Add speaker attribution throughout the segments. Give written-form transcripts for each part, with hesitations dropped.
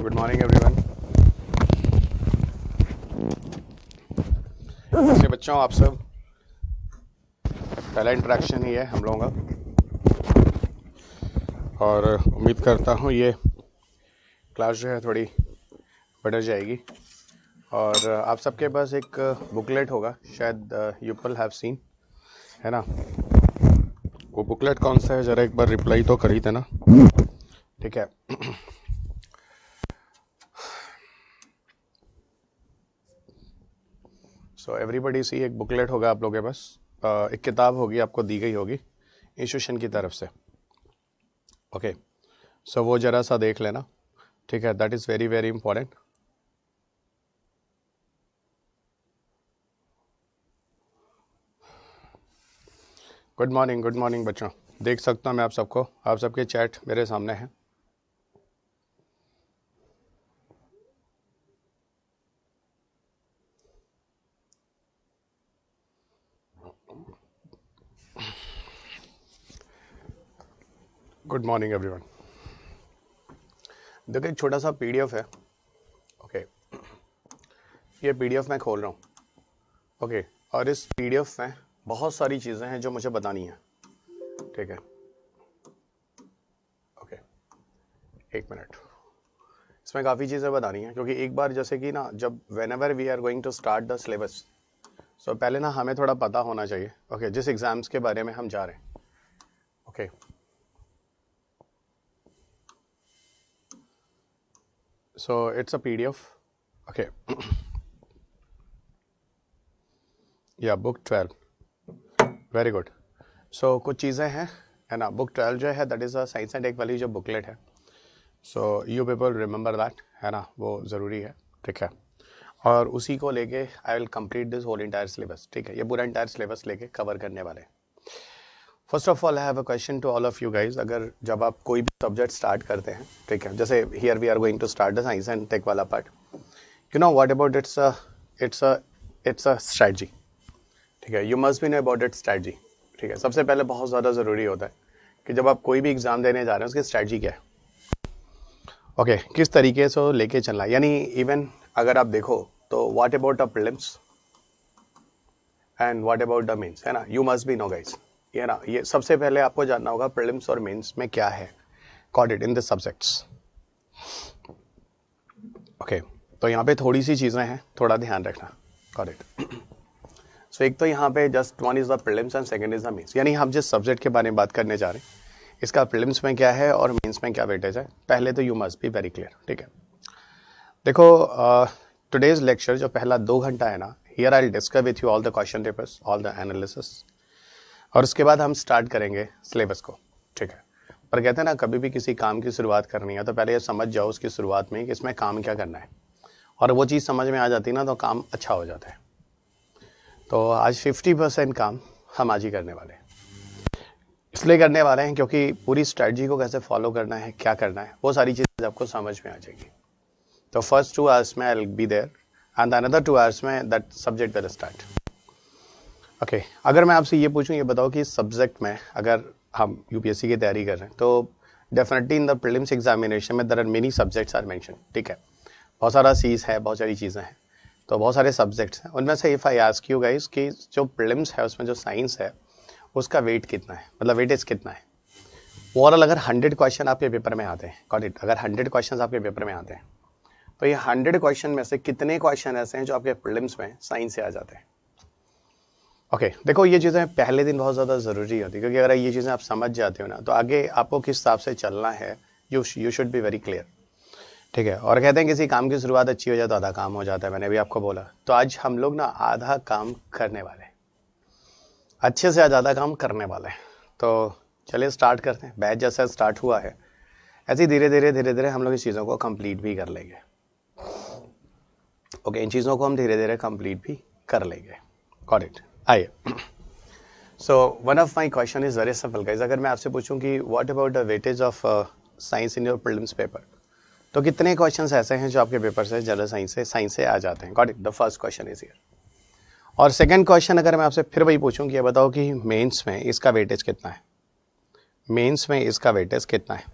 Speaker 1: Good morning everyone. कैसे बच्चों आप सब? पहला इंटरेक्शन ही है हम लोगों का और उम्मीद करता हूँ ये क्लास जो है थोड़ी बढ़ जाएगी। और आप सबके पास एक बुकलेट होगा, शायद यू विल हैव सीन, है ना? वो बुकलेट कौन सा है ज़रा एक बार रिप्लाई तो कर ही देना, ठीक है? सो एवरीबडी सी एक बुकलेट होगा आप लोगों के पास, एक किताब होगी आपको दी गई होगी इंस्टीट्यूशन की तरफ से। ओके, सो वो ज़रा सा देख लेना, ठीक है? That is very very important. Good morning बच्चों। देख सकता हूँ मैं आप सबको, आप सबके चैट मेरे सामने हैं। Good morning everyone. देखो एक छोटा सा पीडीएफ है, ओके? ये पीडीएफ मैं खोल रहा हूँ, ओके? और इस पीडीएफ में बहुत सारी चीज़ें हैं जो मुझे बतानी है, ठीक है? ओके, एक मिनट। इसमें काफ़ी चीज़ें बतानी है क्योंकि एक बार जैसे कि ना, जब whenever we are going to start the syllabus, so पहले ना हमें थोड़ा पता होना चाहिए, ओके, जिस एग्ज़ाम्स के बारे में हम जा रहे हैं, okay? So it's a PDF, okay? या बुक 12, वेरी गुड। सो कुछ चीज़ें हैं, है ना? बुक 12 जो है that is a science and tech वाली जो बुकलेट है, so you people remember that, है ना? वो ज़रूरी है, ठीक है? और उसी को लेके I will complete this whole entire syllabus, ठीक है? ये पूरा इंटायर सिलेबस लेके कवर करने वाले हैं। First of all I have a question to all of you guys. अगर जब आप कोई भी सब्जेक्ट स्टार्ट करते हैं, ठीक है, जैसे here we are going to start the science and tech वाला part, you know what about it's a strategy, ठीक है? You must be know about it strategy, ठीक है? सबसे पहले बहुत ज़्यादा ज़रूरी होता है कि जब आप कोई भी एग्ज़ाम देने जा रहे हैं उसकी स्ट्रैटेजी क्या है, ओके? किस तरीके से लेके चलना है। यानी इवन अगर आप देखो तो what about the prelims and what about the mains, है ना? You must be know guys, ये ना, ये सबसे पहले आपको जानना होगा प्रीलिम्स और मेंस में क्या है, got it, in the subjects, okay? तो यहाँ पे थोड़ी सी चीज़ें हैं, थोड़ा ध्यान रखना, गॉट इट? सो एक तो यहाँ पे just one is the prelims and second is the mains. यानी हम जिस सब्जेक्ट के बारे में बात करने जा रहे हैं इसका प्रीलिम्स में क्या है और मेंस में क्या वेटेज है, पहले तो you must B very clear, ठीक है? देखो टुडेज लेक्चर जो पहला 2 घंटा है ना, here I will discuss with you all the question papers, all the analysis, और उसके बाद हम स्टार्ट करेंगे सिलेबस को, ठीक है? पर कहते हैं ना, कभी भी किसी काम की शुरुआत करनी है तो पहले ये समझ जाओ उसकी शुरुआत में कि इसमें काम क्या करना है, और वो चीज़ समझ में आ जाती है ना तो काम अच्छा हो जाता है। तो आज 50% काम हम आज ही करने वाले हैं। इसलिए करने वाले हैं क्योंकि पूरी स्ट्रेटजी को कैसे फॉलो करना है, क्या करना है, वो सारी चीज़ें आपको समझ में आ जाएगी। तो फर्स्ट 2 आवर्स में I will be there and another 2 hours में that subject will start, okay? अगर मैं आपसे ये पूछूं, ये बताओ कि इस सब्जेक्ट में अगर हम यूपीएससी की तैयारी कर रहे हैं तो definitely in the prelims examination में there are many subjects are mention, ठीक है? बहुत सारा चीज़ है, बहुत सारी चीज़ें हैं, तो बहुत सारे सब्जेक्ट्स हैं। उनमें से if I ask you guys कि जो प्रीलिम्स है उसमें जो साइंस है उसका वेट कितना है, मतलब वेटेज कितना है ओवरऑल? अगर 100 क्वेश्चन आपके पेपर में आते हैं, गॉट इट? अगर 100 क्वेश्चन आपके पेपर में आते हैं तो ये 100 क्वेश्चन में से कितने क्वेश्चन ऐसे हैं जो आपके प्रीलिम्स में साइंस से आ जाते हैं, ओके? देखो ये चीज़ें पहले दिन बहुत ज़्यादा ज़रूरी होती है क्योंकि अगर ये चीज़ें आप समझ जाते हो ना तो आगे आपको किस हिसाब से चलना है, you should be very clear, ठीक है? और कहते हैं किसी काम की शुरुआत अच्छी हो जाए तो आधा काम हो जाता है, मैंने भी आपको बोला। तो आज हम लोग ना आधा काम करने वाले हैं, अच्छे से आज आधा काम करने वाले हैं। तो चलिए स्टार्ट करते हैं। बैच जैसा स्टार्ट हुआ है ऐसे ही धीरे धीरे हम लोग इस चीज़ों को कंप्लीट भी कर लेंगे, ओके? इन चीज़ों को हम धीरे धीरे कंप्लीट भी कर लेंगे, गॉट इट? आइए, so one of my question is very simple guys. अगर मैं आपसे पूछूं कि what about the weightage of science in your prelims paper, तो कितने क्वेश्चंस ऐसे हैं जो आपके पेपर से जनरल साइंस से आ जाते हैं, got it? The first question is here. और सेकंड क्वेश्चन अगर मैं आपसे फिर वही पूछूं कि ये बताओ कि मेंस में इसका वेटेज कितना है, मेंस में इसका वेटेज कितना है,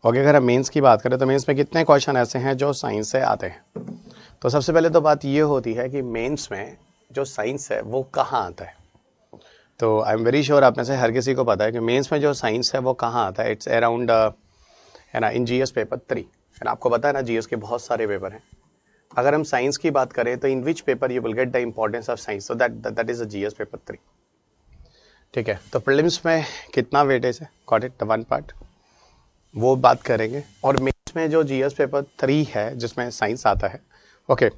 Speaker 1: ओके, अगर हम मेंस की बात करें तो मेंस में कितने क्वेश्चन ऐसे हैं जो साइंस से आते हैं? तो सबसे पहले तो बात ये होती है कि मेंस में जो साइंस है वो कहाँ आता है। तो आई एम वेरी श्योर आप में से हर किसी को पता है कि मेंस में जो साइंस है वो कहाँ आता है। इट्स अराउंड है ना इन जीएस पेपर 3, है ना। आपको पता है ना जीएस के बहुत सारे पेपर हैं। अगर हम साइंस की बात करें तो in which paper you will get the importance of science, तो that is a GS paper 3, ठीक है। तो प्रीलिम्स में कितना वेटेज है, got it, the one part वो बात करेंगे। और मेंस में जो जीएस पेपर 3 है जिसमें साइंस आता है, ओके,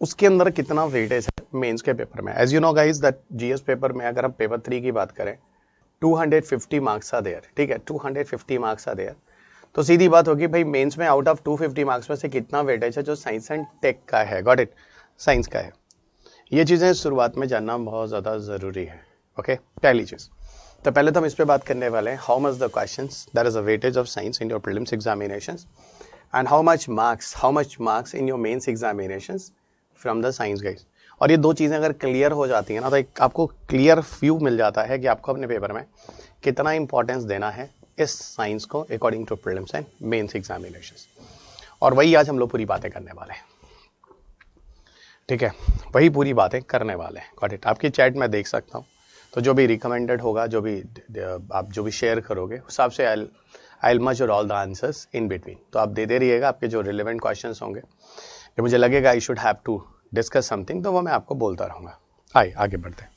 Speaker 1: उसके अंदर कितना वेटेज है मेंस के पेपर में। As you know guys that GS paper में अगर हम पेपर 3 की बात करें 250 मार्क्स आ देयर, ठीक है, 250 मार्क्स आ देयर। तो सीधी बात होगी भाई मेंस में आउट ऑफ 250 मार्क्स में से कितना वेटेज है जो साइंस एंड टेक का है, गॉट इट, साइंस का है। ये चीज़ें शुरुआत में जानना बहुत ज़्यादा ज़रूरी है। ओके, पहली चीज़ तो पहले तो हम इस पे बात करने वाले हैं, how much the questions that is a weightage of science in your prelims examinations and how much marks in your mains examinations from the science guys. और ये दो चीज़ें अगर क्लियर हो जाती हैं ना तो एक आपको क्लियर व्यू मिल जाता है कि आपको अपने पेपर में कितना इंपॉर्टेंस देना है इस साइंस को according to prelims and mains examinations. और वही आज हम लोग पूरी बातें करने वाले हैं, ठीक है, वही पूरी बातें करने वाले हैं, गॉट इट। आपकी चैट में देख सकता हूँ, तो जो भी रिकमेंडेड होगा, जो भी आप जो भी शेयर करोगे उस हिसाब से आई मजर all the answers in between. तो आप दे रहिएगा आपके जो रिलेवेंट क्वेश्चंस होंगे, जो मुझे लगेगा I should have to discuss something, तो वो मैं आपको बोलता रहूँगा। आगे बढ़ते हैं।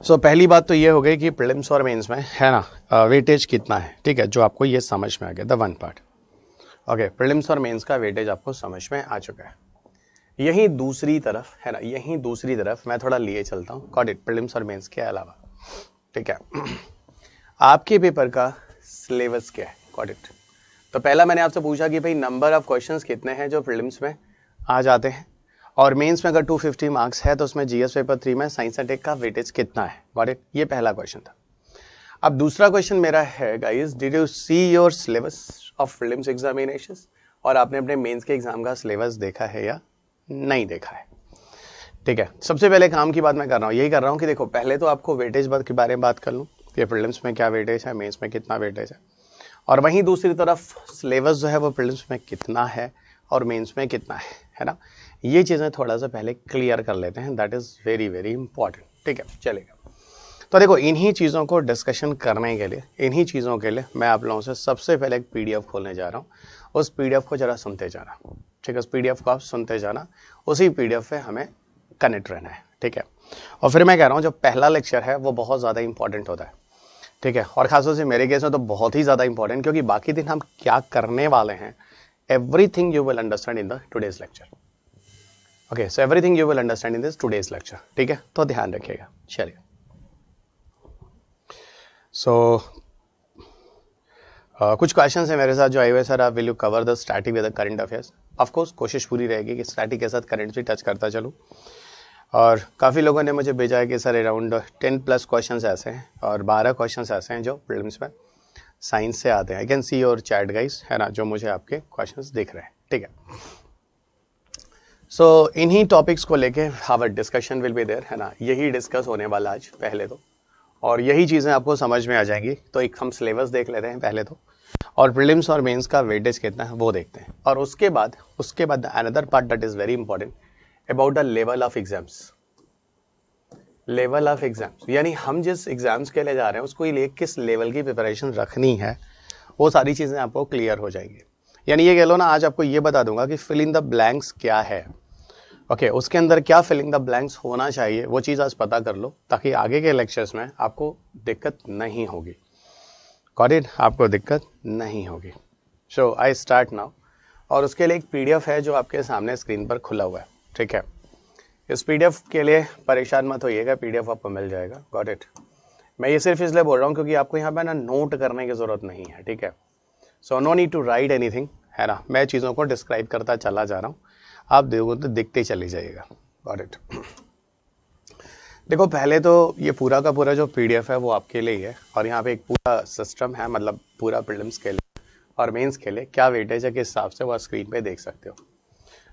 Speaker 1: सो पहली बात तो ये हो गई कि प्रीलिम्स और मेंस में है ना वेटेज कितना है, ठीक है, जो आपको ये समझ में आ गया, the one part. Okay, prelims और मेंस का वेटेज आपको समझ में आ चुका है। यही दूसरी तरफ है ना, यही दूसरी तरफ मैं थोड़ा लिए चलता हूँ, गॉट इट, प्रीलिम्स और मेंस के अलावा, ठीक है। आपके पेपर का सिलेबस क्या है, गॉट इट। तो पहला मैंने आपसे पूछा कि भाई नंबर ऑफ क्वेश्चंस कितने हैं जो प्रीलिम्स में आ जाते हैं, और मेंस में अगर 250 मार्क्स है तो उसमें जीएस पेपर 3 में साइंस एंड टेक का वेटेज कितना है, गॉट इट। ये पहला क्वेश्चन था। अब दूसरा क्वेश्चन मेरा है guys, did you see your syllabus of prelims examinations, और आपने अपने मेंस के एग्जाम का सिलेबस देखा है या नहीं देखा है, ठीक है। सबसे पहले काम की बात मैं कर रहा हूँ, यही कर रहा हूँ कि देखो पहले तो आपको वेटेज के बारे में बात कर लूँ कि प्रीलिम्स में क्या वेटेज है, मेंस में कितना वेटेज है, और वहीं दूसरी तरफ सिलेबस जो है वो प्रीलिम्स में कितना है और मेंस में कितना है ना। ये चीज़ें थोड़ा सा पहले क्लियर कर लेते हैं, that is very very important, ठीक है, चलेगा। तो देखो इन्हीं चीज़ों को डिस्कशन करने के लिए, इन्हीं चीज़ों के लिए मैं आप लोगों से सबसे पहले एक पीडीएफ खोलने जा रहा हूँ। उस पीडीएफ को जरा सुनते जाना, ठीक है, उस पीडीएफ को आप सुनते जाना, उसी पीडीएफ पे हमें कनेक्ट रहना है, ठीक है। और फिर मैं कह रहा हूँ जो पहला लेक्चर है वो बहुत ज़्यादा इंपॉर्टेंट होता है, ठीक है, और खासतौर से मेरे केस में तो बहुत ही ज़्यादा इंपॉर्टेंट, क्योंकि बाकी दिन हम क्या करने वाले हैं, everything you will understand in the today's lecture. Okay, so everything you will understand in this today's lecture, ठीक है, तो ध्यान रखिएगा। चलिए, सो कुछ क्वेश्चंस हैं मेरे साथ जो आए हुए, sir will you cover the static with the current affairs. Of course कोशिश पूरी रहेगी कि स्टैटिक के साथ करंट भी टच करता चलूँ। और काफ़ी लोगों ने मुझे भेजा है कि सर अराउंड 10+ क्वेश्चंस ऐसे हैं और 12 क्वेश्चंस ऐसे हैं जो प्रीलिम्स में साइंस से आते हैं। I can see your chat guys, है ना, जो मुझे आपके क्वेश्चंस दिख रहे हैं, ठीक है। सो इन्हीं टॉपिक्स को लेके our discussion will be there, है ना, यही डिस्कस होने वाला आज पहले तो, और यही चीज़ें आपको समझ में आ जाएंगी। तो एक हम सिलेबस देख लेते हैं पहले तो, और प्रीलिम्स और मेंस का वेटेज कितना है वो देखते हैं, और उसके बाद another part that is very important about the level of exams. Level of exams यानी हम जिस एग्जाम्स के लिए जा रहे हैं उसको लिए किस लेवल की प्रिपरेशन रखनी है, वो सारी चीज़ें आपको क्लियर हो जाएंगी। यानी ये कह लो ना, आज आपको ये बता दूंगा कि फिल इन द ब्लैंक्स क्या है, ओके, उसके अंदर क्या फिलिंग द ब्लैंक्स होना चाहिए, वो चीज़ आज पता कर लो, ताकि आगे के लेक्चर्स में आपको दिक्कत नहीं होगी, गॉट इट, आपको दिक्कत नहीं होगी। सो आई स्टार्ट नाउ, और उसके लिए एक पीडीएफ है जो आपके सामने स्क्रीन पर खुला हुआ है, ठीक है। इस पीडीएफ के लिए परेशान मत होइएगा, पीडीएफ आपको मिल जाएगा, गॉट इट। मैं ये सिर्फ इसलिए बोल रहा हूँ क्योंकि आपको यहाँ पे ना नोट करने की ज़रूरत नहीं है, ठीक है। So no need to write anything, है ना, मैं चीज़ों को डिस्क्राइब करता चला जा रहा हूँ, आप देखो तो दिखते चली जाइएगा, गॉट इट। देखो पहले तो ये पूरा का पूरा जो पीडीएफ है वो आपके लिए ही है, और यहाँ पे एक पूरा सिस्टम है, मतलब पूरा प्रीलिम्स के लिए और मेंस के लिए क्या वेटेज है किस हिसाब से वो स्क्रीन पे देख सकते हो।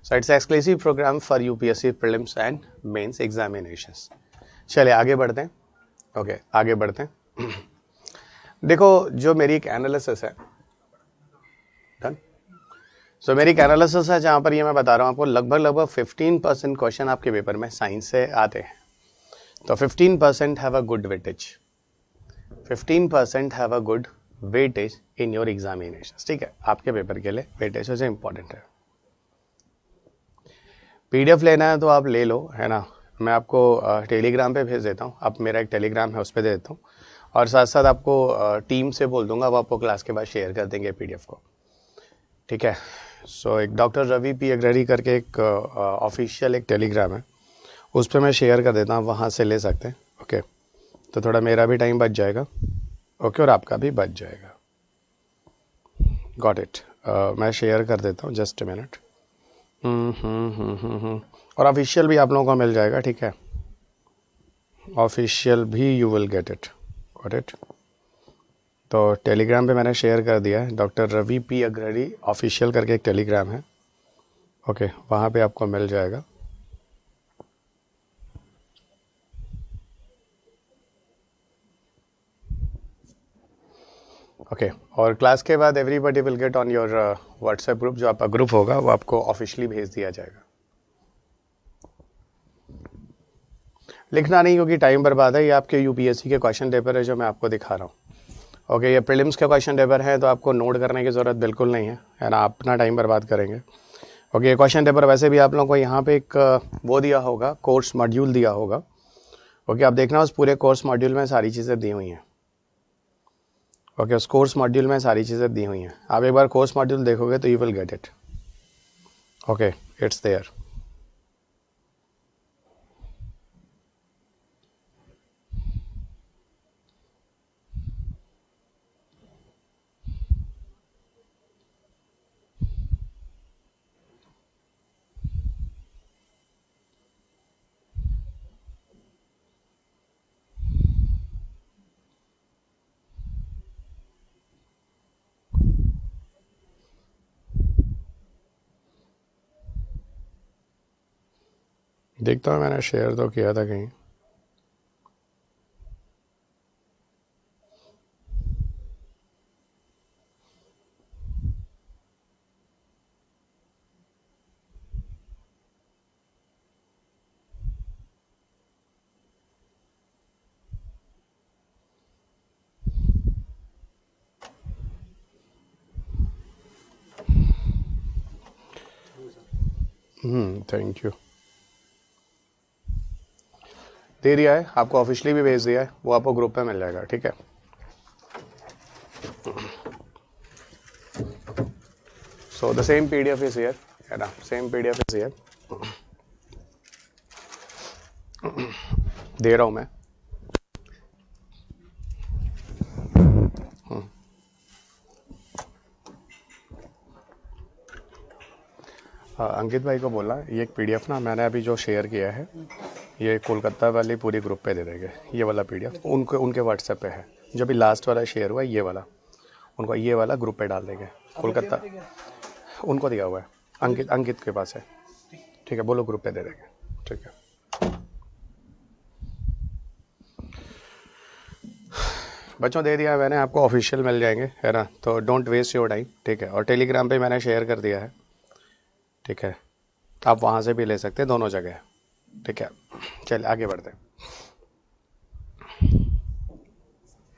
Speaker 1: So it's exclusive programme for UPSC prelims and mains examinations. चलिए आगे बढ़ते हैं, ओके, आगे बढ़ते हैं। देखो जो मेरी एक एनालिसिस है डन। सो मेरी एनालिसिस है जहाँ पर ये मैं बता रहा हूँ आपको, लगभग 15% क्वेश्चन आपके पेपर में साइंस से आते हैं। तो 15% have a good weightage, 15% have a good weightage in your examination. ठीक है, आपके पेपर के लिए वेटेज सबसे इंपॉर्टेंट है। पीडीएफ लेना है तो आप ले लो, है ना। मैं आपको टेलीग्राम पे भेज देता हूँ, आप मेरा एक टेलीग्राम है उस पर दे देता हूँ, और साथ साथ आपको टीम से बोल दूंगा, वो आपको क्लास के बाद शेयर कर देंगे पीडीएफ को। ठीक है। सो एक डॉक्टर रवि पी अग्रहरी करके एक ऑफिशियल एक टेलीग्राम है, उस पर मैं शेयर कर देता हूँ, वहाँ से ले सकते हैं। ओके, तो थोड़ा मेरा भी टाइम बच जाएगा, ओके, और आपका भी बच जाएगा। Got it. मैं शेयर कर देता हूँ, जस्ट अ मिनट। और ऑफिशियल भी आप लोगों को मिल जाएगा, ठीक है, ऑफिशियल भी you will get it. Got it. तो टेलीग्राम पे मैंने शेयर कर दिया है, doctor Ravi P Agrahari official करके एक टेलीग्राम है, ओके, वहाँ पे आपको मिल जाएगा। ओके, और क्लास के बाद everybody will get on your WhatsApp group, जो आपका ग्रुप होगा वो आपको ऑफिशियली भेज दिया जाएगा। लिखना नहीं, क्योंकि टाइम बर्बाद है। ये आपके यूपीएससी के क्वेश्चन पेपर है जो मैं आपको दिखा रहा हूँ। ओके, ये प्रीलिम्स के क्वेश्चन पेपर है, तो आपको नोट करने की ज़रूरत बिल्कुल नहीं है ना, अपना टाइम बर्बाद करेंगे। ओके, ये क्वेश्चन पेपर वैसे भी आप लोगों को यहाँ पे एक वो दिया होगा, कोर्स मॉड्यूल दिया होगा। ओके, आप देखना उस पूरे कोर्स मॉड्यूल में सारी चीज़ें दी हुई हैं। ओके, उस कोर्स मॉड्यूल में सारी चीज़ें दी हुई हैं। आप एक बार कोर्स मॉड्यूल देखोगे तो you will get it. Okay, it's there. देखता हूँ, मैंने शेयर तो किया था कहीं। Thank you. दे दिया है आपको, ऑफिशियली भी भेज दिया है, वो आपको ग्रुप पे मिल जाएगा। ठीक है, so the same PDF is here, है ना, सेम पीडीएफ इज हियर, दे रहा हूं मैं। अंकित भाई को बोला ये एक पीडीएफ ना मैंने अभी जो शेयर किया है, ये कोलकाता वाले पूरे ग्रुप पे दे देंगे। ये वाला पीडीएफ उनके व्हाट्सएप पे है, जो भी लास्ट वाला शेयर हुआ है ये वाला, उनको ये वाला ग्रुप पे डाल देंगे। कोलकाता उनको दिया हुआ है, अंकित के पास है। ठीक है, बोलो ग्रुप पे दे देंगे। ठीक है, बच्चों दे दिया है मैंने आपको, ऑफिशियल मिल जाएंगे, है ना, तो डोंट वेस्ट योर टाइम। ठीक है, और टेलीग्राम पे मैंने शेयर कर दिया है। ठीक है, आप वहाँ से भी ले सकते हैं, दोनों जगह। ठीक है, चलिए आगे बढ़ते हैं।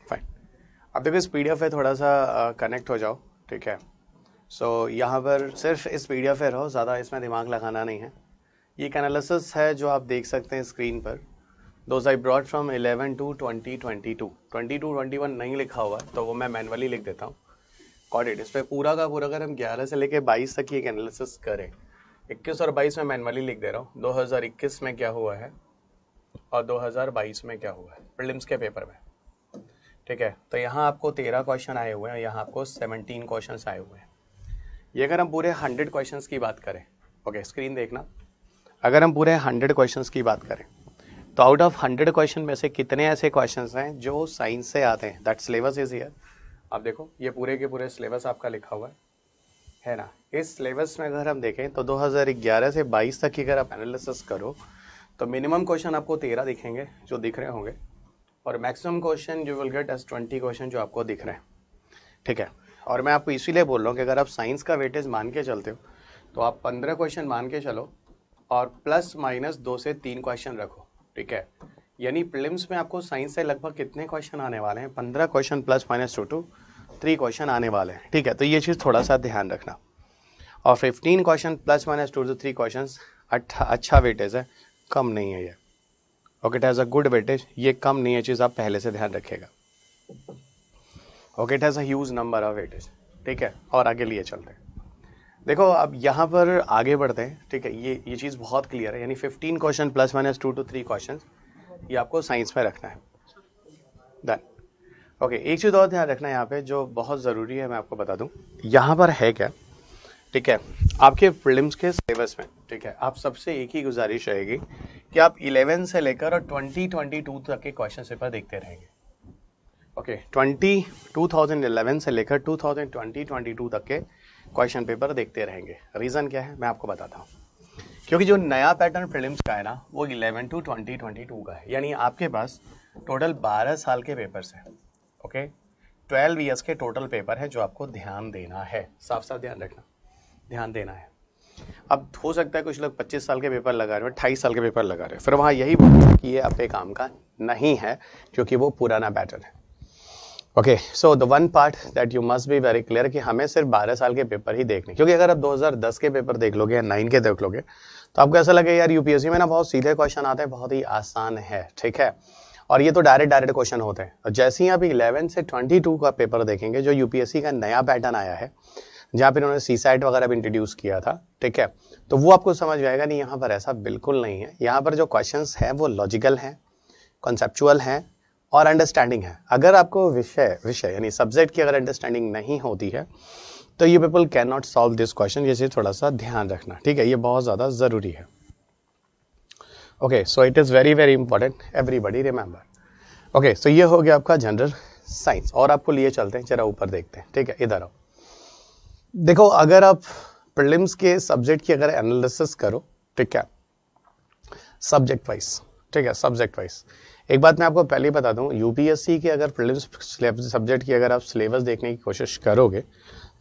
Speaker 1: फाइन, अब देखो इस पीडीएफ पे थोड़ा सा कनेक्ट हो जाओ। ठीक है, सो यहाँ पर सिर्फ इस पीडीएफ पे रहो, ज़्यादा इसमें दिमाग लगाना नहीं है। ये एक एनालिसिस है जो आप देख सकते हैं स्क्रीन पर। Those I brought from 11 to 2022, 21 नहीं लिखा हुआ है तो वो मैं मैनुअली लिख देता हूँ। कॉर्डिट इस पर पूरा का पूरा अगर हम 11 से लेके 22 तक की एक एनालिसिस करें, 21 और 22 में मैनुअली लिख दे रहा हूँ, 2021 में क्या हुआ है और 2022 में क्या हुआ है प्रीलिम्स के पेपर में। ठीक है, तो यहाँ आपको 13 क्वेश्चन आए हुए हैं, यहाँ आपको 17 क्वेश्चन आए हुए हैं। ये अगर हम पूरे 100 क्वेश्चन की बात करें, ओके स्क्रीन देखना, अगर हम पूरे 100 क्वेश्चन की बात करें तो आउट ऑफ 100 क्वेश्चन में से कितने ऐसे क्वेश्चन हैं जो साइंस से आते हैं। That syllabus is here. आप देखो ये पूरे के पूरे सिलेबस आपका लिखा हुआ है ना। इस सिलेबस में अगर हम देखें तो 2011 से 22 तक की अगर आप एनालिसिस करो तो मिनिमम क्वेश्चन आपको 13 दिखेंगे जो दिख रहे होंगे, और maximum question you will get as 20 question जो आपको दिख रहे हैं। ठीक है, और मैं आपको इसीलिए बोल रहा हूँ कि अगर आप साइंस का वेटेज मान के चलते हो तो आप 15 क्वेश्चन मान के चलो और प्लस माइनस 2 से 3 क्वेश्चन रखो, ठीक है। यानी प्रीलिम्स में आपको साइंस से लगभग कितने क्वेश्चन आने वाले हैं, 15 question plus minus 2 to 3 question आने वाले हैं, ठीक है। तो ये चीज़ थोड़ा सा ध्यान रखना। और 15 question plus minus 2 to 3 question अच्छा वेटेज है, कम नहीं है ये। Okay, it has a good weightage, ये कम नहीं है चीज़, आप पहले से ध्यान रखिएगा। Okay, it has a huge number of weightage, ठीक है। और आगे लिए चलते हैं। देखो अब यहाँ पर आगे बढ़ते हैं, ठीक है। ये चीज़ बहुत क्लियर है, यानी 15 question plus minus 2 to 3 question ये आपको साइंस में रखना है। डन। ओके, एक चीज़ और ध्यान रखना है यहाँ पे जो बहुत ज़रूरी है, मैं आपको बता दूँ यहाँ पर है क्या, ठीक है। आपके प्रीलिम्स के सिलेबस में, ठीक है, आप सबसे एक ही गुजारिश रहेगी कि आप 11 से लेकर और 2022 तक के क्वेश्चन पेपर देखते रहेंगे। ओके, 2011 से लेकर 2022 तक के क्वेश्चन पेपर देखते रहेंगे। रीज़न क्या है मैं आपको बताता हूँ। क्योंकि जो नया पैटर्न प्रीलिम्स का है ना वो 11 to 2022 का है, यानी आपके पास टोटल 12 साल के पेपर्स हैं। ओके, 12 ईयर्स के टोटल पेपर है जो आपको ध्यान देना है, साफ साफ ध्यान रखना, ध्यान देना है। अब हो सकता है कुछ लोग 25 साल के पेपर लगा रहे हो, 28 साल के पेपर लगा रहे हो, फिर वहाँ यही बोलते कि ये आपके काम का नहीं है क्योंकि वो पुराना पैटर्न है। Okay, so the one part that you must B very clear कि हमें सिर्फ 12 साल के पेपर ही देखने, क्योंकि अगर आप 2010 के पेपर देख लोगे या 9 के देख लोगे तो आपको ऐसा लगे यार यूपीएससी में ना बहुत सीधे क्वेश्चन आते हैं, बहुत ही आसान है, ठीक है। और ये तो डायरेक्ट क्वेश्चन होते हैं। और जैसे ही आप 11 से 22 का पेपर देखेंगे जो यूपीएससी का नया पैटर्न आया है, जहाँ पे उन्होंने सीसैट वगैरह भी इंट्रोड्यूस किया था, ठीक है, तो वो आपको समझ में आएगा नहीं यहाँ पर ऐसा बिल्कुल नहीं है। यहाँ पर जो क्वेश्चंस हैं वो लॉजिकल हैं, कॉन्सेप्चुअल हैं और अंडरस्टैंडिंग है। अगर आपको विषय यानी सब्जेक्ट की अगर अंडरस्टैंडिंग नहीं होती है तो you people can not solve this question. ये चीज़ थोड़ा सा ध्यान रखना, ठीक है, ये बहुत ज़्यादा ज़रूरी है। Okay, so it is very very important, everybody remember. Okay, so ये हो गया आपका जनरल साइंस। और आपको लिए चलते हैं, जरा ऊपर देखते हैं, ठीक है, इधर आओ। देखो अगर आप प्रीलिम्स के सब्जेक्ट की अगर एनालिसिस करो, ठीक है, सब्जेक्ट वाइज, ठीक है, सब्जेक्ट वाइज, एक बात मैं आपको पहले ही बता दूं, यूपीएससी के अगर प्रीलिम्स सब्जेक्ट की अगर आप सिलेबस देखने की कोशिश करोगे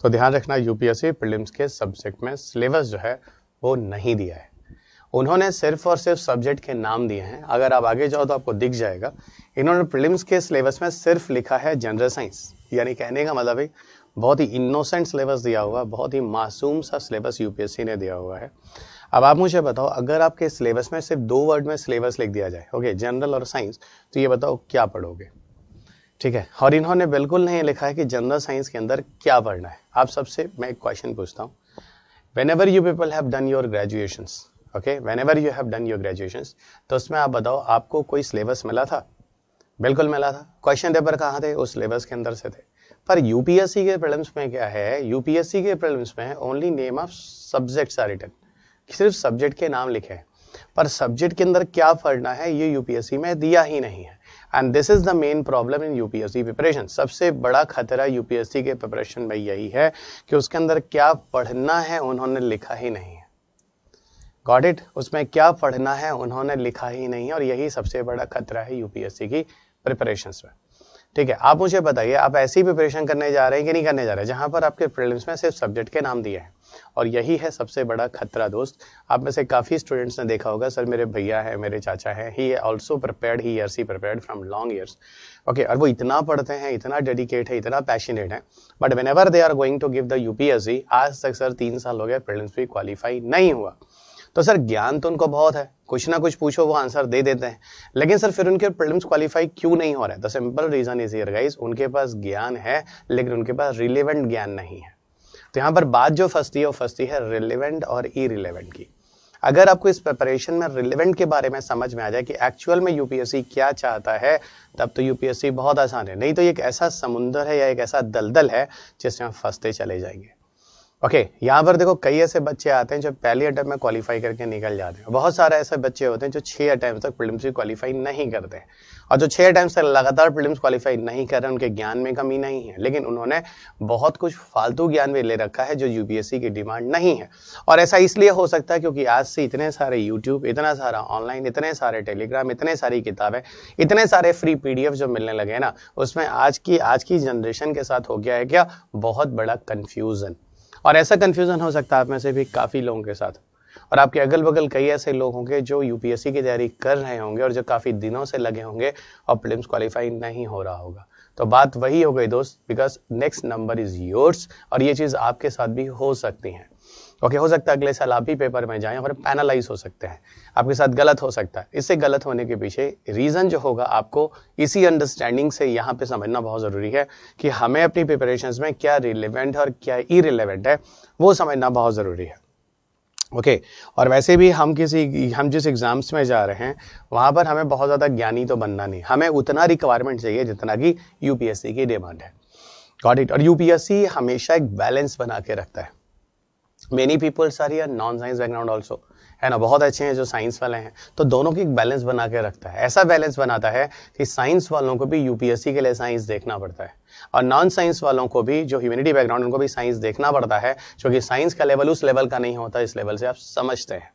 Speaker 1: तो ध्यान रखना यूपीएससी प्रीलिम्स के सब्जेक्ट में सिलेबस जो है वो नहीं दिया है। उन्होंने सिर्फ और सिर्फ सब्जेक्ट के नाम दिए हैं। अगर आप आगे जाओ तो आपको दिख जाएगा इन्होंने प्रीलिम्स के सिलेबस में सिर्फ लिखा है जनरल साइंस, यानी कहने का मतलब है बहुत ही इनोसेंट सिलेबस दिया हुआ, बहुत ही मासूम सा सिलेबस यूपीएससी ने दिया हुआ है। अब आप मुझे बताओ अगर आपके सिलेबस में सिर्फ 2 वर्ड में सिलेबस लिख दिया जाए, ओके, जनरल और साइंस, तो ये बताओ क्या पढ़ोगे, ठीक है। और इन्होंने बिल्कुल नहीं लिखा है कि जनरल साइंस के अंदर क्या पढ़ना है। आप सबसे मैं एक क्वेश्चन पूछता हूँ, whenever you people have done your graduations, okay, whenever you have done your graduations, तो उसमें आप बताओ आपको कोई सिलेबस मिला था? बिल्कुल मिला था। क्वेश्चन पेपर कहाँ थे? उस सिलेबस के अंदर से थे। पर यूपीएससी के प्रीलिम्स में क्या है, यूपीएससी के प्रीलिम्स में only name of subjects are written, सिर्फ सब्जेक्ट के नाम लिखे हैं, पर सब्जेक्ट के अंदर क्या पढ़ना है ये यूपीएससी में दिया ही नहीं है। And this is the main problem in UPSC preparation. सबसे बड़ा खतरा यूपीएससी के प्रिपरेशन में यही है कि उसके अंदर क्या पढ़ना है उन्होंने लिखा ही नहीं है। Got it? उसमें क्या पढ़ना है उन्होंने लिखा ही नहीं है, और यही सबसे बड़ा खतरा है यूपीएससी की प्रिपरेशंस में, ठीक है। आप मुझे बताइए आप ऐसी प्रिपरेशन करने जा रहे हैं कि नहीं करने जा रहे हैं जहां पर आपके प्रीलिम्स में सिर्फ सब्जेक्ट के नाम दिए हैं, और यही है सबसे बड़ा खतरा दोस्त। आप में से काफ़ी स्टूडेंट्स ने देखा होगा, सर मेरे भैया है, मेरे चाचा है, he also prepared, he see prepared from long years, okay, और वो इतना पढ़ते हैं, इतना डेडिकेट है, इतना पैशनेट है, but whenever they are going to give the UPSC, आज तक सर 3 साल हो गए प्रीलिम्स भी क्वालिफाई नहीं हुआ। तो सर ज्ञान तो उनको बहुत है, कुछ ना कुछ पूछो वो आंसर दे देते हैं, लेकिन सर फिर उनके प्रीलिम्स क्वालिफाई क्यों नहीं हो रहा है? The simple reason is here guys, उनके पास ज्ञान है लेकिन उनके पास रिलेवेंट ज्ञान नहीं है। तो यहाँ पर बात जो फंसती है वो फंसती है रिलेवेंट और इरिलेवेंट की। अगर आपको इस प्रिपरेशन में रिलेवेंट के बारे में समझ में आ जाए कि एक्चुअल में यूपीएससी क्या चाहता है, तब तो यूपीएससी बहुत आसान है। नहीं तो ये एक ऐसा समुंदर है या एक ऐसा दलदल है जिसमें हम फंसते चले जाएंगे। ओके यहाँ पर देखो कई ऐसे बच्चे आते हैं जो पहले अटेम्प्ट में क्वालिफाई करके निकल जाते हैं, बहुत सारे ऐसे बच्चे होते हैं जो 6 अटेम्प्ट तक प्रीलिम्स भी क्वालिफाई नहीं करते हैं, और जो 6 अटेम्प्ट तक लगातार प्रीलिम्स क्वालिफाई नहीं कर रहे, उनके ज्ञान में कमी नहीं है, लेकिन उन्होंने बहुत कुछ फालतू ज्ञान भी ले रखा है जो यूपीएससी की डिमांड नहीं है। और ऐसा इसलिए हो सकता है क्योंकि आज से इतने सारे यूट्यूब, इतना सारा ऑनलाइन, इतने सारे टेलीग्राम, इतने सारी किताबें, इतने सारे फ्री पीडीएफ जो मिलने लगे हैं ना, उसमें आज की जनरेशन के साथ हो गया है क्या, बहुत बड़ा कन्फ्यूजन। और ऐसा कन्फ्यूजन हो सकता है आप में से भी काफ़ी लोगों के साथ, और आपके अगल बगल कई ऐसे लोग होंगे जो यूपीएससी की तैयारी कर रहे होंगे और जो काफ़ी दिनों से लगे होंगे और प्रीलिम्स क्वालिफाई नहीं हो रहा होगा। तो बात वही हो गई दोस्त, because next number is yours, और ये चीज़ आपके साथ भी हो सकती है। ओके, हो सकता है अगले साल आप भी पेपर में जाएं और पैनलाइज हो सकते हैं, आपके साथ गलत हो सकता है। इससे गलत होने के पीछे रीज़न जो होगा आपको इसी अंडरस्टैंडिंग से यहाँ पे समझना बहुत ज़रूरी है कि हमें अपनी प्रिपरेशंस में क्या रिलेवेंट और क्या इरिलेवेंट है, वो समझना बहुत ज़रूरी है। ओके और वैसे भी हम जिस एग्जाम्स में जा रहे हैं वहाँ पर हमें बहुत ज़्यादा ज्ञानी तो बनना नहीं, हमें उतना रिक्वायरमेंट चाहिए जितना कि यूपीएससी की डिमांड है। Got it. और यूपीएससी हमेशा एक बैलेंस बना के रखता है। Many peoples are here non science background also, है ना, बहुत अच्छे हैं जो साइंस वाले हैं, तो दोनों की एक बैलेंस बना के रखता है। ऐसा बैलेंस बनाता है कि साइंस वालों को भी यूपीएससी के लिए साइंस देखना पड़ता है, और नॉन साइंस वालों को भी, जो ह्यूमैनिटी बैकग्राउंड, उनको भी साइंस देखना पड़ता है, क्योंकि साइंस का लेवल उस लेवल का नहीं होता इस लेवल से आप समझते हैं।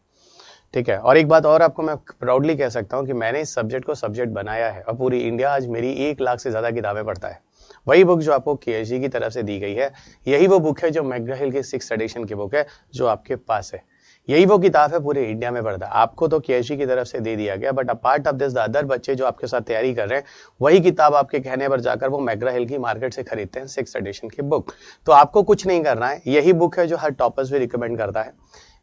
Speaker 1: ठीक है। और एक बात और आपको मैं प्राउडली कह सकता हूँ कि मैंने इस सब्जेक्ट को सब्जेक्ट बनाया है, और पूरी इंडिया आज मेरी 1 लाख से ज़्यादा किताबें पढ़ता है। वही बुक जो आपको केएसजी की तरफ से दी गई है, यही वो बुक है जो मैकग्रा-हिल की 6th एडिशन की बुक है जो आपके पास है। यही वो किताब है पूरे इंडिया में पढ़ता है। आपको तो केएसजी की तरफ से दे दिया गया, but apart of this the other बच्चे जो आपके साथ तैयारी कर रहे हैं, वही किताब आपके कहने पर जाकर वो मैकग्रा-हिल की मार्केट से खरीदते हैं 6th एडिशन की बुक। तो आपको कुछ नहीं करना है, यही बुक है जो हर टॉपर्स भी रिकमेंड करता है,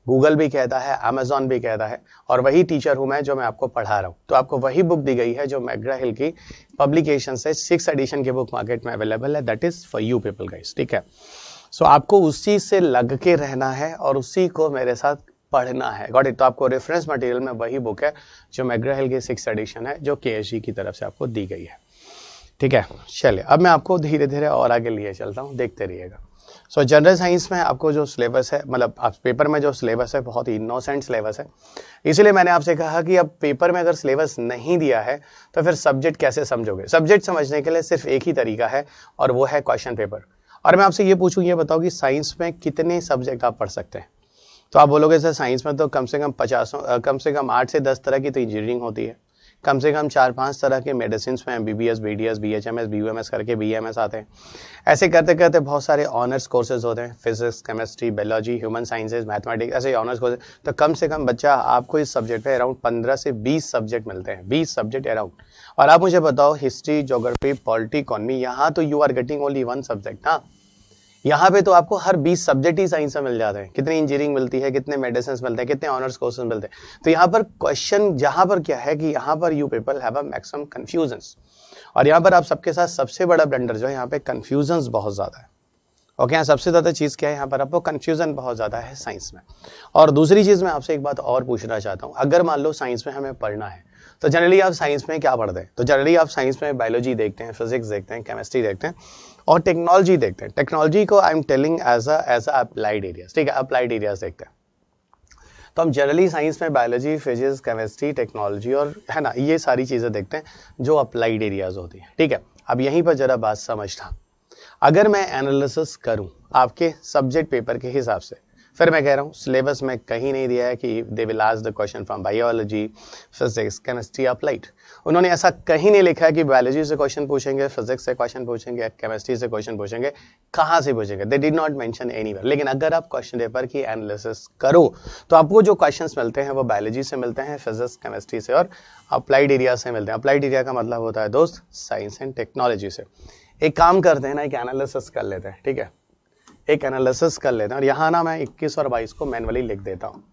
Speaker 1: गूगल भी कहता है, अमेजॉन भी कहता है, और वही टीचर हूं मैं जो मैं आपको पढ़ा रहा हूं। तो आपको वही बुक दी गई है जो मैकग्रा-हिल की पब्लिकेशन से 6th एडिशन की बुक मार्केट में अवेलेबल है। That is for you people guys. ठीक है। सो आपको उसी से लग के रहना है और उसी को मेरे साथ पढ़ना है। Got it. तो आपको रेफरेंस मटेरियल में वही बुक है जो मैकग्रा-हिल की 6th एडिशन है जो केएसजी की तरफ से आपको दी गई है। ठीक है। चलिए अब मैं आपको धीरे धीरे और आगे लिए चलता हूँ, देखते रहिएगा। सो जनरल साइंस में आपको जो सिलेबस है, मतलब आप पेपर में जो सिलेबस है बहुत ही इनोसेंट सिलेबस है, इसीलिए मैंने आपसे कहा कि अब पेपर में अगर सिलेबस नहीं दिया है तो फिर सब्जेक्ट कैसे समझोगे। सब्जेक्ट समझने के लिए सिर्फ एक ही तरीका है और वो है क्वेश्चन पेपर। और मैं आपसे ये पूछूं, ये बताओ कि साइंस में कितने सब्जेक्ट आप पढ़ सकते हैं। तो आप बोलोगे सर साइंस में तो कम से कम 8 से 10 तरह की तो इंजीनियरिंग होती है, कम से कम 4-5 तरह के मेडिसिन में एमबीबीएस, बीडीएस, बीएचएमएस, बीयूएमएस करके बीएमएस आते हैं। ऐसे करते करते बहुत सारे ऑनर्स कोर्सेज होते हैं, physics, chemistry, biology, human sciences, mathematics, ऐसे ऑनर्स कोर्सेज। तो कम से कम बच्चा आपको इस सब्जेक्ट पे अराउंड 15 से 20 सब्जेक्ट मिलते हैं, 20 सब्जेक्ट अराउंड। और आप मुझे बताओ हिस्ट्री, ज्योग्राफी, पॉलिटी, इकोनॉमी, यहाँ तो you are getting only 1 subject. हाँ, यहाँ पे तो आपको हर 20 सब्जेक्ट ही साइंस में मिल जाते हैं। कितनी इंजीनियरिंग मिलती है, कितने मेडिसिन मिलते हैं, कितने ऑनर्स कोर्सेज मिलते हैं। तो यहाँ पर क्वेश्चन, जहाँ पर क्या है कि यहाँ पर you people have a maximum confusions, और यहाँ पर आप सबके साथ सबसे बड़ा ब्लंडर जो है यहाँ पे कंफ्यूजन्स बहुत ज़्यादा है। ओके, यहाँ सबसे ज़्यादा चीज़ क्या है, यहाँ पर आपको कंफ्यूजन बहुत ज़्यादा है साइंस में। और दूसरी चीज़ मैं आपसे एक बात और पूछना चाहता हूँ, अगर मान लो साइंस में हमें पढ़ना है तो जनरली आप साइंस में क्या पढ़ते हैं। तो जनरली आप साइंस में बायोलॉजी देखते हैं, फिजिक्स देखते हैं, केमिस्ट्री देखते हैं और टेक्नोलॉजी देखते हैं। टेक्नोलॉजी को I am telling as a applied areas. ठीक है, अप्लाइड एरियाज देखते हैं। तो हम जनरली साइंस में बायोलॉजी, फिजिक्स, केमिस्ट्री, टेक्नोलॉजी और, है ना, ये सारी चीज़ें देखते हैं जो अप्लाइड एरियाज होती हैं। ठीक है। अब यहीं पर जरा बात समझना, अगर मैं एनालिसिस करूं आपके सब्जेक्ट पेपर के हिसाब से, फिर मैं कह रहा हूं सिलेबस में कहीं नहीं दिया है कि they will ask the question from biology, physics, chemistry, applied. उन्होंने ऐसा कहीं नहीं लिखा है कि बायोलॉजी से क्वेश्चन पूछेंगे, फिजिक्स से क्वेश्चन पूछेंगे, केमिस्ट्री से क्वेश्चन पूछेंगे, कहाँ से पूछेंगे। They did not mention anywhere. लेकिन अगर आप क्वेश्चन पेपर की एनालिसिस करो तो आपको जो क्वेश्चंस मिलते हैं वो बायोलॉजी से मिलते हैं, फिजिक्स, केमिस्ट्री से और अप्लाइड एरिया से मिलते हैं। अप्लाइड एरिया का मतलब होता है दोस्त साइंस एंड टेक्नोलॉजी से। एक काम करते हैं ना, एक एनालिसिस कर लेते हैं। ठीक है, एक एनालिसिस कर लेते हैं, और यहाँ ना मैं 21 और 22 को मैनुअली लिख देता हूँ,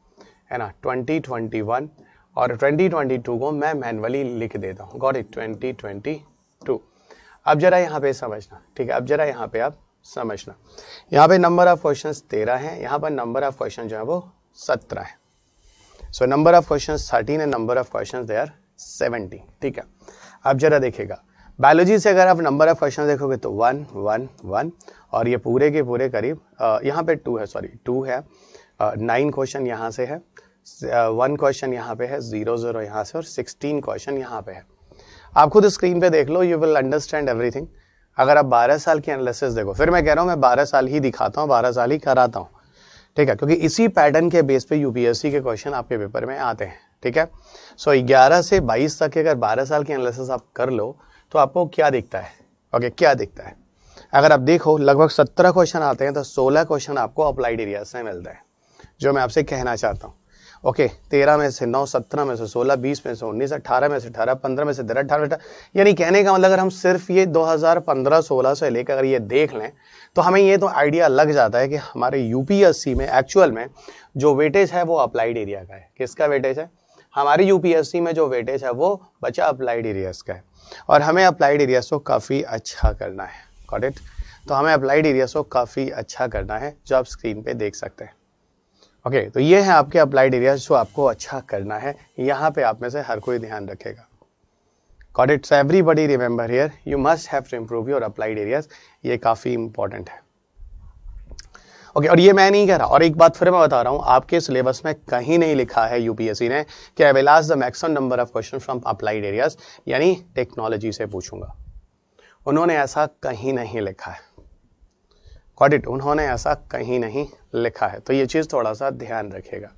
Speaker 1: है ना। 2021 और 2022 को मैं मैनुअली लिख देता हूँ। Got it, 2022। अब जरा यहाँ पे समझना। ठीक है, अब जरा यहाँ पे आप समझना, यहाँ पे नंबर ऑफ क्वेश्चन 13 है, यहाँ पर नंबर ऑफ क्वेश्चन जो है वो 17 है। So number of question 13 and number of question they are 17। ठीक है, अब जरा देखिएगा, बायोलॉजी से अगर आप नंबर ऑफ क्वेश्चन देखोगे तो 1 1 1 और ये पूरे के पूरे करीब यहाँ पे 2 है, सॉरी 2 है, 9 क्वेश्चन यहाँ से है, 1 क्वेश्चन यहाँ पे है, 0 0 यहाँ से और 16 क्वेश्चन यहाँ पे है। आप खुद स्क्रीन पे देख लो, यू विल अंडरस्टैंड एवरीथिंग। अगर आप 12 साल की एनालिसिस देखो, फिर मैं कह रहा हूँ मैं 12 साल ही दिखाता हूँ, 12 साल ही कराता हूँ, ठीक है, क्योंकि इसी पैटर्न के बेस पे यूपीएससी के क्वेश्चन आपके पेपर में आते हैं, ठीक है। सो 11 से 22 तक के अगर 12 साल की एनालिसिस आप कर लो तो आपको क्या दिखता है, ओके, क्या दिखता है। अगर आप देखो लगभग 17 क्वेश्चन आते हैं तो 16 क्वेश्चन आपको अप्लाइड एरिया से मिलता है, जो मैं आपसे कहना चाहता हूँ, ओके। 13 में से 9, 17 में से 16, 20 में से 19, 18 में से 18, 15 में से 13, 18, यानी कहने का मतलब अगर हम सिर्फ ये 2015-16 से लेकर अगर ये देख लें तो हमें ये तो आइडिया लग जाता है कि हमारे यूपीएससी में एक्चुअल में जो वेटेज है वो अप्लाइड एरिया का है। किसका वेटेज है? हमारी यूपीएससी में जो वेटेज है वो बचा अप्लाइड एरियाज का है, और हमें अप्लाइड एरियाज को काफ़ी अच्छा करना है, गॉट इट। तो हमें अप्लाइड एरियाज को काफ़ी अच्छा करना है, जो आप स्क्रीन पे देख सकते हैं, ओके। तो ये है आपके अप्लाइड एरियाज जो आपको अच्छा करना है, यहाँ पे आप में से हर कोई ध्यान रखेगा, got it. So everybody remember here you must have to improve your applied areas, ये काफ़ी इंपॉर्टेंट है, ओके। और ये मैं नहीं कह रहा, और एक बात फिर मैं बता रहा हूँ, आपके सिलेबस में कहीं नहीं लिखा है यूपीएससी ने कि I will ask the maximum number of question from applied areas, यानी टेक्नोलॉजी से पूछूंगा। उन्होंने ऐसा कहीं नहीं लिखा है, गॉट इट, उन्होंने ऐसा कहीं नहीं लिखा है। तो ये चीज़ थोड़ा सा ध्यान रखिएगा,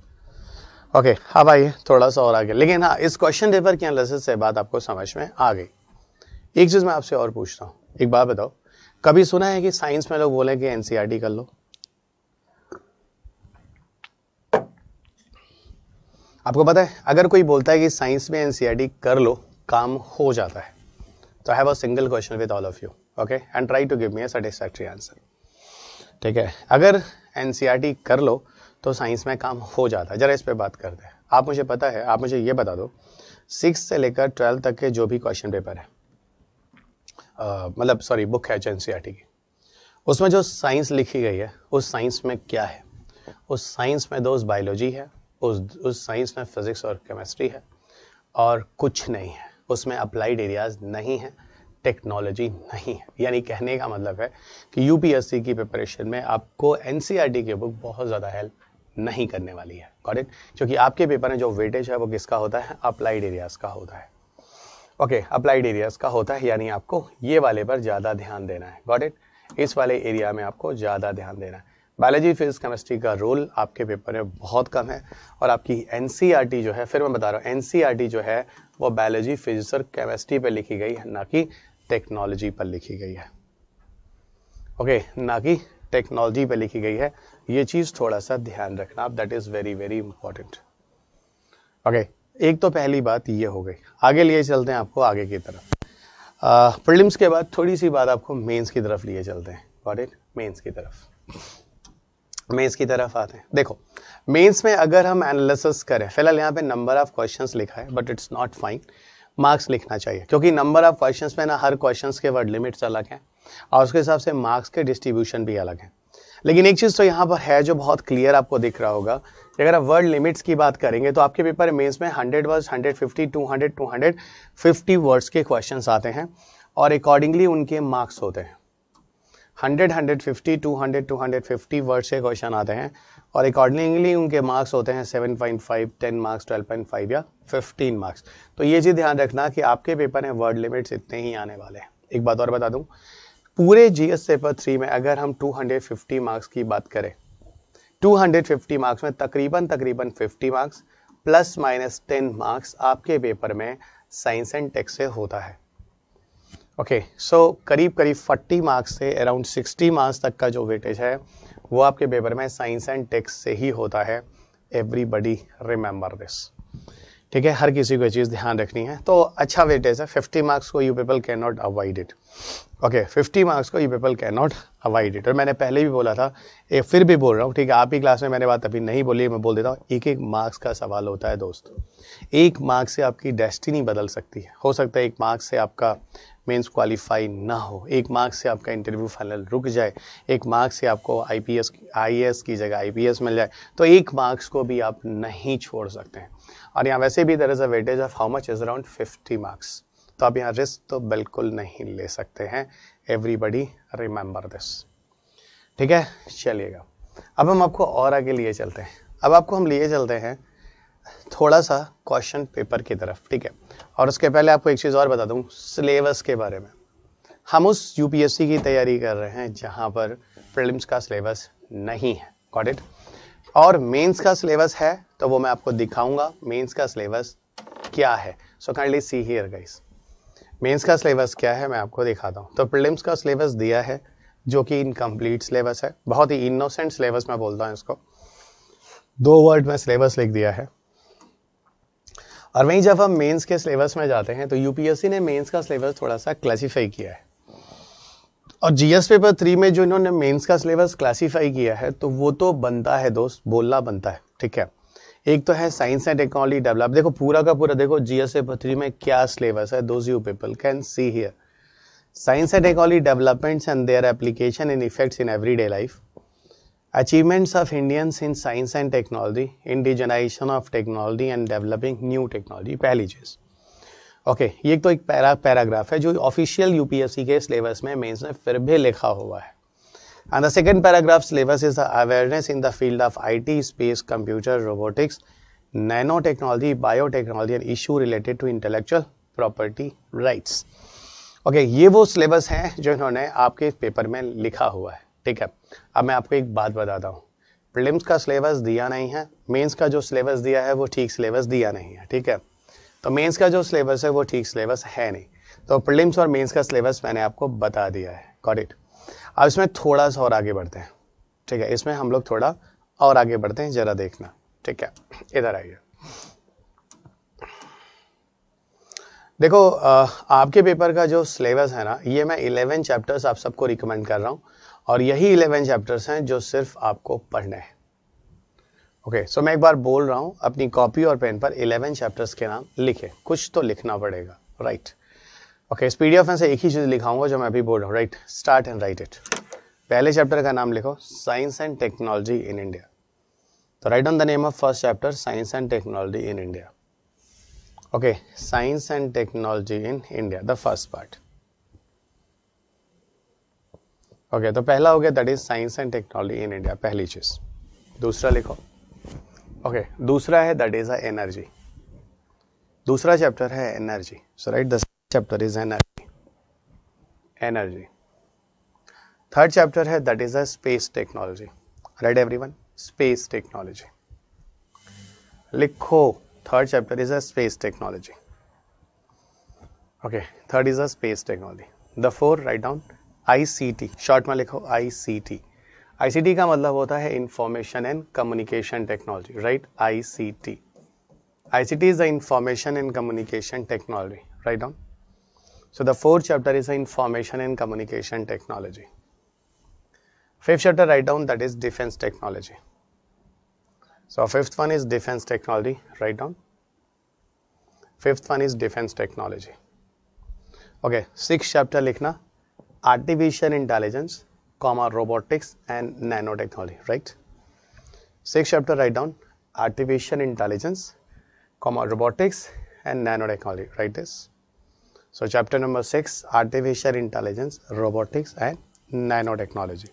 Speaker 1: ओके। अब आइए थोड़ा सा और आगे, लेकिन हाँ इस क्वेश्चन पेपर की एनालिसिस से बात आपको समझ में आ गई। एक चीज़ मैं आपसे और पूछता हूँ, एक बात बताओ, कभी सुना है कि साइंस में लोग बोले कि एनसीईआरटी कर लो? आपको पता है अगर कोई बोलता है कि साइंस में एनसीईआरटी कर लो काम हो जाता है, तो I have a single question with all of you, okay, and try to give me a satisfactory answer, ठीक है। अगर एनसीईआरटी कर लो तो साइंस में काम हो जाता है, जरा इस पे बात करते हैं। आप मुझे पता है, आप मुझे ये बता दो 6 से लेकर 12 तक के जो भी क्वेश्चन पेपर है, मतलब सॉरी बुक है एनसीईआरटी की, उसमें जो साइंस लिखी गई है उस साइंस में क्या है? उस साइंस में दोस्त बायोलॉजी है, उस साइंस में फिजिक्स और केमिस्ट्री है, और कुछ नहीं है उसमें, अप्लाइड एरियाज नहीं है, टेक्नोलॉजी नहीं है। यानी कहने का मतलब है कि यूपीएससी की प्रिपरेशन में आपको एनसीईआरटी की बुक बहुत ज़्यादा हेल्प नहीं करने वाली है, गॉट इट, क्योंकि आपके पेपर में जो वेटेज है वो किसका होता है? अप्लाइड एरियाज का होता है, ओके, अप्लाइड एरियाज का होता है। यानी आपको ये वाले पर ज़्यादा ध्यान देना है, गॉट इट, इस वाले एरिया में आपको ज़्यादा ध्यान देना है। बायोलॉजी फिजिक्स केमिस्ट्री का रोल आपके पेपर में बहुत कम है, और आपकी एनसीईआरटी जो है, फिर मैं बता रहा हूँ, एनसीईआरटी जो है वो बायोलॉजी फिजिक्स और केमिस्ट्री पर लिखी गई है, ना कि टेक्नोलॉजी पर लिखी गई है, ओके, ना कि टेक्नोलॉजी पर लिखी गई है। ये चीज़ थोड़ा सा ध्यान रखना आप, that is very very important, okay. एक तो पहली बात ये हो गई, आगे लिए चलते हैं आपको आगे की तरफ। प्रीलिम्स के बाद थोड़ी सी बात आपको मेंस की तरफ लिए चलते हैं, गॉट इट, मेंस की तरफ, मेंस की तरफ आते हैं। देखो मेंस में अगर हम एनालिसिस करें, फिलहाल यहाँ पे नंबर ऑफ क्वेश्चंस लिखा है but it's not fine, marks लिखना चाहिए, क्योंकि नंबर ऑफ क्वेश्चंस में ना हर क्वेश्चंस के वर्ड लिमिट्स अलग हैं और उसके हिसाब से मार्क्स के डिस्ट्रीब्यूशन भी अलग हैं। लेकिन एक चीज़ तो यहाँ पर है जो बहुत क्लियर आपको दिख रहा होगा, कि अगर आप वर्ड लिमिट्स की बात करेंगे तो आपके पेपर मेंस में 100 वर्ड्स, 150, 200, 250 वर्ड्स के क्वेश्चंस आते हैं, और अकॉर्डिंगली उनके मार्क्स होते हैं। 100, 150, 200, 250 वर्ड्स के क्वेश्चन आते हैं, और अकॉर्डिंगली उनके मार्क्स होते हैं 7.5, 10 मार्क्स, 12.5 या 15 मार्क्स। तो ये चीज़ ध्यान रखना कि आपके पेपर में वर्ड लिमिट्स इतने ही आने वाले हैं। एक बात और बता दूं, पूरे जीएस पेपर 3 में अगर हम 250 मार्क्स की बात करें, 250 मार्क्स में तकरीबन 50 मार्क्स प्लस माइनस 10 मार्क्स आपके पेपर में साइंस एंड टेक्स से होता है, ओके। सो करीब 40 मार्क्स से अराउंड 60 मार्क्स तक का जो वेटेज है वो आपके पेपर में साइंस एंड टेक्स से ही होता है। एवरीबडी रिमेंबर दिस, ठीक है, हर किसी को ये चीज़ ध्यान रखनी है। तो अच्छा वेटेज है, 50 मार्क्स को you people can not avoid it, okay, 50 marks को you people can not avoid it. और मैंने पहले भी बोला था, फिर भी बोल रहा हूँ, ठीक है, आप ही क्लास में मैंने बात अभी नहीं बोली, मैं बोल देता हूँ, एक मार्क्स का सवाल होता है दोस्त। एक मार्क्स से आपकी डेस्टिनी बदल सकती है। हो सकता है एक मार्क्स से आपका मेंस क्वालिफाई ना हो, एक मार्क्स से आपका इंटरव्यू फाइनल रुक जाए, एक मार्क्स से आपको आईएएस की जगह आईपीएस मिल जाए, तो एक मार्क्स को भी आप नहीं छोड़ सकते हैं। और यहाँ वैसे भी there is a weightage of how much is around 50 marks, तो आप यहाँ रिस्क तो बिल्कुल नहीं ले सकते हैं। एवरीबडी रिमेंबर दिस, ठीक है। चलिएगा, अब हम आपको और आगे लिए चलते हैं। अब आपको हम लिए चलते हैं थोड़ा सा क्वेश्चन पेपर की तरफ, ठीक है। और उसके पहले आपको एक चीज़ और बता दूं सिलेबस के बारे में। हम उस यूपीएससी की तैयारी कर रहे हैं जहां पर प्रीलिम्स का सिलेबस नहीं है, गॉट इट। और मेंस का सिलेबस है तो वो मैं आपको दिखाऊंगा मेंस का सिलेबस क्या है। So kindly see here guys, mains का सिलेबस क्या है मैं आपको दिखाता हूँ। तो प्रीलिम्स का सिलेबस दिया है जो कि इनकम्प्लीट सिलेबस है, बहुत ही इनोसेंट सिलेबस मैं बोलता हूँ इसको, 2 वर्ड में सिलेबस लिख दिया है। और वहीं जब हम मेंस के सिलेबस में जाते हैं तो यूपीएससी ने मेंस का सिलेबस थोड़ा सा क्लासिफाई किया है। और जीएस पेपर 3 में जो इन्होंने मेंस का सिलेबस क्लासिफाई किया है तो वो तो बनता है दोस्त, बोलना बनता है, ठीक है। एक तो है साइंस एंड टेक्नोलॉजी डेवलप, देखो पूरा का पूरा देखो जीएस पेपर 3 में क्या सिलेबस है, those you people can see here. Science and technology developments and their application in effects in everyday life, achievements of Indians in science and technology, indigenization of technology and developing new technology, पहली चीज। Okay, ये तो एक paragraph है जो official UPSC के syllabus में mains में फिर भी लिखा हुआ है। And the second paragraph syllabus is the awareness in the field of IT, space, computer, robotics, nano technology, biotechnology and issue related to intellectual property rights. Okay, ये वो सिलेबस हैं जो इन्होंने आपके पेपर में लिखा हुआ है, ठीक है। अब मैं आपको एक बात बताता हूँ, प्रीलिम्स का सिलेबस दिया नहीं है, मेंस का जो सिलेबस दिया है वो ठीक सिलेबस दिया नहीं है, ठीक है। तो मेंस का जो सिलेबस है वो ठीक सिलेबस है नहीं, तो प्रीलिम्स और मेंस का सिलेबस मैंने आपको बता दिया है, गॉट इट। अब इसमें थोड़ा सा और आगे बढ़ते हैं, ठीक है। इसमें हम लोग थोड़ा और आगे बढ़ते हैं, जरा देखना, ठीक है। इधर आइए, देखो आपके पेपर का जो सिलेबस है ना, ये मैं 11 चैप्टर्स आप सबको रिकमेंड कर रहा हूँ और यही 11 चैप्टर्स हैं जो सिर्फ आपको पढ़ने हैं। ओके, सो मैं एक बार बोल रहा हूँ, अपनी कॉपी और पेन पर 11 चैप्टर्स के नाम लिखे, कुछ तो लिखना पड़ेगा, राइट। ओके, इस पीडीएफ में से एक ही चीज़ लिखाऊंगा जो मैं अभी बोल रहा हूँ, right. Start and write it. पहले चैप्टर का नाम लिखो science and technology in India, तो right on the name of first chapter science and technology in India. Okay, science and technology in India, the first part. Okay, तो पहला हो गया that is science and technology in India, पहली चीज। दूसरा लिखो, okay, दूसरा है दैट इज एनर्जी, दूसरा चैप्टर है energy, so write the chapter is energy, energy. Third chapter है that is space technology, right everyone, space technology लिखो। Third chapter is space technology, okay, third is space technology. The four write down ICT, short में लिखो ICT। ICT का मतलब होता है information and communication technology, right, ICT। ICT is the information and communication technology, write down. So the fourth chapter is the information and communication technology. Fifth chapter write down that is defence technology, so fifth one is defence technology, write down, fifth one is defence technology. Okay, six chapter लिखना artificial intelligence, robotics and nano technology, right. Six chapter write down artificial intelligence, robotics and nano technology, write this. So chapter number 6 artificial intelligence, robotics and nano technology.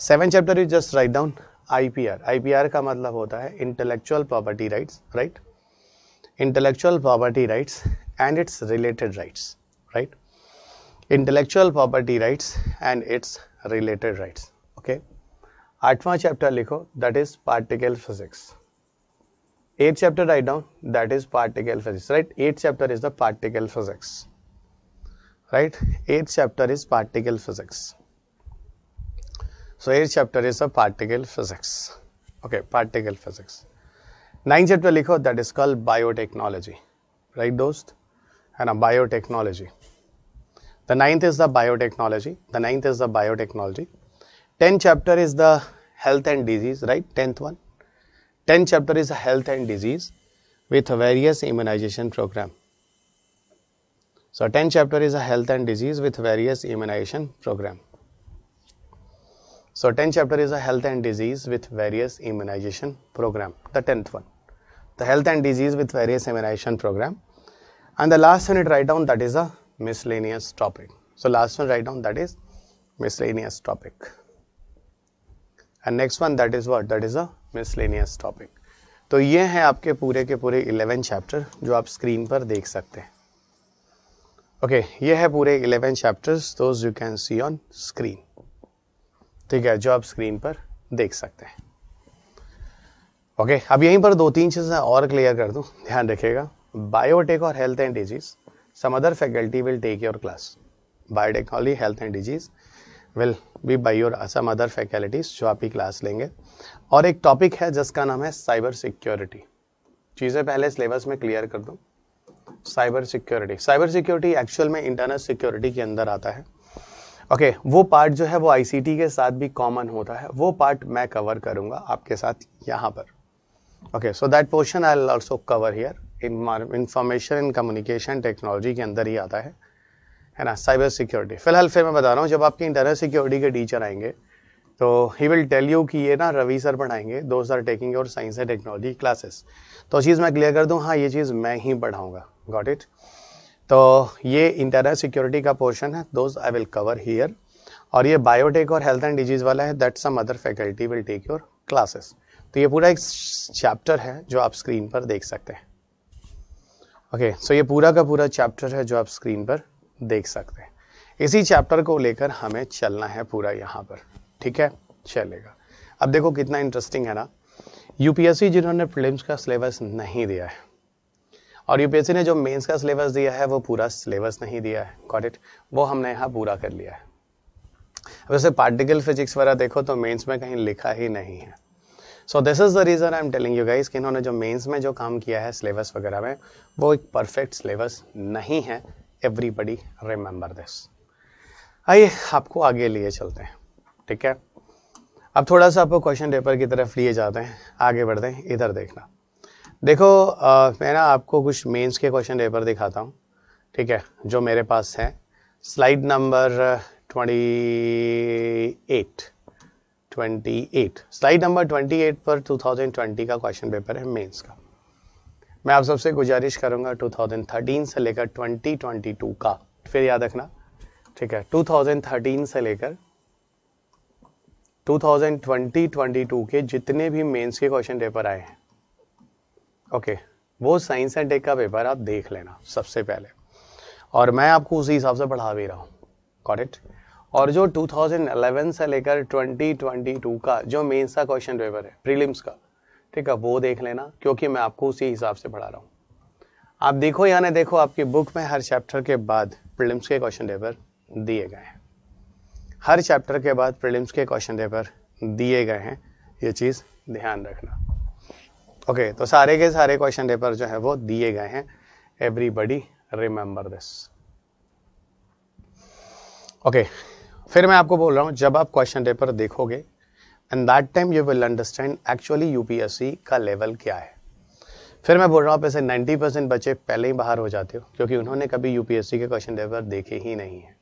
Speaker 1: Seven chapter is just write down IPR। IPR का मतलब होता है intellectual property rights, right, intellectual property rights and its related rights, right, intellectual property rights and its related rights. Okay, आठवां chapter लिखो that is particle physics. Eight chapter write down that is particle physics, right, eight chapter is the particle physics, right, eight chapter is particle physics. So eight chapter is the particle physics, okay, particle physics. Nine chapter लिखो that is called biotechnology, right दोस्त, है ना, biotechnology. The ninth is the biotechnology. The ninth is the biotechnology. 10th chapter is the health and disease, right? 10th one. 10th chapter is health and disease with various immunization program. So 10th chapter is a health and disease with various immunization program. So 10th chapter is a health and disease with various immunization program. The 10th one. The health and disease with various immunization program. And the last one it write down, that is a miscellaneous topic. So last one write down, that is miscellaneous topic. And next one, that is what? That is a miscellaneous topic. तो ये हैं आपके पूरे के पूरे 11 chapter जो आप screen पर देख सकते हैं. ओके, ये है पूरे 11 chapters, those you can see on screen. ठीक है, जो आप स्क्रीन पर देख सकते हैं. ओके, अब यहीं पर 2-3 चीज़ें और क्लियर कर दूं, ध्यान रखिएगा. बायोटेक और health and disease, some other faculty will take your class. Biotechnology, health and disease will be by your some other faculties, जो आप ही क्लास लेंगे. और एक टॉपिक है जिसका नाम है साइबर सिक्योरिटी. चीज़ें पहले सिलेबस में क्लियर कर दूं. Cyber security, cyber security actual में इंटरनल सिक्योरिटी के अंदर आता है. ओके, वो पार्ट जो है वो आईसीटी के साथ भी कॉमन होता है, वो पार्ट मैं कवर करूंगा आपके साथ यहाँ पर. Okay, so that portion I will also cover here. Information and communication technology के अंदर ही आता है ना, साइबर सिक्योरिटी. फिलहाल फिर मैं बता रहा हूँ, जब आपके इंटरनल सिक्योरिटी के टीचर आएंगे तो ही विल टेल यू कि ये ना रवि सर पढ़ाएंगे, दोस्त are taking your science and technology classes. तो चीज़ मैं क्लियर कर दूँ, हाँ ये चीज़ मैं ही पढ़ाऊँगा. Got it. तो ये इंटरनल सिक्योरिटी का पोर्शन है, दोस्त आई विल कवर हियर. और ये बायोटेक और हेल्थ एंड डिजीज वाला है, that some other faculty will take your classes. तो ये पूरा एक चैप्टर है जो आप स्क्रीन पर देख सकते हैं. ओके, सो ये पूरा का पूरा चैप्टर है जो आप स्क्रीन पर देख सकते हैं. इसी चैप्टर को लेकर हमें चलना है पूरा यहाँ पर. ठीक है, चलेगा. अब देखो कितना इंटरेस्टिंग है ना. यूपीएससी जिन्होंने प्रीलिम्स का सिलेबस नहीं दिया है और यूपीएससी ने जो मेंस का सिलेबस दिया है वो पूरा सिलेबस नहीं दिया है. Got it. वो हमने यहाँ पूरा कर लिया है. वैसे पार्टिकल फिजिक्स वगैरह देखो तो मेंस में कहीं लिखा ही नहीं है. So this is the reason I am telling you guys कि इन्होंने जो मेंस में जो काम किया है सिलेबस वगैरह में, वो एक परफेक्ट सिलेबस नहीं है. Everybody remember this. आइए आपको आगे लिए चलते हैं. ठीक है, अब थोड़ा सा आपको क्वेश्चन पेपर की तरफ लिए जाते हैं, आगे बढ़ते हैं. इधर देखना. देखो मैं ना आपको कुछ मेंस के क्वेश्चन पेपर दिखाता हूँ. ठीक है, जो मेरे पास है. स्लाइड नंबर 28 स्लाइड नंबर 28 पर 2020 का क्वेश्चन पेपर है मेंस का. मैं आप सबसे गुजारिश करूंगा 2013 से लेकर 2022 का फिर याद रखना. ठीक है, 2013 से लेकर 2020-22 के जितने भी मेंस के क्वेश्चन पेपर आए हैं, ओके, वो साइंस एंड टेक का पेपर आप देख लेना सबसे पहले. और मैं आपको उसी हिसाब से पढ़ा भी रहा हूँ. Got it. और जो 2011 से लेकर 2022 का जो मेंस का क्वेश्चन पेपर है प्रीलिम्स का, ठीक है, वो देख लेना, क्योंकि मैं आपको उसी हिसाब से पढ़ा रहा हूँ. आप देखो या नहीं देखो, आपकी बुक में हर चैप्टर के बाद प्रीलिम्स के क्वेश्चन पेपर दिए गए हैं. हर चैप्टर के बाद प्रीलिम्स के क्वेश्चन पेपर दिए गए हैं, ये चीज़ ध्यान रखना. ओके, तो सारे के सारे क्वेश्चन पेपर जो है वो दिए गए हैं. Everybody remember this. ओके, फिर मैं आपको बोल रहा हूँ, जब आप क्वेश्चन पेपर देखोगे and that time you will understand actually UPSC का लेवल क्या है. फिर मैं बोल रहा हूँ, ऐसे 90% बच्चे पहले ही बाहर हो जाते हो, क्योंकि उन्होंने कभी यूपीएससी के क्वेश्चन पेपर देखे ही नहीं है.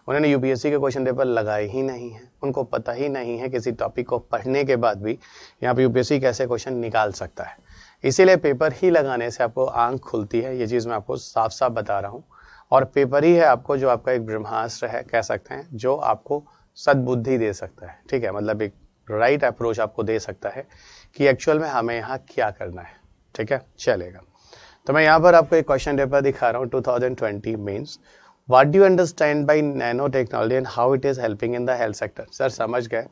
Speaker 1: उन्होंने यूपीएससी के क्वेश्चन पेपर लगाए ही नहीं है. उनको पता ही नहीं है किसी टॉपिक को पढ़ने के बाद भी यहाँ पे यूपीएससी कैसे क्वेश्चन निकाल सकता है. इसीलिए पेपर ही लगाने से आपको आंख खुलती है. ये चीज़ मैं आपको साफ साफ बता रहा हूँ. और पेपर ही है आपको जो आपका एक ब्रह्मास्त्र है, कह सकते हैं, जो आपको सद्बुद्धि दे सकता है. ठीक है, मतलब एक राइट अप्रोच आपको दे सकता है कि एक्चुअल में हमें यहाँ क्या करना है. ठीक है, चलेगा. तो मैं यहाँ पर आपको एक क्वेश्चन पेपर दिखा रहा हूँ 2020 mains. What do you understand by nano technology and how it is helping in the health sector. Sir समझ गए,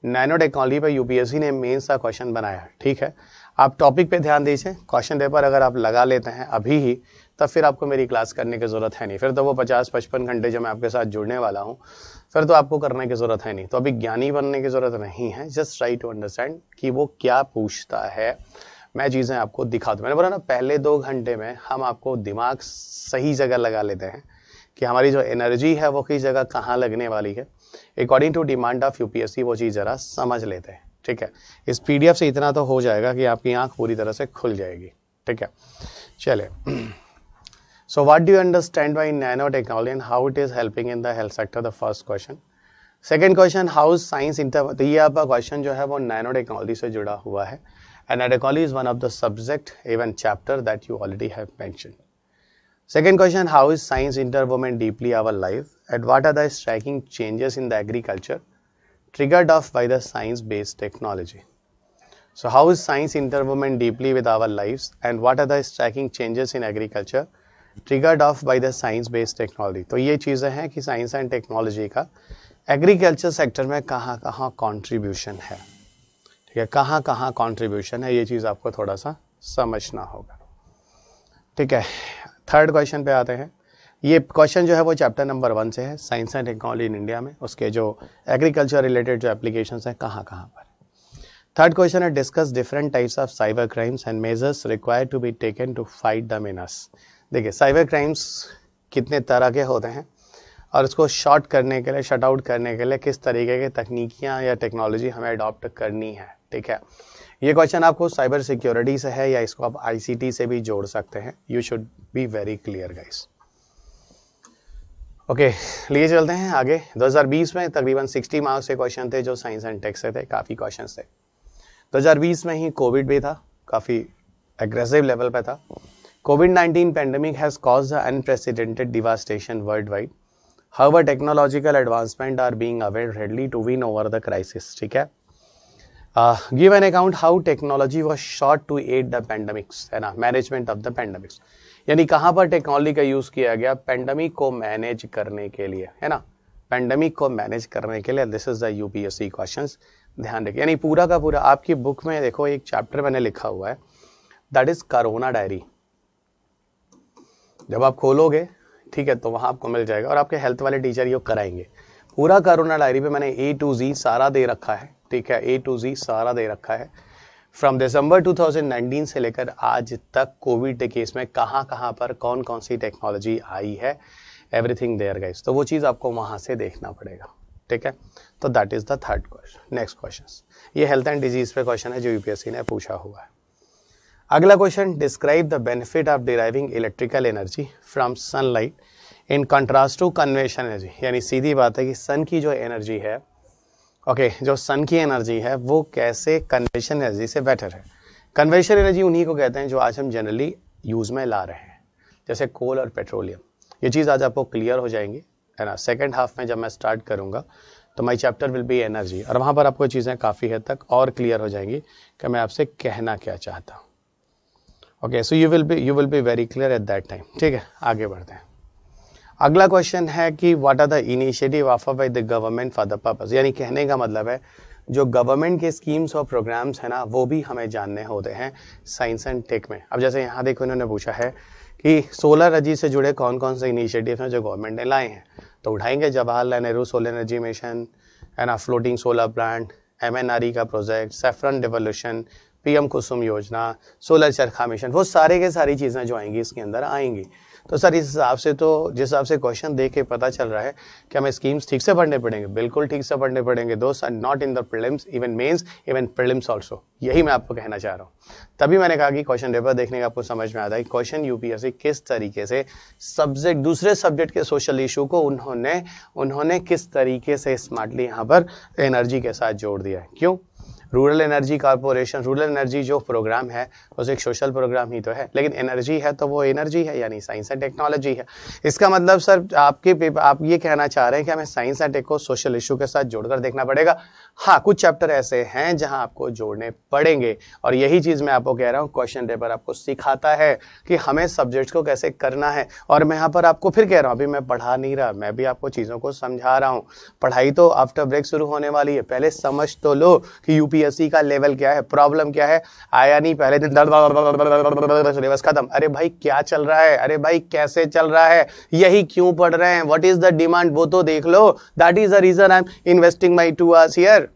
Speaker 1: नैनो टेक्नोलॉजी पर यूपीएससी ने मेंस का क्वेश्चन बनाया. ठीक है, आप टॉपिक पे ध्यान दीजिए. क्वेश्चन पेपर अगर आप लगा लेते हैं अभी ही, तब फिर आपको मेरी क्लास करने की ज़रूरत है नहीं. फिर तो वो 50-55 घंटे जो मैं आपके साथ जुड़ने वाला हूँ, फिर तो आपको करने की ज़रूरत है नहीं. तो अभी ज्ञानी बनने की ज़रूरत नहीं है. जस्ट ट्राई टू अंडरस्टैंड कि वो क्या पूछता है. मैं चीज़ें आपको दिखा दूँ. मैंने बोला ना, पहले 2 घंटे में हम आपको दिमाग सही जगह लगा लेते हैं कि हमारी जो एनर्जी है वो किस जगह कहाँ लगने वाली है. According to demand of UPSC वो चीज़ ज़रा समझ लेते हैं. ठीक है, इस पीडीएफ से इतना तो हो जाएगा कि आपकी आंख पूरी तरह से खुल जाएगी. ठीक है, चले. So what do you understand by nanotechnology and how it is helping in the health sector? The first question. Second question, how is science तो ये आपका क्वेश्चन जो है वो नैनो टेक्नोलॉजी से जुड़ा हुआ है. And nanotechnology is one of the subject even chapter that you already have mentioned. Second question, how is science interwoven deeply our life and what are the striking changes in the agriculture triggered off by the science-based technology? So how is science interwoven deeply with our lives and what are the striking changes in agriculture triggered off by the science-based technology? तो ये चीज़ें हैं कि science and technology का agriculture sector में कहाँ कहाँ contribution है, ठीक है, कहाँ कहाँ कॉन्ट्रीब्यूशन है, ये चीज़ आपको थोड़ा सा समझना होगा, ठीक है। थर्ड क्वेश्चन पे आते हैं। ये क्वेश्चन जो है वो चैप्टर नंबर 1 से है, science and technology in India में, उसके जो एग्रीकल्चर रिलेटेड जो एप्लीकेशंस हैं कहाँ कहाँ पर। थर्ड क्वेश्चन है, discuss different types of cyber crimes and measures required to be taken to fight the menace. देखिए साइबर क्राइम्स कितने तरह के होते हैं और उसको शॉर्ट करने के लिए, शट आउट करने के लिए किस तरीके की तकनीकियाँ या टेक्नोलॉजी हमें अडॉप्ट करनी है, ठीक है। ये क्वेश्चन आपको साइबर सिक्योरिटी से है या इसको आप आईसीटी से भी जोड़ सकते हैं। You should be very clear guys. Okay, लिए चलते हैं आगे। 2020 में तकरीबन 60 मार्क्स के क्वेश्चन थे जो साइंस एंड टेक से थे, काफ़ी क्वेश्चन थे। 2020 में ही कोविड भी था, काफ़ी एग्रेसिव लेवल पे था। COVID-19 pandemic has caused an unprecedented devastation worldwide. However, technological advancements are being availed readily to win over the crisis, ठीक है। Give an account how technology was sought to aid the pandemics, है ना, management of the pandemics, यानी कहाँ पर technology का use किया गया पेंडेमिक को मैनेज करने के लिए, है ना, पेंडेमिक को मैनेज करने के लिए। This is the UPSC questions, ध्यान रखिए। यानी पूरा का पूरा आपकी बुक में देखो एक चैप्टर मैंने लिखा हुआ है, दैट इज कोरोना डायरी। जब आप खोलोगे, ठीक है, तो वहाँ आपको मिल जाएगा और आपके हेल्थ वाले टीचर ये कराएंगे। पूरा कोरोना डायरी पे मैंने A to Z सारा दे रखा है, ठीक है, A to Z सारा दे रखा है। फ्रॉम दिसंबर 2019 से लेकर आज तक कोविड के केस में कहाँ कहाँ पर कौन कौन सी टेक्नोलॉजी आई है, एवरीथिंग देयर गाइस। तो वो चीज़ आपको वहाँ से देखना पड़ेगा, ठीक है। तो that is the third question. Next question, ये हेल्थ एंड डिजीज पे क्वेश्चन है जो यूपीएससी ने पूछा हुआ है। अगला question, describe the benefit of deriving electrical energy from sunlight in contrast to conventional energy. यानी सीधी बात है कि सन की जो एनर्जी है, ओके, जो सन की एनर्जी है वो कैसे कन्वेंशनल एनर्जी से बेटर है। कन्वेंशनल एनर्जी उन्हीं को कहते हैं जो आज हम जनरली यूज़ में ला रहे हैं, जैसे कोल और पेट्रोलियम। ये चीज़ आज आपको क्लियर हो जाएंगी, है ना। सेकंड हाफ में जब मैं स्टार्ट करूँगा तो माई चैप्टर विल बी एनर्जी, और वहाँ पर आपको चीज़ें काफ़ी हद तक और क्लियर हो जाएंगी कि मैं आपसे कहना क्या चाहता हूँ। Okay, so you will be very clear at that time, ठीक है। आगे बढ़ते हैं। अगला क्वेश्चन है कि what are the initiative offered by the government for the purpose. यानी कहने का मतलब है जो गवर्नमेंट के स्कीम्स और प्रोग्राम्स है ना, वो भी हमें जानने होते हैं साइंस एंड टेक में। अब जैसे यहाँ देखो, इन्होंने पूछा है कि सोलर एनर्जी से जुड़े कौन कौन से इनिशिएटिव हैं जो गवर्नमेंट ने लाए हैं, तो उठाएंगे Jawaharlal Nehru solar energy mission, है ना, फ्लोटिंग सोलर प्लांट, MNRE का प्रोजेक्ट, सैफरन रिवोल्यूशन, PM कुसुम योजना, सोलर चरखा मिशन, वो सारे के सारी चीज़ें जो आएंगी इसके अंदर आएंगी। तो सर इस हिसाब से, तो जिस हिसाब से क्वेश्चन देख के पता चल रहा है कि हमें स्कीम्स ठीक से पढ़ने पड़ेंगे, बिल्कुल ठीक से पढ़ने पड़ेंगे। दोस्त are not in the prelims, even mains, even prelims also. यही मैं आपको कहना चाह रहा हूँ। तभी मैंने कहा कि क्वेश्चन पेपर देखने का आपको समझ में आता है क्वेश्चन यूपीएससी किस तरीके से सब्जेक्ट, दूसरे सब्जेक्ट के सोशल इशू को उन्होंने किस तरीके से स्मार्टली यहाँ पर एनर्जी के साथ जोड़ दिया है। क्यों? Rural energy corporation, rural energy जो प्रोग्राम है वो एक सोशल प्रोग्राम ही तो है, लेकिन एनर्जी है तो वो एनर्जी है, यानी साइंस एंड टेक्नोलॉजी है। इसका मतलब सर आप ये कहना चाह रहे हैं कि हमें साइंस एंड टेक को सोशल इशू के साथ जोड़कर देखना पड़ेगा। हाँ, कुछ चैप्टर ऐसे हैं जहां आपको जोड़ने पड़ेंगे, और यही चीज़ मैं आपको कह रहा हूँ। क्वेश्चन पेपर आपको सिखाता है कि हमें सब्जेक्ट्स को कैसे करना है, और मैं यहाँ पर आपको फिर कह रहा हूँ, अभी मैं पढ़ा नहीं रहा, मैं भी आपको चीज़ों को समझा रहा हूँ। पढ़ाई तो आफ्टर ब्रेक शुरू होने वाली है, पहले समझ तो लो कि यूपीएससी का लेवल क्या है, प्रॉब्लम क्या है। आया नहीं पहले दिन, सिलेबस खत्म, अरे भाई क्या चल रहा है, अरे भाई कैसे चल रहा है, यही क्यों पढ़ रहे हैं, व्हाट इज द डिमांड, वो तो देख लो। That is the reason I am investing my 2 hours here.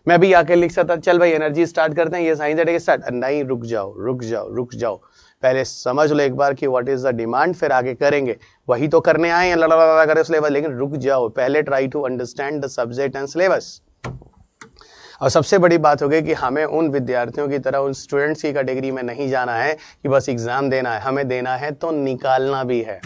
Speaker 1: मैं भी आके लिख सकता, चल भाई एनर्जी स्टार्ट करते हैं, ये साइंस एंड टेक स्टार्ट, नहीं, रुक जाओ, पहले समझ लो एक बार कि व्हाट इज द डिमांड, फिर आगे करेंगे। वही तो करने आए हैं, लड़ा करे सिलेबस, लेकिन रुक जाओ, पहले try to understand the subject and syllabus. और सबसे बड़ी बात हो गई कि हमें उन विद्यार्थियों की तरह, उन स्टूडेंट्स की कैटेगरी में नहीं जाना है कि बस एग्जाम देना है, हमें देना है तो निकालना भी है।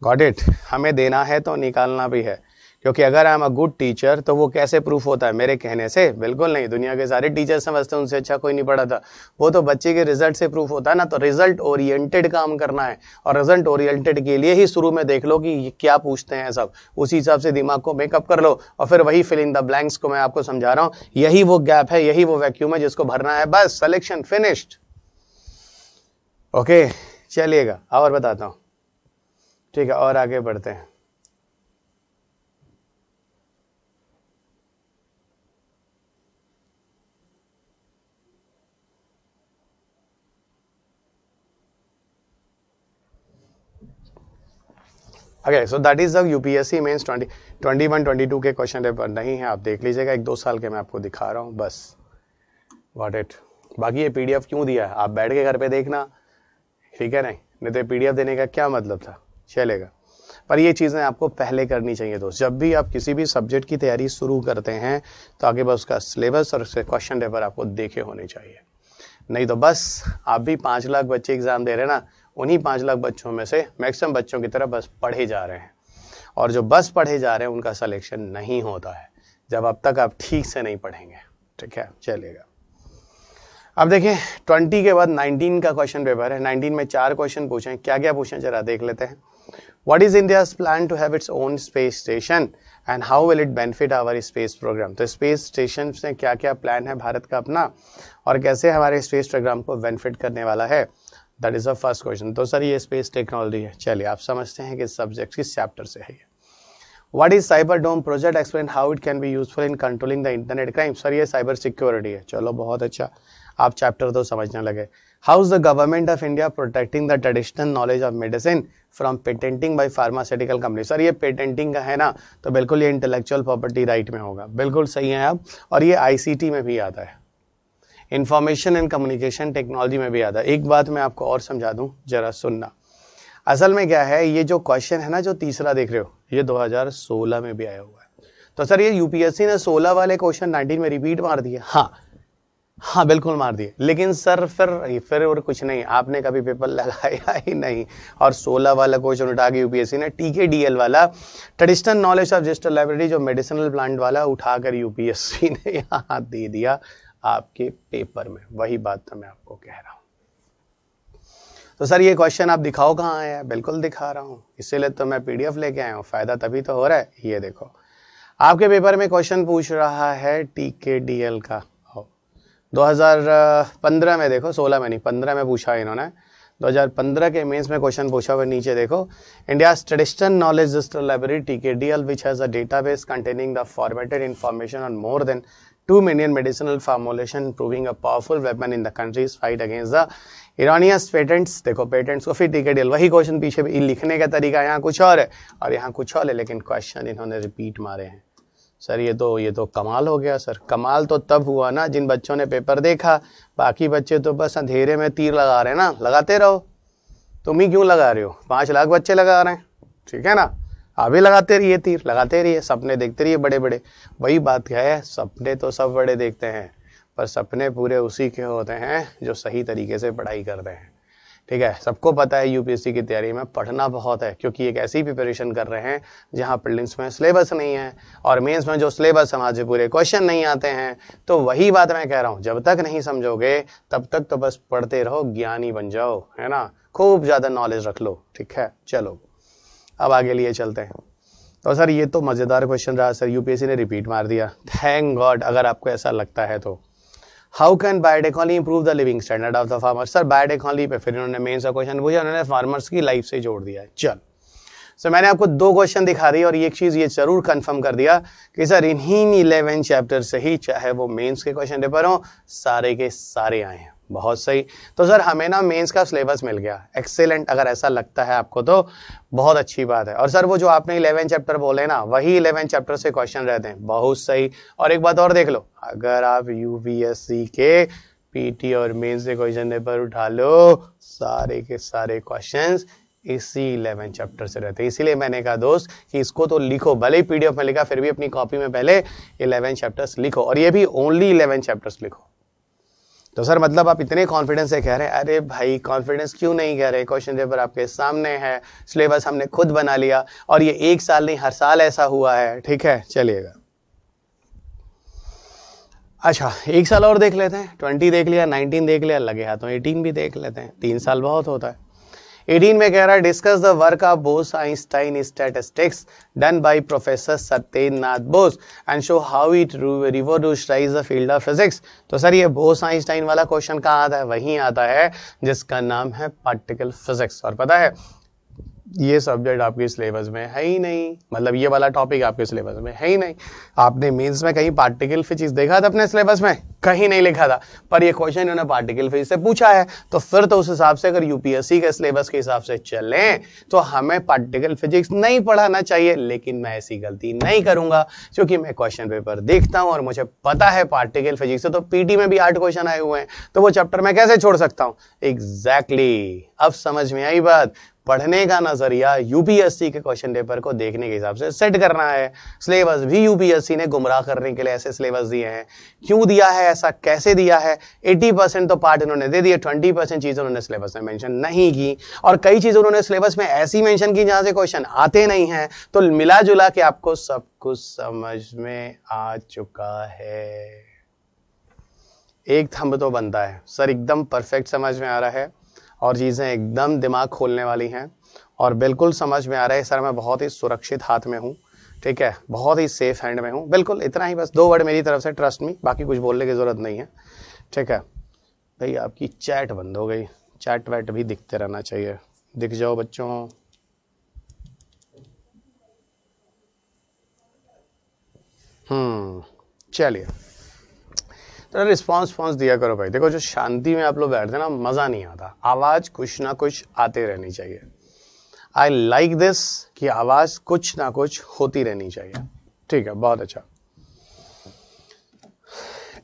Speaker 1: Got it? हमें देना है तो निकालना भी है। क्योंकि अगर आई एम अ गुड टीचर तो वो कैसे प्रूफ होता है, मेरे कहने से? बिल्कुल नहीं। दुनिया के सारे टीचर समझते हैं उनसे अच्छा कोई नहीं पढ़ा था, वो तो बच्चे के रिजल्ट से प्रूफ होता है ना। तो रिजल्ट ओरिएंटेड काम करना है, और रिजल्ट ओरिएंटेड के लिए ही शुरू में देख लो कि क्या पूछते हैं सब, उसी हिसाब से दिमाग को मेकअप कर लो, और फिर वही फिल इन द ब्लैंक्स को मैं आपको समझा रहा हूँ। यही वो गैप है, यही वो वैक्यूम है जिसको भरना है, बस सिलेक्शन फिनिश्ड। ओके चलिएगा और बताता हूँ, ठीक है, और आगे बढ़ते हैं। Okay so that is the UPSC mains 2021 22 के क्वेश्चन पेपर नहीं है, आप देख लीजिएगा, 1-2 साल के मैं आपको दिखा रहा हूँ बस, व्हाट इट। बाकी ये पीडीएफ क्यों दिया है, आप बैठ के घर पे देखना, ठीक है, नहीं तो पीडीएफ देने का क्या मतलब था, चलेगा। पर ये चीज़ें आपको पहले करनी चाहिए दोस्त। जब भी आप किसी भी सब्जेक्ट की तैयारी शुरू करते हैं तो आगे बस उसका सिलेबस और उसके क्वेश्चन पेपर आपको देखे होने चाहिए, नहीं तो बस आप भी 5 लाख बच्चे एग्जाम दे रहे हैं ना, उन्हीं 5 लाख बच्चों में से मैक्सिमम बच्चों की तरह बस पढ़े जा रहे हैं, और जो बस पढ़े जा रहे हैं उनका सिलेक्शन नहीं होता है जब अब तक आप ठीक से नहीं पढ़ेंगे, ठीक है, चलेगा। अब देखिए 20 के बाद 19 का क्वेश्चन पेपर है। 19 में 4 क्वेश्चन पूछे, क्या क्या पूछे जरा देख लेते हैं। What is India's plan to have its own space station and how will it benefit our space programme. तो स्पेस स्टेशन से क्या क्या प्लान है भारत का अपना, और कैसे हमारे स्पेस प्रोग्राम को बेनिफिट करने वाला है, that is the first question. तो सर ये स्पेस टेक्नोलॉजी है, चलिए आप समझते हैं कि सब्जेक्ट किस चैप्टर से है। What is cyber dome project, explain how it can be useful in controlling the internet crime. Sir ये साइबर सिक्योरिटी है, चलो बहुत अच्छा, आप चैप्टर तो समझने लगे। How is the government of India protecting the traditional knowledge of medicine from patenting by pharmaceutical company. Sir ये पेटेंटिंग का है ना, तो बिल्कुल ये इंटेलेक्चुअल प्रॉपर्टी राइट में होगा, बिल्कुल सही है आप। और ये आईसीटी में भी आता है, इंफॉर्मेशन एंड कम्युनिकेशन टेक्नोलॉजी में भी आता है। एक बात मैं आपको और समझा दूं, जरा सुनना। असल में क्या है, ये जो क्वेश्चन है ना जो तीसरा देख रहे हो, ये 2016 में भी आया हुआ है। तो सर ये यूपीएससी ने 16 वाले क्वेश्चन 19 में रिपीट मार दिए। हाँ बिल्कुल मार दिए, लेकिन सर फिर और कुछ नहीं, आपने कभी पेपर लगाया ही नहीं, और 16 वाला क्वेश्चन उठा के यूपीएससी ने टीकेडीएल वाला, traditional knowledge of digital library, जो मेडिसिनल प्लांट वाला उठाकर यूपीएससी ने यहाँ दे दिया आपके पेपर में। वही बात तो मैं आपको कह रहा हूँ। तो सर ये क्वेश्चन आप दिखाओ कहाँ आया है, बिल्कुल दिखा रहा हूँ, इसीलिए तो मैं पीडीएफ लेके आया हूँ, फायदा तभी तो हो रहा है। ये देखो आपके पेपर में क्वेश्चन पूछ रहा है टीकेडीएल का, 2015 में, देखो 16 में नहीं 15 में पूछा है इन्होंने, 2015 के मेंस में क्वेश्चन पूछा हुआ। नीचे देखो, India's traditional knowledge digital library TKDL which has a database containing the formatted information on more than 2 million medicinal formulation proving a powerful weapon in the country's fight against the erroneous patents। देखो patents को फिर टीकेडीएल, वही question पीछे भी, लिखने का तरीका यहाँ कुछ और है और यहाँ कुछ और है, लेकिन क्वेश्चन इन्होंने रिपीट मारे हैं। सर ये तो कमाल हो गया सर। कमाल तो तब हुआ ना जिन बच्चों ने पेपर देखा, बाकी बच्चे तो बस अंधेरे में तीर लगा रहे हैं ना, लगाते रहो। तुम ही क्यों लगा रहे हो, 5 लाख बच्चे लगा रहे हैं, ठीक है ना, अभी लगाते रहिए तीर, लगाते रहिए, सपने देखते रहिए बड़े बड़े। वही बात क्या है, सपने तो सब बड़े देखते हैं, पर सपने पूरे उसी के होते हैं जो सही तरीके से पढ़ाई करते हैं, ठीक है। सबको पता है यूपीएससी की तैयारी में पढ़ना बहुत है, क्योंकि एक ऐसी प्रिपरेशन कर रहे हैं जहां प्रीलिम्स में सिलेबस नहीं है, और मेंस में जो सिलेबस है वहाँ से पूरे क्वेश्चन नहीं आते हैं। तो वही बात मैं कह रहा हूँ, जब तक नहीं समझोगे तब तक तो बस पढ़ते रहो, ज्ञानी बन जाओ, है ना, खूब ज़्यादा नॉलेज रख लो, ठीक है। चलो अब आगे लिए चलते हैं। तो सर ये तो मज़ेदार क्वेश्चन रहा सर, यूपीएससी ने रिपीट मार दिया, थैंक गॉड अगर आपको ऐसा लगता है तो। How can biotechnology improve the living standard of the farmer. Sir biotechnology पे फिर इन्होंने मेन सा क्वेश्चन पूछा, उन्होंने फार्मर्स की लाइफ से जोड़ दिया है। चल सर मैंने आपको 2 क्वेश्चन दिखा दिए और एक चीज़ ये जरूर कंफर्म कर दिया कि सर इन्हीं 11 चैप्टर से ही, चाहे वो मेंस के क्वेश्चन पेपर हो, सारे के सारे आए हैं। बहुत सही। तो सर हमें ना मेंस का सिलेबस मिल गया, एक्सेलेंट। अगर ऐसा लगता है आपको तो बहुत अच्छी बात है। और सर वो जो आपने 11 चैप्टर बोले ना, वही 11 चैप्टर से क्वेश्चन रहते हैं, बहुत सही। और एक बात और देख लो, अगर आप यूपीएससी के पीटी और मेंस से क्वेश्चन पेपर उठा लो, सारे के सारे क्वेश्चंस इसी 11 चैप्टर से रहते हैं। इसीलिए मैंने कहा दोस्त कि इसको तो लिखो, भले ही पीडीएफ में लिखा फिर भी अपनी कॉपी में पहले 11 चैप्टर्स लिखो, और ये भी ओनली 11 चैप्टर्स लिखो। तो सर मतलब आप इतने कॉन्फिडेंस से कह रहे हैं, अरे भाई कॉन्फिडेंस क्यों नहीं कह रहे, क्वेश्चन पेपर आपके सामने है, सिलेबस हमने खुद बना लिया और ये एक साल नहीं हर साल ऐसा हुआ है, ठीक है चलिएगा। अच्छा एक साल और देख लेते हैं, 20 देख लिया, 19 देख लिया, लगे हाथों 18 भी देख लेते हैं, 3 साल बहुत होता है। 18 में कह रहा है discuss the work of Bose Einstein statistics done by professor Satyendranath Bose and show how it revolutionised the field of physics. तो सर ये बोस आइंस्टाइन वाला क्वेश्चन कहाँ आता है, वहीं आता है जिसका नाम है पार्टिकल फिजिक्स। और पता है ये सब्जेक्ट आपके सिलेबस में है ही नहीं, मतलब ये वाला टॉपिक आपके सिलेबस में है ही नहीं। आपने मेंस में कहीं पार्टिकल फिजिक्स देखा था अपने सिलेबस में, कहीं नहीं लिखा था, पर ये क्वेश्चन इन्होंने पार्टिकल फिजिक्स से पूछा है, तो फिर तो उस हिसाब से अगर यूपीएससी के सिलेबस के हिसाब से चलें तो हमें पार्टिकल फिजिक्स नहीं पढ़ाना चाहिए। लेकिन मैं ऐसी गलती नहीं करूंगा क्योंकि मैं क्वेश्चन पेपर देखता हूं और मुझे पता है पार्टिकल फिजिक्स से तो पीटी में भी 8 क्वेश्चन आए हुए हैं, तो वो चैप्टर मैं कैसे छोड़ सकता हूं। एग्जैक्टली अब समझ में आई बात। पढ़ने का नजरिया यूपीएससी के क्वेश्चन पेपर को देखने के हिसाब से सेट करना है। सिलेबस भी यूपीएससी ने गुमराह करने के लिए ऐसे सिलेबस दिए हैं। क्यों दिया है ऐसा, कैसे दिया है, 80% तो पार्ट इन्होंने दे दिए, 20% चीजें उन्होंने सिलेबस में मेंशन नहीं की, और कई चीजें उन्होंने सिलेबस में ऐसी मेंशन की जहां से क्वेश्चन आते नहीं हैं। तो मिला जुला के आपको सब कुछ समझ में आ चुका है। एक थंब तो बनता है सर, एकदम परफेक्ट समझ में आ रहा है और चीज़ें एकदम दिमाग खोलने वाली हैं और बिल्कुल समझ में आ रहा है सर, मैं बहुत ही सुरक्षित हाथ में हूँ, ठीक है, बहुत ही सेफ हैंड में हूँ। बिल्कुल इतना ही, बस 2 वर्ड मेरी तरफ से, ट्रस्ट मी, बाकी कुछ बोलने की ज़रूरत नहीं है, ठीक है। भाई आपकी चैट बंद हो गई, चैट वैट भी दिखते रहना चाहिए, दिख जाओ बच्चों। चलिए तो रिस्पॉन्स दिया करो भाई। देखो जो शांति में आप लोग बैठते ना मज़ा नहीं आता, आवाज़ कुछ ना कुछ आते रहनी चाहिए। आई लाइक दिस कि आवाज़ कुछ ना कुछ होती रहनी चाहिए, ठीक है, बहुत अच्छा,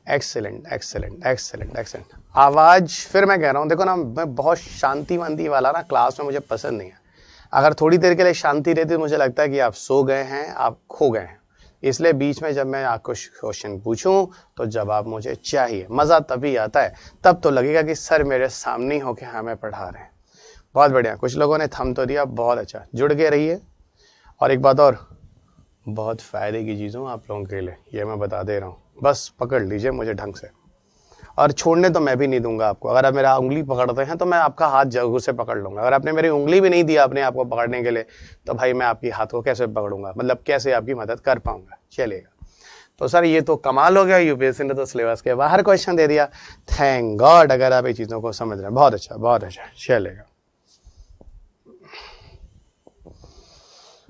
Speaker 1: एक्सेलेंट एक्सेलेंट एक्सेलेंट एक्सेलेंट। आवाज़ फिर मैं कह रहा हूँ, देखो ना मैं बहुत शांति वांति वाला ना क्लास में मुझे पसंद नहीं है। अगर थोड़ी देर के लिए शांति रहती तो मुझे लगता है कि आप सो गए हैं, आप खो गए हैं। इसलिए बीच में जब मैं आपको क्वेश्चन पूछूं तो जवाब मुझे चाहिए। मज़ा तभी आता है, तब तो लगेगा कि सर मेरे सामने होके हमें पढ़ा रहे हैं। बहुत बढ़िया, कुछ लोगों ने थम तो दिया, बहुत अच्छा, जुड़ के रहिए। और एक बात और, बहुत फ़ायदे की चीज़ हूँ आप लोगों के लिए, ये मैं बता दे रहा हूँ, बस पकड़ लीजिए मुझे ढंग से, और छोड़ने तो मैं भी नहीं दूंगा आपको। अगर आप मेरा उंगली पकड़ते हैं तो मैं आपका हाथ जरूर से पकड़ लूंगा। अगर आपने मेरी उंगली भी नहीं दिया अपने आप को पकड़ने के लिए तो भाई मैं आपकी हाथ को कैसे पकड़ूंगा, मतलब कैसे आपकी मदद कर पाऊंगा। चलिएगा, तो सर ये तो कमाल हो गया, यूपीएससी ने तो सिलेबस के बाहर क्वेश्चन दे दिया। थैंक गॉड अगर आप ये चीज़ों को समझ रहे हैं, बहुत अच्छा बहुत अच्छा। चलेगा,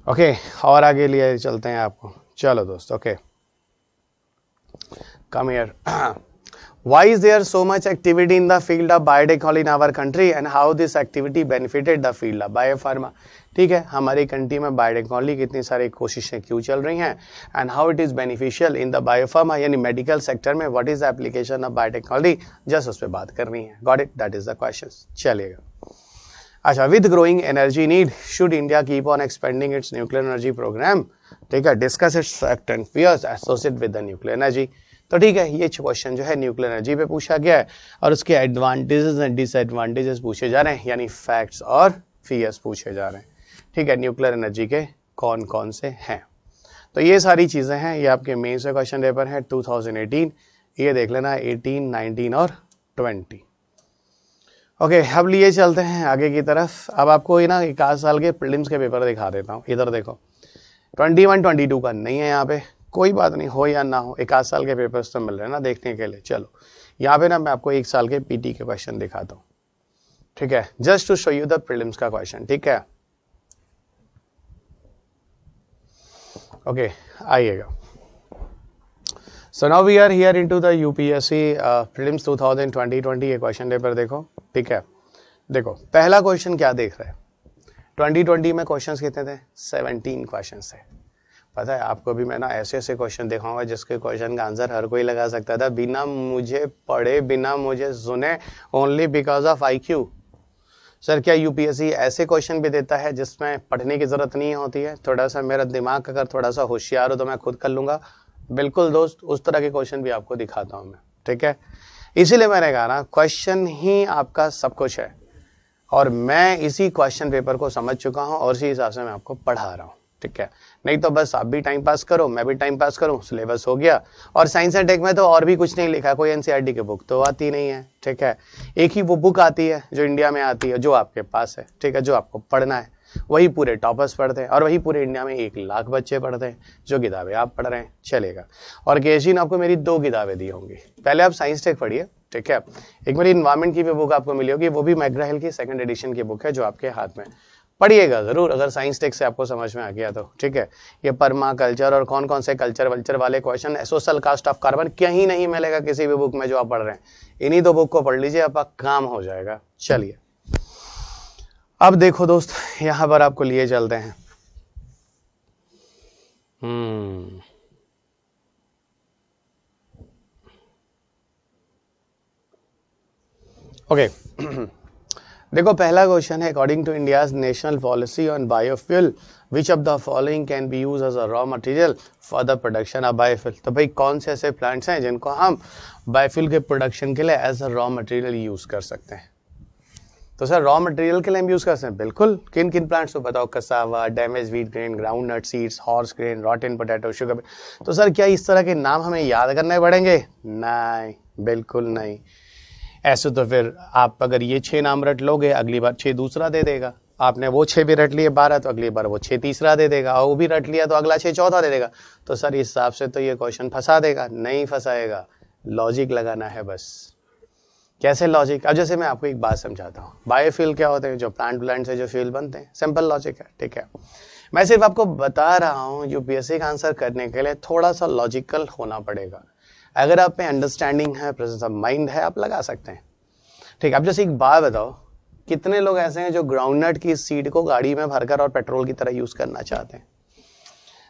Speaker 1: ओके, और आगे लिए चलते हैं आपको। चलो दोस्त, okay, come here. Why is there so much activity in the field of biotechnology in our country and how this activity benefited the field of biopharma? ठीक है, हमारी कंट्री में बायोटेक्नोलॉजी की इतनी सारी कोशिशें क्यों चल रही हैं, and how it is beneficial in the biopharma यानी मेडिकल सेक्टर में, what is application of biotechnology, just उस पर बात करनी है। Got it, that is the question. चलिएगा, अच्छा, with growing energy need should India keep on expanding its nuclear energy programme, ठीक है, discuss its fact and fears associated with the nuclear energy. तो ठीक है, ये क्वेश्चन जो है न्यूक्लियर एनर्जी पे पूछा गया है और उसके एडवांटेजेस एंड डिसएडवांटेजेस पूछे जा रहे हैं, यानी फैक्ट्स और फियर्स पूछे जा रहे हैं, ठीक है, न्यूक्लियर एनर्जी के कौन कौन से हैं। तो ये सारी चीज़ें हैं, ये आपके मेन से क्वेश्चन पेपर है 2018, ये देख लेना 18, 19 और 20। ओके, अब लिए चलते हैं आगे की तरफ। अब आपको ये ना 1 साल के प्रीलिम्स के पेपर दिखा देता हूँ। इधर देखो, 21, 22 का नहीं है यहाँ पे, कोई बात नहीं, हो या ना हो, 1 साल के पेपर्स तो मिल रहे हैं ना देखने के लिए। चलो यहाँ पे ना मैं आपको 1 साल के पीटी के क्वेश्चन दिखाता हूँ, ठीक है, just to show you the prelims का क्वेश्चन, ठीक है। ओके, आइएगा। So now we are here into the UPSC prelims 2020 ये क्वेश्चन पेपर देखो, ठीक है। देखो पहला क्वेश्चन क्या देख रहे हैं, 2020 में क्वेश्चंस कितने थे, 17 क्वेश्चंस थे। पता है आपको भी मैं ना ऐसे ऐसे क्वेश्चन दिखाऊंगा जिसके क्वेश्चन का आंसर हर कोई लगा सकता था बिना मुझे पढ़े, बिना मुझे सुने, only because of IQ। Sir क्या यूपीएससी ऐसे क्वेश्चन भी देता है जिसमें पढ़ने की जरूरत नहीं होती है, थोड़ा सा मेरा दिमाग अगर थोड़ा सा होशियार हो तो मैं खुद कर लूंगा। बिल्कुल दोस्त, उस तरह के क्वेश्चन भी आपको दिखाता हूँ मैं, ठीक है। इसीलिए मैंने कहा ना, क्वेश्चन ही आपका सब कुछ है, और मैं इसी क्वेश्चन पेपर को समझ चुका हूं और इसी हिसाब से मैं आपको पढ़ा रहा हूं, ठीक है। नहीं तो बस आप भी टाइम पास करो, मैं भी टाइम पास करूं, सिलेबस हो गया। और साइंस एंड टेक में तो और भी कुछ नहीं लिखा, कोई एनसीईआरटी की बुक तो आती नहीं है, ठीक है। एक ही वो बुक आती है जो इंडिया में आती है, जो आपके पास है, ठीक है, जो आपको पढ़ना है, वही पूरे टॉपर्स पढ़ते हैं, और वही पूरे इंडिया में 1 लाख बच्चे पढ़ते हैं, जो किताबें आप पढ़ रहे हैं, चलेगा। और केजी ने आपको मेरी 2 किताबें दी होंगी, पहले आप साइंस टेक पढ़िए, ठीक है। एक मेरी इन्वायरमेंट की भी बुक आपको मिली होगी, वो भी मैकग्रा-हिल की 2nd एडिशन की बुक है, जो आपके हाथ में, पढ़िएगा जरूर अगर साइंस टेक से आपको समझ में आ गया तो, ठीक है। ये परमा कल्चर और कौन कौन से कल्चर वल्चर वाले question, social cost of carbon कहीं नहीं मिलेगा किसी भी बुक में जो आप पढ़ रहे हैं, इन्हीं 2 बुक को पढ़ लीजिए, आपका काम हो जाएगा। चलिए अब देखो दोस्त, यहां पर आपको लिए चलते हैं। ओके देखो पहला क्वेश्चन है, according to India's national policy on biofuel which of the following can be use as a raw material for the production of biofuel. तो भाई कौन से ऐसे प्लांट्स हैं जिनको हम बायोफ्यूल के प्रोडक्शन के लिए as a raw material use कर सकते हैं। तो सर रॉ मटेरियल के लिए हम यूज कर सकते हैं, बिल्कुल। किन किन प्लांट्स को बताओ, cassava, damage wheat grain, groundnut seeds, horse grain, rotten potato, sugar. तो सर क्या इस तरह के नाम हमें याद करने पड़ेंगे? नहीं, बिल्कुल नहीं। ऐसे तो फिर आप अगर ये 6 नाम रट लोगे, अगली बार 6 दूसरा दे देगा। आपने वो 6 भी रट लिए 12, तो अगली बार वो 6 तीसरा दे देगा, और वो भी रट लिया तो अगला 6 चौथा दे देगा। तो सर इस हिसाब से तो ये क्वेश्चन फंसा देगा, नहीं फंसाएगा, लॉजिक लगाना है बस। कैसे लॉजिक? अब जैसे मैं आपको एक बात समझाता हूँ, बायोफ्यूल क्या होते हैं, जो प्लांट से जो फ्यूल बनते हैं, सिंपल लॉजिक है, ठीक है। मैं सिर्फ आपको बता रहा हूँ, यूपीएससी का आंसर करने के लिए थोड़ा सा लॉजिकल होना पड़ेगा। अगर आप में अंडरस्टैंडिंग है, प्रेजेंस ऑफ माइंड है, आप लगा सकते हैं, ठीक है। अब जैसे एक बात बताओ, कितने लोग ऐसे हैं जो ग्राउंडनट की सीड को गाड़ी में भरकर और पेट्रोल की तरह यूज करना चाहते हैं?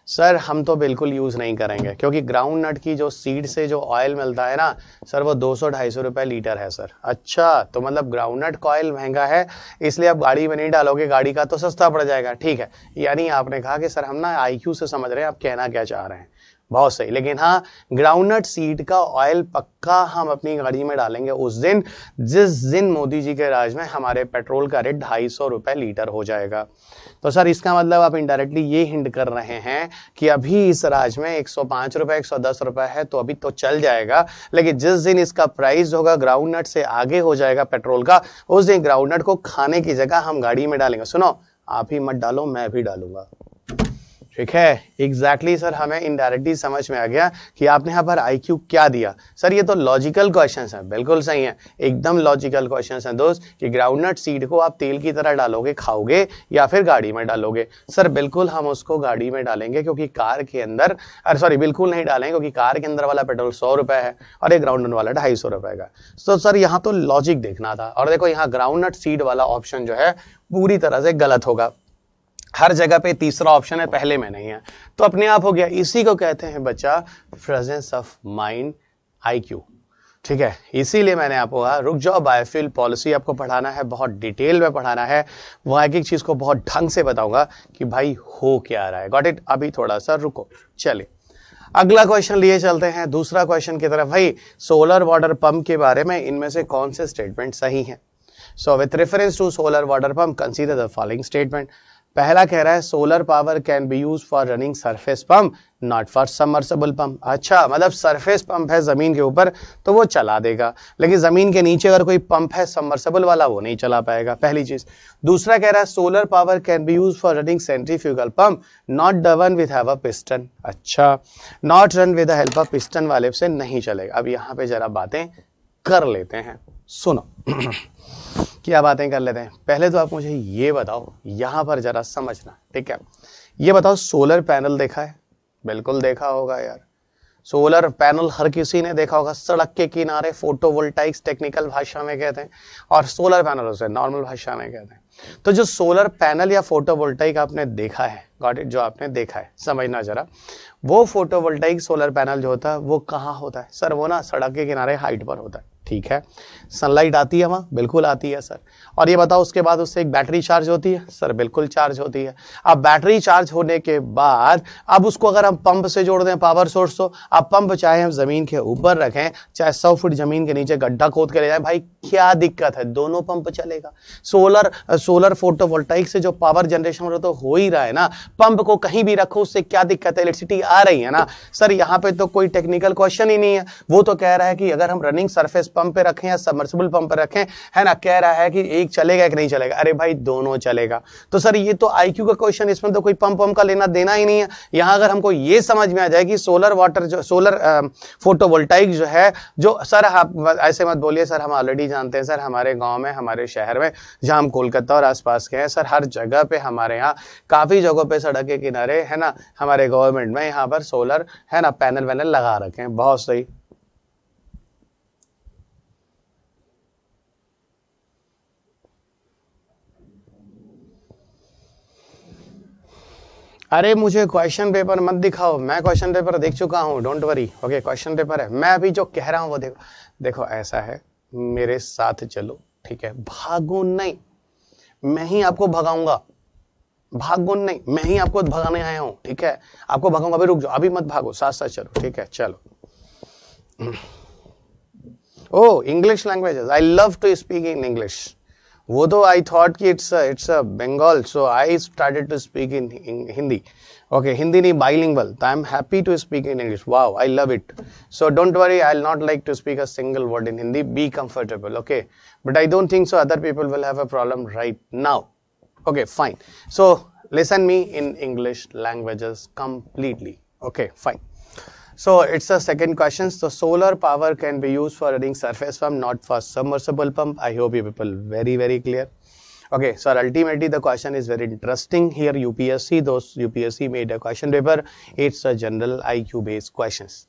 Speaker 1: सर हम तो बिल्कुल यूज नहीं करेंगे, क्योंकि ग्राउंड नट की जो सीड से जो ऑयल मिलता है ना सर, वो 200-250 रुपए लीटर है सर। अच्छा, तो मतलब ग्राउंड नट का ऑयल महंगा है, इसलिए आप गाड़ी में नहीं डालोगे, गाड़ी का तो सस्ता पड़ जाएगा, ठीक है। यानी आपने कहा कि सर हम ना आईक्यू से समझ रहे हैं आप कहना क्या चाह रहे हैं, बहुत सही। लेकिन हाँ, ग्राउंडनट सीड का ऑयल पक्का हम अपनी गाड़ी में डालेंगे उस दिन जिस दिन मोदी जी के राज में हमारे पेट्रोल का रेट 250 रुपए लीटर हो जाएगा। तो सर इसका मतलब आप इनडायरेक्टली ये हिंट कर रहे हैं कि अभी इस राज में 105 रुपए 110 रुपए है, तो अभी तो चल जाएगा, लेकिन जिस दिन इसका प्राइस होगा ग्राउंडनट से आगे हो जाएगा पेट्रोल का, उस दिन ग्राउंडनट को खाने की जगह हम गाड़ी में डालेंगे। सुनो, आप ही मत डालो, मैं भी डालूंगा, ठीक है। एग्जैक्टली सर, हमें इनडायरेक्टली समझ में आ गया कि आपने यहाँ पर आईक्यू क्या दिया। सर ये तो लॉजिकल क्वेश्चंस हैं, बिल्कुल सही है, एकदम लॉजिकल क्वेश्चंस हैं दोस्त, कि ग्राउंडनट सीड को आप तेल की तरह डालोगे, खाओगे, या फिर गाड़ी में डालोगे। सर बिल्कुल हम उसको गाड़ी में डालेंगे, क्योंकि कार के अंदर, अरे सॉरी बिल्कुल नहीं डालेंगे, क्योंकि कार के अंदर वाला पेट्रोल 100 रुपए है और एक ग्राउंडनट वाला 250 रुपए का। तो सर यहाँ तो लॉजिक देखना था, और देखो यहाँ ग्राउंडनट सीड वाला ऑप्शन जो है पूरी तरह से गलत होगा। हर जगह पे तीसरा ऑप्शन है, पहले में नहीं है, तो अपने आप हो गया। इसी को कहते हैं बच्चा प्रेजेंस ऑफ माइंड, आईक्यू, ठीक है। इसीलिए मैंने आपको कहा रुक जाओ, बायोफ्यूल पॉलिसी आपको पढ़ाना है, बहुत डिटेल में पढ़ाना है, वहां एक एक चीज को बहुत ढंग से बताऊंगा कि भाई हो क्या रहा है। Got it? अभी थोड़ा सा रुको, चलिए अगला क्वेश्चन लिए चलते हैं, दूसरा क्वेश्चन की तरफ। भाई सोलर वाटर पंप के बारे में इनमें से कौन से स्टेटमेंट सही है? So with reference to solar water pump consider the following statement. पहला कह रहा है solar power can be use for running surface pump not for submersible pump. अच्छा, मतलब सरफेस पंप है जमीन के ऊपर तो वो चला देगा, लेकिन जमीन के नीचे अगर कोई पंप है सबमर्सिबल वाला, वो नहीं चला पाएगा, पहली चीज। दूसरा कह रहा है solar power can be use for running centrifugal pump not the one with have a piston. अच्छा, not run with the help of piston वाले से नहीं चलेगा। अब यहाँ पे जरा बातें कर लेते हैं, सुनो क्या बातें कर लेते हैं। पहले तो आप मुझे ये बताओ, यहां पर जरा समझना, ठीक है। ये बताओ सोलर पैनल देखा है? बिल्कुल देखा होगा यार, सोलर पैनल हर किसी ने देखा होगा, सड़क के किनारे, फोटोवोल्टाइक्स टेक्निकल भाषा में कहते हैं, और सोलर पैनल उसे नॉर्मल भाषा में कहते हैं। तो जो सोलर पैनल या फोटोवोल्टाइक आपने देखा है, गॉट इट, जो आपने देखा है, समझना जरा, वो फोटोवोल्टाइक सोलर पैनल जो होता है वो कहाँ होता है? सर वो ना सड़क के किनारे हाइट पर होता है, ठीक है। सनलाइट आती है वहाँ, बिल्कुल आती है सर। और ये बताओ उसके बाद उससे एक बैटरी चार्ज होती है सर, बिल्कुल चार्ज होती है। अब बैटरी चार्ज होने के बाद अब उसको अगर हम पंप से जोड़ दें पावर सोर्स, तो अब पंप चाहे हम जमीन के ऊपर रखें चाहे 100 फुट जमीन के नीचे गड्ढा खोद के ले जाए, भाई क्या दिक्कत है, दोनों पंप चलेगा। सोलर फोटोवोल्टाइक से जो पावर जनरेशन हो तो हो ही रहा है ना, पंप को कहीं भी रखो उससे क्या दिक्कत है, इलेक्ट्रिसिटी आ रही है ना सर। यहाँ पे तो कोई टेक्निकल क्वेश्चन ही नहीं है, वो तो कह रहा है कि अगर हम रनिंग सरफेस पंप पे रखें या सबमर्सिबल पंप पे रखें, है ना, कह रहा है कि एक चलेगा कि नहीं चलेगा। अरे भाई दोनों चलेगा। तो सर ये तो आईक्यू का क्वेश्चन, इसमें तो कोई पंप का लेना देना ही नहीं है। यहां अगर हमको ये समझ में आ जाए कि सोलर फोटोवोल्टाइक जो है, जो सर आप ऐसे मत बोलिए सर, हम ऑलरेडी जानते हैं सर, हमारे गांव में, हमारे शहर में, जहां हम कोलकाता और आसपास के हैं सर, हर जगह पे हमारे यहाँ काफी जगहों पे सड़क के किनारे, है ना, हमारे गवर्नमेंट में यहाँ पर सोलर, है ना, पैनल वैनल लगा रखे हैं। बहुत सही। अरे मुझे क्वेश्चन पेपर मत दिखाओ, मैं क्वेश्चन पेपर देख चुका हूँ, don't worry. Okay, question paper है, मैं अभी जो कह रहा हूँ वो देखो। देखो ऐसा है, मेरे साथ चलो, ठीक है, भागो नहीं, मैं ही आपको भगाऊंगा, भागो नहीं, मैं ही आपको भगाने आया हूँ, ठीक है, आपको भगाऊंगा। अभी रुक जाओ, अभी मत भागो, साथ साथ चलो, ठीक है, चलो। Oh English languages, I love to speak in English. वो तो आई थॉट कि it's a Bengal, so I started to speak in Hindi. Okay, Hindi नहीं, bilingual, I am happy to speak in English, wow, I love it. So don't worry, I will not like to speak a single word in Hindi, be comfortable, okay, but I don't think so other people will have a problem right now. Okay, fine. So listen me in English languages completely. Okay, fine. So it's the second question. So solar power can be used for running surface pump, not for submersible pump. I hope you people very clear. Okay, so ultimately the question is very interesting here. UPSC made a question paper. It's a general IQ based questions.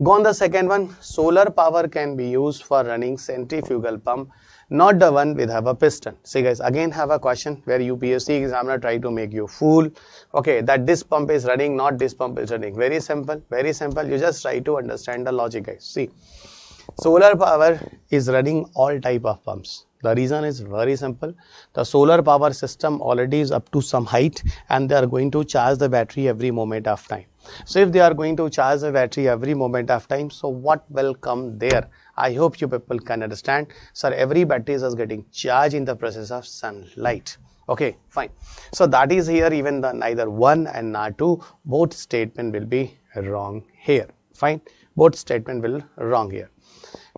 Speaker 1: Go on the second one. Solar power can be used for running centrifugal pump, not the one with have a piston. See guys, again have a question where UPSC examiner try to make you fool. Okay, that this pump is running, not this pump is running. Very simple, very simple. You just try to understand the logic, guys. See, solar power is running all type of pumps. The reason is very simple. The solar power system already is up to some height and they are going to charge the battery every moment of time. So if they are going to charge the battery every moment of time, so what will come there? I hope you people can understand. Sir, every battery is getting charged in the process of sunlight. Okay, fine. So that is here, even the neither 1 and not 2, both statement will be wrong here. Fine, both statement will wrong here.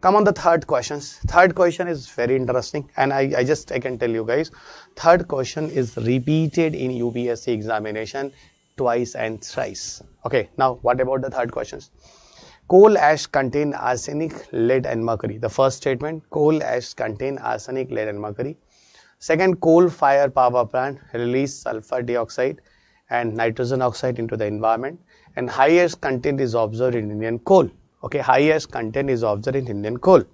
Speaker 1: Come on the third questions. Third question is very interesting and I can tell you guys, third question is repeated in UPSC examination twice and thrice. Okay, now what about the third questions? Coal ash contain arsenic, lead and mercury. The first statement, coal ash contain arsenic, lead and mercury. Second, coal fire power plant release sulfur dioxide and nitrogen oxide into the environment, and highest content is observed in Indian coal. Okay, highest content is observed in Indian coal.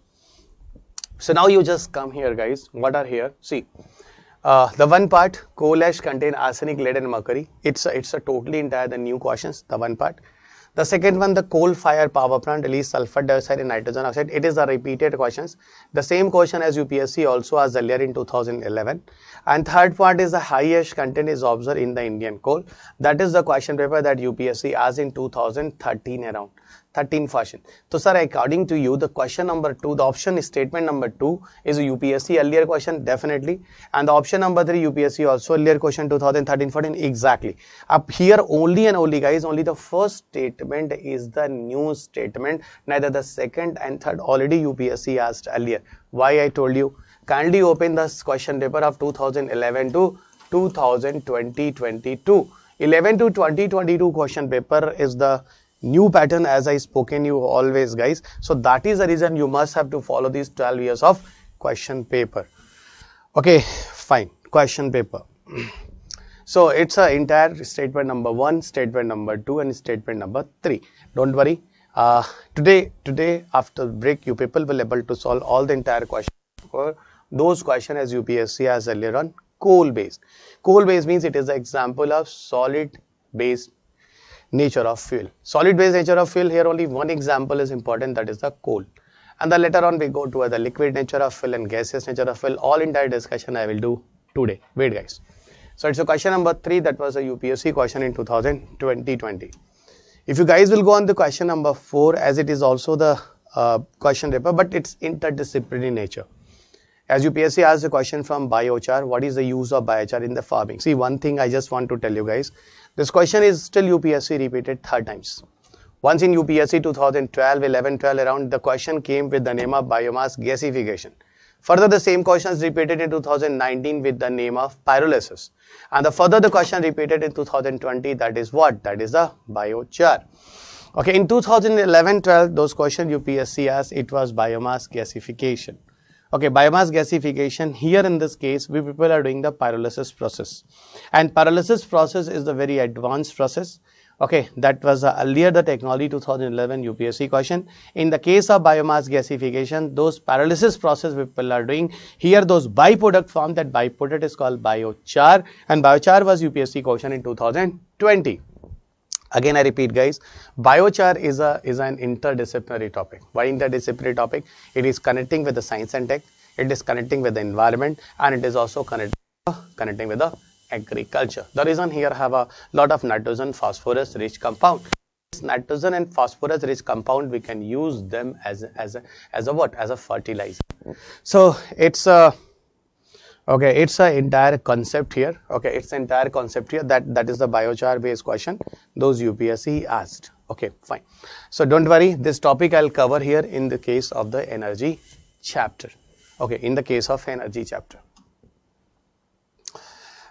Speaker 1: So now you just come here guys, what are here? See, the one part, coal ash contain arsenic, lead and mercury. It's a totally entire the new questions, the one part. The second one, the coal fire power plant release sulfur dioxide and nitrogen oxide. It is a repeated questions. The same question as UPSC also asked earlier in 2011. And third part is the highest content is observed in the Indian coal. That is the question paper that UPSC asked in 2013 around. 13 question. So sir, according to you, the question number 2, the option statement number 2 is a UPSC earlier question, definitely, and the option number 3 UPSC also earlier question 2013-14, exactly. Up here only and only guys, only the first statement is the new statement, neither the second and third already UPSC asked earlier. Why I told you? Kindly open the question paper of 2011 to 2020-22. 11 to 2022 question paper is the new pattern as I spoken you always guys. So that is the reason you must have to follow these 12 years of question paper. Okay, fine, question paper. So it's a entire statement number 1, statement number 2 and statement number 3. Don't worry. Today after break you people will able to solve all the entire question for those questions as UPSC as earlier on coal based. Coal based means it is the example of solid based nature of fuel. Solid based nature of fuel, here only one example is important, that is the coal. and then later on we go to the liquid nature of fill and gaseous nature of fill. All entire discussion I will do today. Wait guys. So it's a question number 3, that was a UPSC question in 2020. If you guys will go on the question number 4, as it is also the question paper, but it's interdisciplinary nature. As UPSC asked the question from biochar, what is the use of biochar in the farming? See, one thing I just want to tell you guys, this question is still UPSC repeated 3 times. Once in UPSC 2012, 11, 12 around, the question came with the name of biomass gasification. Further, the same question is repeated in 2019 with the name of pyrolysis. And the question repeated in 2020, that is what? That is the biochar. Okay, in 2011-12, those questions UPSC asked, it was biomass gasification. Okay, biomass gasification, here in this case, we people are doing the pyrolysis process. And pyrolysis process is the very advanced process. Okay, that was earlier the technology 2011 UPSC question. In the case of biomass gasification, those pyrolysis process people are doing. Here those byproduct form, that byproduct is called biochar, and biochar was UPSC question in 2020. Again I repeat guys, biochar is an interdisciplinary topic. Why interdisciplinary topic? It is connecting with the science and tech, it is connecting with the environment, and it is also connecting with the agriculture. The reason here have a lot of nitrogen phosphorus rich compound. This nitrogen and phosphorus rich compound, we can use them as a what? As a fertilizer. So it's a okay, it's an entire concept here. Okay, it's an entire concept here. That is the biochar based question those UPSC asked. Okay, fine. So don't worry, this topic I'll cover here in the case of the energy chapter. Okay, in the case of energy chapter.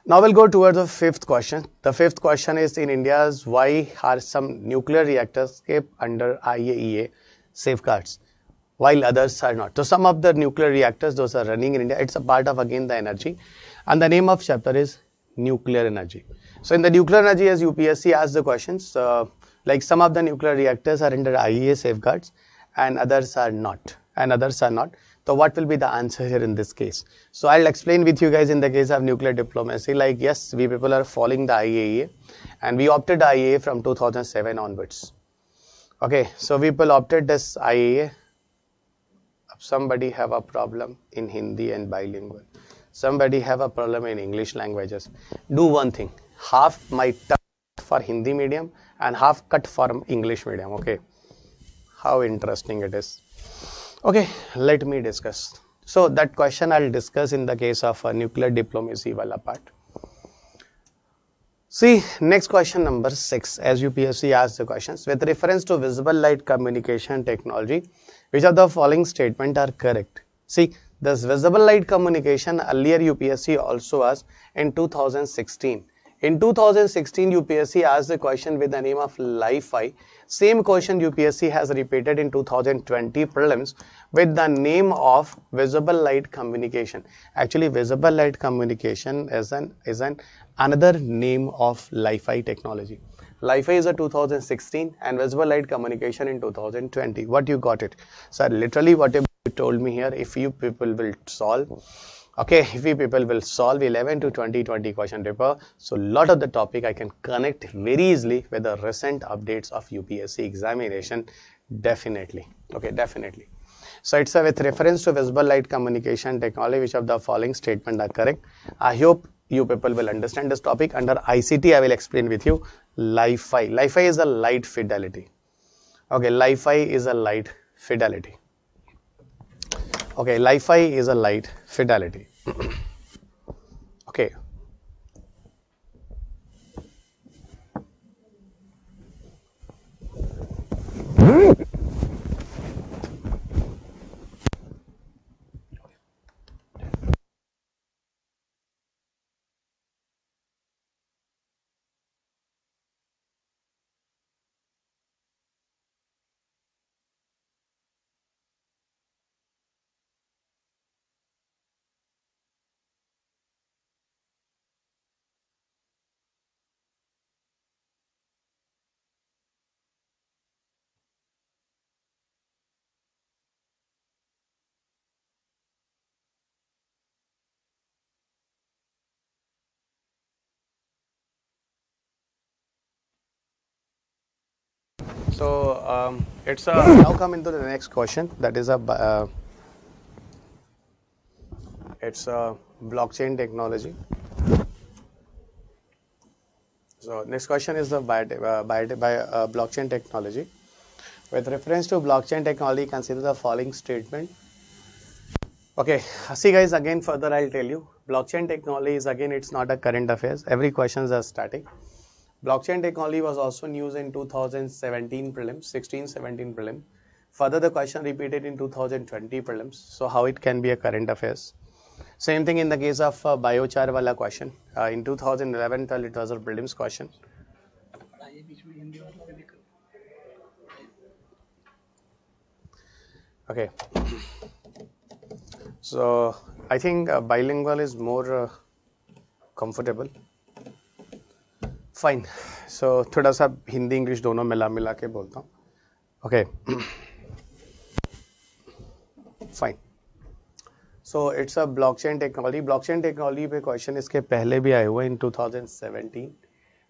Speaker 1: Now we'll go towards the 5th question. The 5th question is, in India's, why are some nuclear reactors kept under IAEA safeguards while others are not? So some of the nuclear reactors, those are running in India. It's a part of again the energy, and the name of chapter is nuclear energy. So in the nuclear energy, as UPSC asked the questions, like some of the nuclear reactors are under IAEA safeguards and others are not. So what will be the answer here in this case? So I'll explain with you guys in the case of nuclear diplomacy. Like yes, we people are following the IAEA, and we opted IAEA from 2007 onwards. Okay, so people opted this IAEA. Somebody have a problem in Hindi and bilingual. Somebody have a problem in English languages. Do one thing, half my cut for Hindi medium and half cut for English medium. Okay, how interesting it is. Okay, let me discuss. So that question I'll discuss in the case of nuclear diplomacy wala part. See, next question number 6, as UPSC asked the questions, with reference to visible light communication technology, which of the following statement are correct? See, this visible light communication earlier UPSC also asked in 2016. In 2016, UPSC asked the question with the name of Li-Fi. Same question UPSC has repeated in 2020 prelims with the name of visible light communication. Actually, visible light communication is another name of Li-Fi technology. Li-Fi is a 2016 and visible light communication in 2020. What you got it? So literally what you told me here, if you people will solve, okay, if you people will solve 11 to 2020 question paper, so lot of the topic I can connect very easily with the recent updates of UPSC examination, definitely. Okay, definitely. So it's with reference to visible light communication technology, which of the following statement are correct? I hope you people will understand this topic. Under ICT, I will explain with you Li-Fi. Li-Fi is a light fidelity. Okay, Li-Fi is a light fidelity. Okay, Li-Fi is a light fidelity. Okay. So it's now come into the next question, that is it's a blockchain technology. So next question is the blockchain technology. With reference to blockchain technology, consider the following statement. Okay, see guys, again further I'll tell you. Blockchain technology is, again, it's not a current affairs. Every questions are static. Blockchain technology was also used in 2017 prelims, 16-17 prelim. Further, the question repeated in 2020 prelims. So how it can be a current affairs? Same thing in the case of biochar wala question. In 2011-12 it was a prelims question. Okay. So I think bilingual is more comfortable. Fine. So थोड़ा सा Hindi English दोनों मिला के बोलता हूँ. Okay. Fine. So it's a blockchain technology. Blockchain technology पे question इसके पहले भी आए हुए in 2017.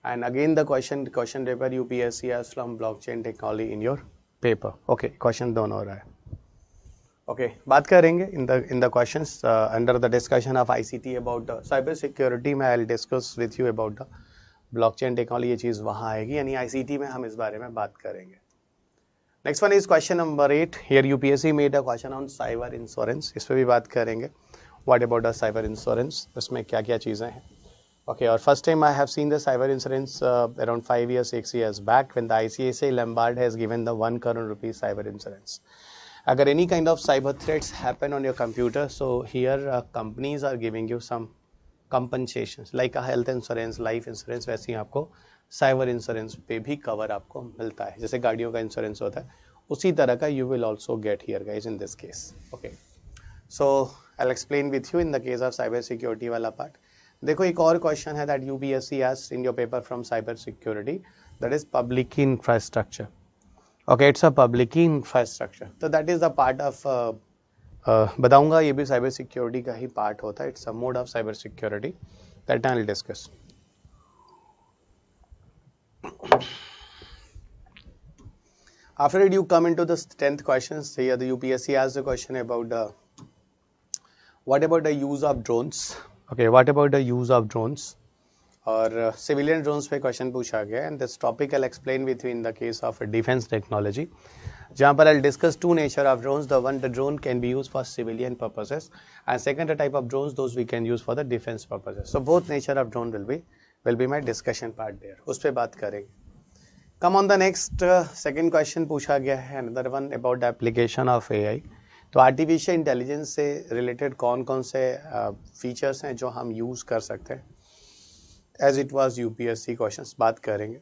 Speaker 1: And again the question paper UPSC has from blockchain technology in your paper. Okay, question दोनों हो रहा है. Okay, बात करेंगे in the questions under the discussion of ICT about the cyber security में I'll discuss with you about the blockchain technology. ये चीज़ वहाँ आएगी, यानी ICT में हम इस बारे में बात करेंगे. Next one is question number 8. Here UPSC made a question on cyber insurance. इस पर भी बात करेंगे. What about the cyber insurance? इसमें क्या क्या चीज़ें हैं? Okay, और first time I have seen the cyber insurance around 5 years, 6 years back when the ICICI Lombard has given the 1 crore rupees cyber insurance. Agar any kind of cyber threats happen on your computer, so here companies are giving you some compensations like a health insurance, life insurance. वैसे ही आपको cyber insurance पे भी cover आपको मिलता है, जैसे गाड़ियों का insurance होता है उसी तरह का you will also get here guys in this case. Okay, so I'll explain with you in the case of cyber security वाला part. देखो एक और क्वेश्चन है that UPSC asked in your paper from cyber security, that is public infrastructure. Okay, it's a public infrastructure. तो that is the part of बताऊंगा, ये भी cyber security का ही part होता है. It's a mode of cyber security that I'll discuss. After it, you come into the 10th questions. Here the UPSC asks the question about what about the use of drones. Okay, what about the use of drones? और civilian drones पे question पूछा गया, and this topic I'll explain with you in the case of defense technology, जहाँ पर I'll discuss two nature of drones. The drone can be used for civilian purposes, and second type of drones, those we can use for the defense purposes. So both nature of drone will be my discussion part there. उस पे बात करेंगे. Come on the next second question पूछा गया है, another one about the application of AI. तो artificial intelligence से related कौन कौन से फीचर्स हैं जो हम यूज़ कर सकते हैं, as it was UPSC questions, बात करेंगे.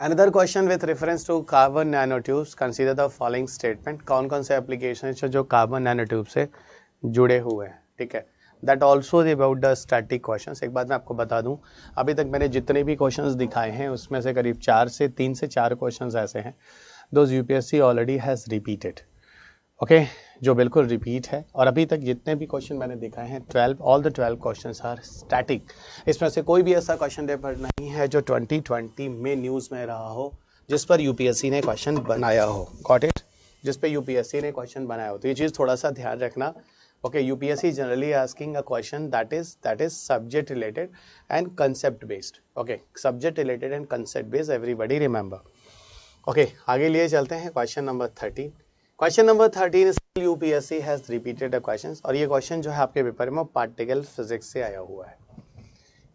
Speaker 1: Another question with reference to carbon nano tubes, consider the following statement. कौन कौन से एप्लीकेशन हैं जो कार्बन नैनो ट्यूब से जुड़े हुए हैं, ठीक है. That also about the static questions. एक बात मैं आपको बता दूं, अभी तक मैंने जितने भी क्वेश्चंस दिखाए हैं उसमें से करीब 3 से 4 क्वेश्चंस ऐसे हैं those UPSC already has repeated. Okay, जो बिल्कुल रिपीट है. और अभी तक जितने भी क्वेश्चन मैंने दिखाए हैं 12, all the 12 questions are static. इसमें से कोई भी ऐसा क्वेश्चन पेपर नहीं है जो 2020 में न्यूज़ में रहा हो जिस पर यूपीएससी ने क्वेश्चन बनाया हो. Got it? जिस पे यूपीएससी ने क्वेश्चन बनाया हो. तो ये चीज़ थोड़ा सा ध्यान रखना. Okay, UPSC generally asking a question that is subject related and concept based. Okay, subject related and concept based, everybody remember. Okay, आगे लिए चलते हैं. Question number 13. Question number 13 UPSC has repeated the questions, और ये question जो है आपके paper में पार्टिकल फिजिक्स से आया हुआ है.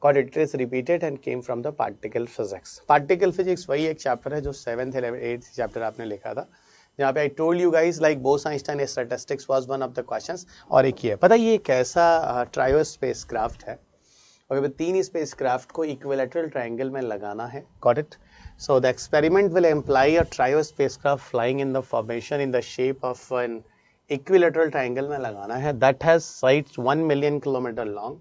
Speaker 1: Got it? Is repeated and came from the particle physics. Particle physics वही एक चैप्टर है जो 7th, 11th, 8th चैप्टर आपने लिखा था, जहाँ पे I told you guys like Bose Einstein statistics was one of the questions. और एक ही है, पता ये एक ऐसा ट्रायो स्पेस क्राफ्ट है, और 3 स्पेस क्राफ्ट को इक्विलेटरल ट्रायंगल में लगाना है. Got it? So the experiment will imply a trio spacecraft flying in the formation in the shape of an equilateral triangle में लगाना है that has sides 1 million kilometer long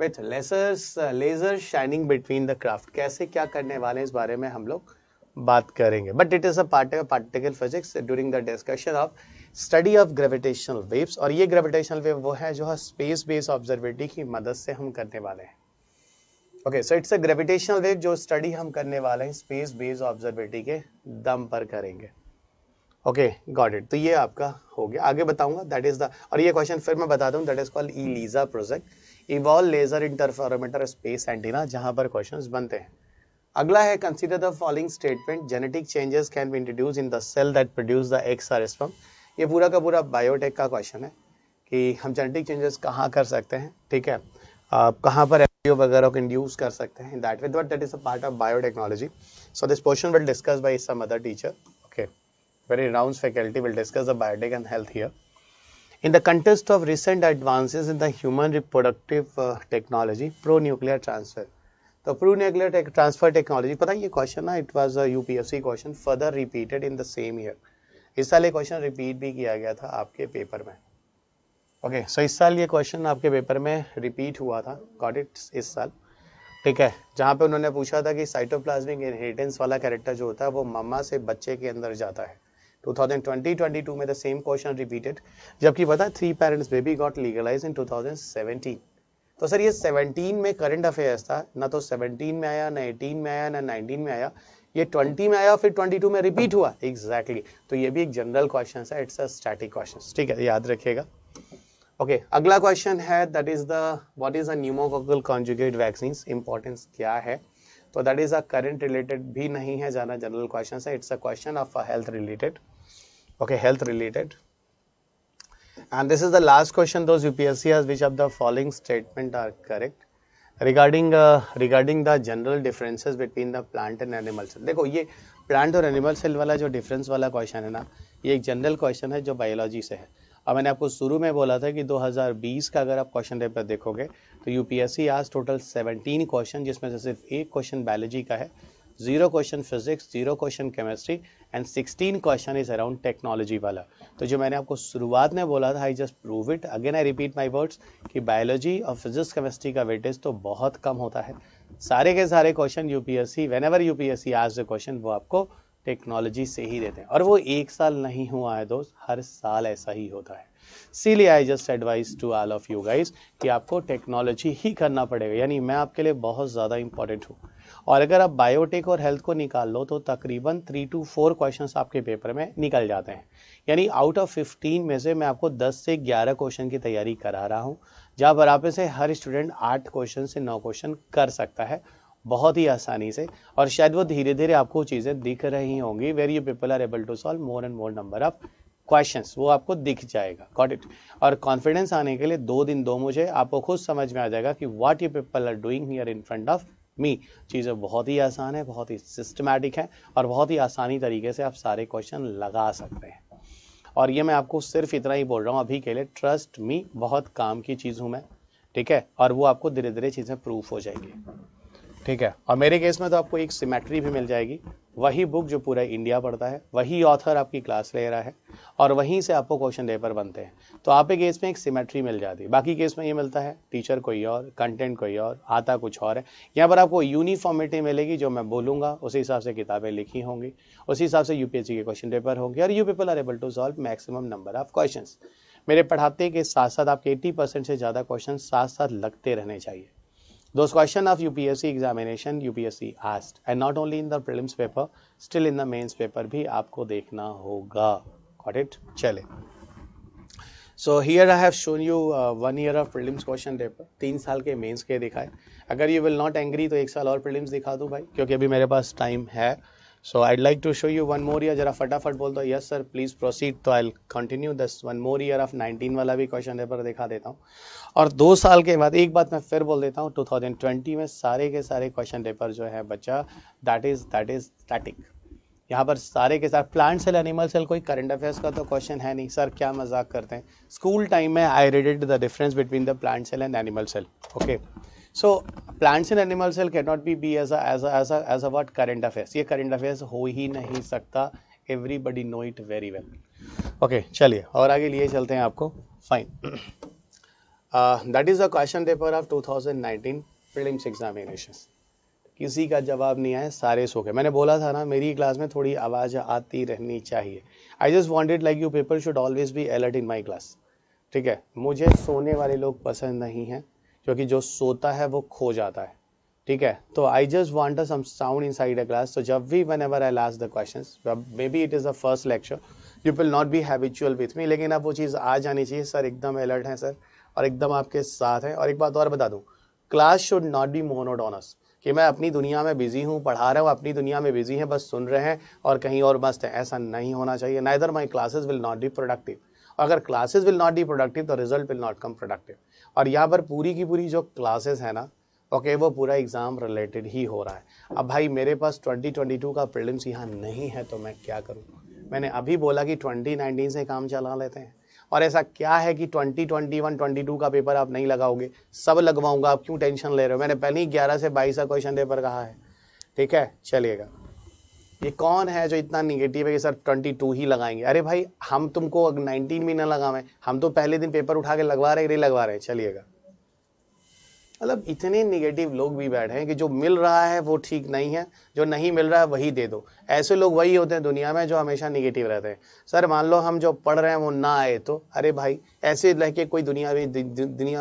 Speaker 1: with lasers shining between the craft. कैसे क्या करने वाले हैं इस बारे में हम लोग बात करेंगे. But it is a part of particle physics during the discussion of study of gravitational waves. और ये gravitational wave वो है जो है space based observatory की मदद से हम करने वाले हैं. Okay, so it's a gravitational wave जो स्टडी हम करने वाले हैं स्पेस बेस्ड ऑब्जर्वेटरी के दम पर करेंगे। Okay, got it. तो ये आपका हो गया, आगे बताऊंगा दैट इज द, और ये क्वेश्चन फिर मैं बताता हूँ, that is called eLISA project, evolve laser interferometer space antenna, जहां पर क्वेश्चंस बनते हैं। अगला है consider the following statement, genetic changes can be introduce in the cell that produce the X R sperm. ये पूरा का पूरा बायोटेक का क्वेश्चन है कि हम जेनेटिक चेंजेस कहाँ कर सकते हैं, ठीक है, कहाँ पर एम्ब्रियो वगैरह को इंड्यूस कर सकते हैं, that with that is a part of biotechnology. So this portion will discuss by some other teacher. Okay, very renowned faculty will discuss the biotech and health here. In the context of recent advances in the human reproductive technology, pro-nuclear transfer. तो pro-nuclear transfer technology, पता है ये question ना, it was a UPSC question further repeated in the same year. इस साल ये question repeat भी किया गया था आपके पेपर में। ओके, सो इस साल ये क्वेश्चन आपके पेपर में रिपीट हुआ था, गॉट इट, इस साल, ठीक है, जहाँ पे उन्होंने पूछा था कि साइटोप्लाज्मिक इनहेरिटेंस वाला कैरेक्टर जो होता है वो मम्मा से बच्चे के अंदर जाता है। 2020-22 में द सेम क्वेश्चन रिपीटेड, जबकि पता है 3 पेरेंट्स बेबी गॉट लीगलाइज इन 2017। तो सर ये 17 में करंट अफेयर्स था ना, तो 17 में आया ना 18 में आया ना 19 में आया, ये 20 में आया फिर 22 में रिपीट हुआ। एग्जैक्टली तो ये भी एक जनरल क्वेश्चन है, इट्स अ स्टैटिक क्वेश्चन, ठीक है, याद रखिएगा। ओके, अगला क्वेश्चन है that is the what is a pneumococcal conjugate vaccine, importance क्या है, तो that is a current related भी नहीं है, जाना जनरल क्वेश्चन है, it's a question of health related. Okay, health related. And this is the last question those UPSC has, which of the following statement are correct regarding the general differences between the plant and animal cell। देखो ये plant और animal cell वाला जो difference वाला question है ना, ये एक जनरल क्वेश्चन है जो बायोलॉजी से है। और मैंने आपको शुरू में बोला था कि 2020 का अगर आप क्वेश्चन पेपर देखोगे तो यूपीएससी आज टोटल 17 क्वेश्चन, जिसमें से सिर्फ एक क्वेश्चन बायोलॉजी का है, 0 question physics, 0 question chemistry and 16 question is around technology वाला। तो जो मैंने आपको शुरुआत में बोला था, I just prove it again, I repeat my words कि बायोलॉजी और फिजिक्स केमिस्ट्री का वेटेज तो बहुत कम होता है। सारे के सारे question UPSC, whenever UPSC asks the question, वो आपको टेक्नोलॉजी से ही देते हैं, और वो एक साल नहीं हुआ है दोस्त, हर साल ऐसा ही होता है। इसीलिए I just advice to all of you guys कि आपको टेक्नोलॉजी ही करना पड़ेगा, यानी मैं आपके लिए बहुत ज़्यादा इंपॉर्टेंट हूँ। और अगर आप बायोटेक और हेल्थ को निकाल लो तो तकरीबन 3 to 4 क्वेश्चंस आपके पेपर में निकल जाते हैं, यानी आउट ऑफ 15 में से मैं आपको 10 से 11 क्वेश्चन की तैयारी करा रहा हूँ, जहाँ पर आप में से हर स्टूडेंट 8 क्वेश्चन से 9 क्वेश्चन कर सकता है बहुत ही आसानी से, और शायद वो धीरे धीरे आपको चीज़ें दिख रही होंगी, where you people are able to solve more and more number of questions, वो आपको दिख जाएगा, गॉट इट। और कॉन्फिडेंस आने के लिए 2 दिन दो मुझे, आपको खुद समझ में आ जाएगा कि what you people are doing here in front of me. चीज़ें बहुत ही आसान है, बहुत ही सिस्टमैटिक है, और बहुत ही आसानी तरीके से आप सारे क्वेश्चन लगा सकते हैं। और ये मैं आपको सिर्फ इतना ही बोल रहा हूँ अभी के लिए, ट्रस्ट मी, बहुत काम की चीज़ हूँ मैं, ठीक है, और वो आपको धीरे धीरे चीज़ें प्रूफ हो जाएगी, ठीक है। और मेरे केस में तो आपको एक सिमेट्री भी मिल जाएगी, वही बुक जो पूरा इंडिया पढ़ता है, वही ऑथर आपकी क्लास ले रहा है, और वहीं से आपको क्वेश्चन पेपर बनते हैं, तो आपके केस में एक सिमेट्री मिल जाती है। बाकी केस में ये मिलता है टीचर कोई और, कंटेंट कोई और, आता कुछ और है। यहाँ पर आपको यूनिफॉर्मिटी मिलेगी, जो मैं बोलूँगा उसी हिसाब से किताबें लिखी होंगी, उसी हिसाब से यूपीएससी के क्वेश्चन पेपर होंगे, और you people are able to solve maximum number of question. मेरे पढ़ाते के साथ साथ आपके 80% से ज़्यादा क्वेश्चन साथ साथ लगते रहने चाहिए। Those questions of UPSC examination UPSC asked, and not only in the prelims paper, still in the mains paper भी आपको देखना होगा, got it? चले, so here I have shown you 1 year of prelims question paper, 3 साल के mains के दिखाए। अगर you will not agree तो 1 साल और prelims दिखा दूँ भाई, क्योंकि अभी मेरे पास टाइम है। So I'd like to show you one more year, जरा फटाफट बोल दो यस सर प्लीज प्रोसीड, तो I'll continue this one more year of 19 वाला भी क्वेश्चन पेपर दिखा देता हूँ। और 2 साल के बाद एक बात मैं फिर बोल देता हूँ, 2020 में सारे के सारे क्वेश्चन पेपर जो है बच्चा, दैट इज स्टैटिक। यहाँ पर सारे के साथ प्लांट सेल, एनिमल सेल, कोई करंट अफेयर्स का तो क्वेश्चन है नहीं। सर क्या मजाक करते हैं, स्कूल टाइम में I readed the difference between the plant cell and animal cell, okay. So plants and animal cell cannot be as a what current affairs, ये current affairs हो ही नहीं सकता, everybody know it very well, okay। चलिए और आगे लिए चलते हैं आपको, fine। That is the question paper of 2019 prelims examinations। किसी का जवाब नहीं आया, सारे सो गए। मैंने बोला था ना मेरी क्लास में थोड़ी आवाज़ आती रहनी चाहिए। I just wanted like you people should always be alert in my class, ठीक है। मुझे सोने वाले लोग पसंद नहीं हैं, क्योंकि जो सोता है वो खो जाता है, ठीक है। तो I just want some sound inside a class. तो जब भी whenever I ask the questions, may be it is the first lecture, you will not be habitual with me, लेकिन अब वो चीज़ आ जानी चाहिए सर, एकदम अलर्ट है सर और एकदम आपके साथ है। और एक बात और बता दूं, class should not be monotonous, कि मैं अपनी दुनिया में बिजी हूँ, पढ़ा रहा हूँ, अपनी दुनिया में बिजी है, बस सुन रहे हैं और कहीं और मस्त है, ऐसा नहीं होना चाहिए। Neither my classes will not be productive. अगर classes will not be productive तो result will not come productive. और यहाँ पर पूरी की पूरी जो क्लासेस है ना, ओके, वो पूरा एग्जाम रिलेटेड ही हो रहा है। अब भाई मेरे पास 2022 का प्रीलिम्स यहाँ नहीं है तो मैं क्या करूँ? मैंने अभी बोला कि 2019 से काम चला लेते हैं। और ऐसा क्या है कि 2021 22 का पेपर आप नहीं लगाओगे? सब लगवाऊंगा, आप क्यों टेंशन ले रहे हो? मैंने पहले ही 11 से 22 का क्वेश्चन पेपर कहा है। ठीक है, चलिएगा। ये कौन है जो इतना निगेटिव है कि सर 22 ही लगाएंगे? अरे भाई हम तुमको 19 भी ना लगावे, हम तो पहले दिन पेपर उठा के लगवा रहे, नहीं लगवा रहे। चलिएगा, मतलब इतने निगेटिव लोग भी बैठे हैं कि जो मिल रहा है वो ठीक नहीं है, जो नहीं मिल रहा है वही दे दो। ऐसे लोग वही होते हैं दुनिया में जो हमेशा निगेटिव रहते हैं। सर मान लो हम जो पढ़ रहे हैं वो ना आए तो, अरे भाई ऐसे रह के कोई दुनिया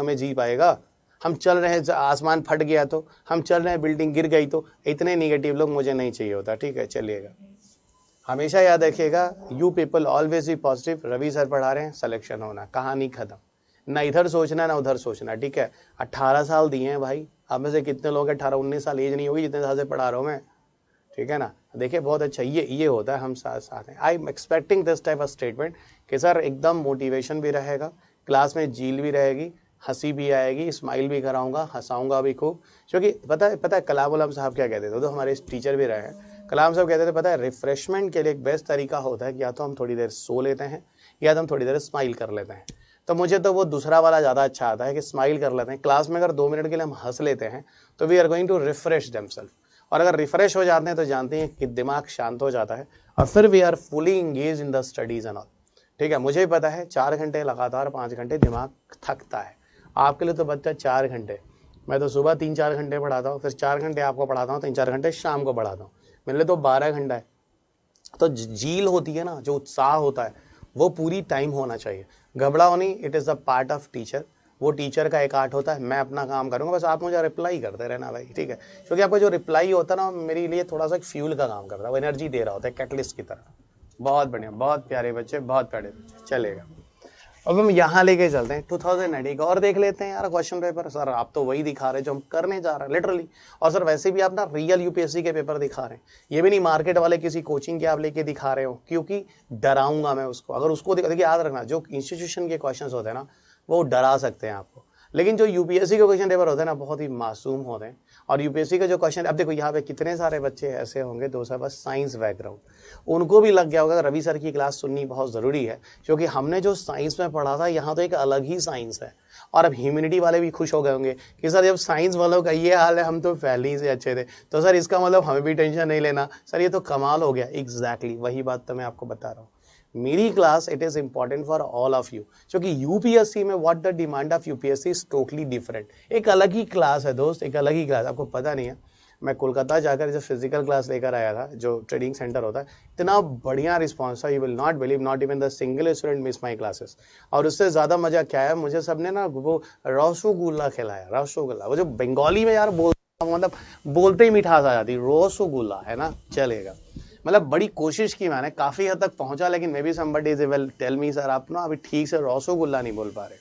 Speaker 1: में जी पाएगा? हम चल रहे हैं, आसमान फट गया तो, हम चल रहे हैं बिल्डिंग गिर गई तो। इतने निगेटिव लोग मुझे नहीं चाहिए होता। ठीक है, चलिएगा। हमेशा याद रखिएगा, you people always be positive. Ravi sir पढ़ा रहे हैं, सिलेक्शन होना, कहानी खत्म। ना इधर सोचना ना उधर सोचना। ठीक है, 18 साल दिए हैं भाई, अब में से कितने लोग 18-19 साल एज नहीं होगी जितने साल से पढ़ा रहा हूँ मैं। ठीक है ना, देखिए बहुत अच्छा, ये होता है, हम साथ साथ हैं। I am expecting this type of statement कि सर एकदम मोटिवेशन भी रहेगा, क्लास में जील भी रहेगी, हंसी भी आएगी, स्माइल भी कराऊंगा, हंसाऊंगा भी खूब। क्योंकि पता है कलाम उलाम साहब क्या कहते थे, तो हमारे टीचर भी रहे हैं। कलाम साहब कहते थे, पता है रिफ्रेशमेंट के लिए एक बेस्ट तरीका होता है कि या तो हम थोड़ी देर सो लेते हैं या तो हम थोड़ी देर स्माइल कर लेते हैं। तो मुझे तो वो दूसरा वाला ज़्यादा अच्छा आता है कि स्माइल कर लेते हैं। क्लास में अगर 2 मिनट के लिए हम हंस लेते हैं तो we are going to refresh themself. और अगर रिफ्रेश हो जाते हैं तो जानते हैं कि दिमाग शांत हो जाता है और फिर we are fully engage in the studies and all. ठीक है, मुझे भी पता है 4 घंटे लगातार 5 घंटे दिमाग थकता है। आपके लिए तो बच्चा 4 घंटे, मैं तो सुबह 3-4 घंटे पढ़ाता हूँ, फिर 4 घंटे आपको पढ़ाता हूँ, 3-4 घंटे शाम को पढ़ाता हूँ। मेरे लिए तो 12 घंटा है। तो झील होती है ना, जो उत्साह होता है वो पूरी टाइम होना चाहिए। घबराओ नहीं, it is the part of teacher. वो टीचर का एक आर्ट होता है, मैं अपना काम करूंगा, बस आप मुझे रिप्लाई करते रहना भाई। ठीक है, क्योंकि आपका जो रिप्लाई होता है ना, मेरे लिए थोड़ा सा फ्यूल का काम करता है, वो एनर्जी दे रहा होता है कैटलिस्ट की तरह। बहुत बढ़िया, बहुत प्यारे बच्चे, बहुत प्यारे बच्चे। चलेगा, अब हम यहाँ लेके चलते हैं 2090 का और देख लेते हैं यार क्वेश्चन पेपर। सर आप तो वही दिखा रहे हैं जो हम करने जा रहे हैं लिटरली। और सर वैसे भी आप ना रियल यूपीएससी के पेपर दिखा रहे हैं, ये भी नहीं मार्केट वाले किसी कोचिंग के आप लेके दिखा रहे हो, क्योंकि डराऊंगा मैं उसको। अगर उसको देखिए, याद रखना, जो इंस्टीट्यूशन के क्वेश्चन होते हैं ना वो डरा सकते हैं आपको, लेकिन जो यूपीएससी के क्वेश्चन पेपर होते हैं ना बहुत ही मासूम होते हैं। और यूपीएससी के जो क्वेश्चन, अब देखो यहाँ पे कितने सारे बच्चे ऐसे होंगे, दो सौ बस साइंस बैकग्राउंड, उनको भी लग गया होगा रवि सर की क्लास सुननी बहुत ज़रूरी है, क्योंकि हमने जो साइंस में पढ़ा था यहाँ तो एक अलग ही साइंस है। और अब ह्यूमैनिटी वाले भी खुश हो गए होंगे कि सर जब साइंस वालों का ये हाल है, हम तो पहले ही से अच्छे थे, तो सर इसका मतलब हमें भी टेंशन नहीं लेना। सर ये तो कमाल हो गया। एग्जैक्टली वही बात तो मैं आपको बता रहा हूँ। मेरी class it is important for all of you, क्योंकि यूपीएससी में what the demand of UPSC is totally different. एक अलग ही क्लास है दोस्त, एक अलग ही क्लास। आपको पता नहीं है, मैं कोलकाता जाकर जब फिजिकल क्लास लेकर आया था, जो ट्रेडिंग सेंटर होता है, इतना बढ़िया रिस्पॉन्स था, you will not believe, not even the single student miss my classes. और उससे ज़्यादा मजा क्या है, मुझे सबने ना वो रसगुल्ला खिलाया, रसगुल्ला, वो जो बंगाली में यार मतलब बोलते ही मिठास आ जाती, रसगुल्ला है ना। चलेगा, मतलब बड़ी कोशिश की मैंने, काफ़ी हद तक पहुंचा, लेकिन may be somebody is will tell me sir आप ना अभी ठीक से रसगुल्ला नहीं बोल पा रहे।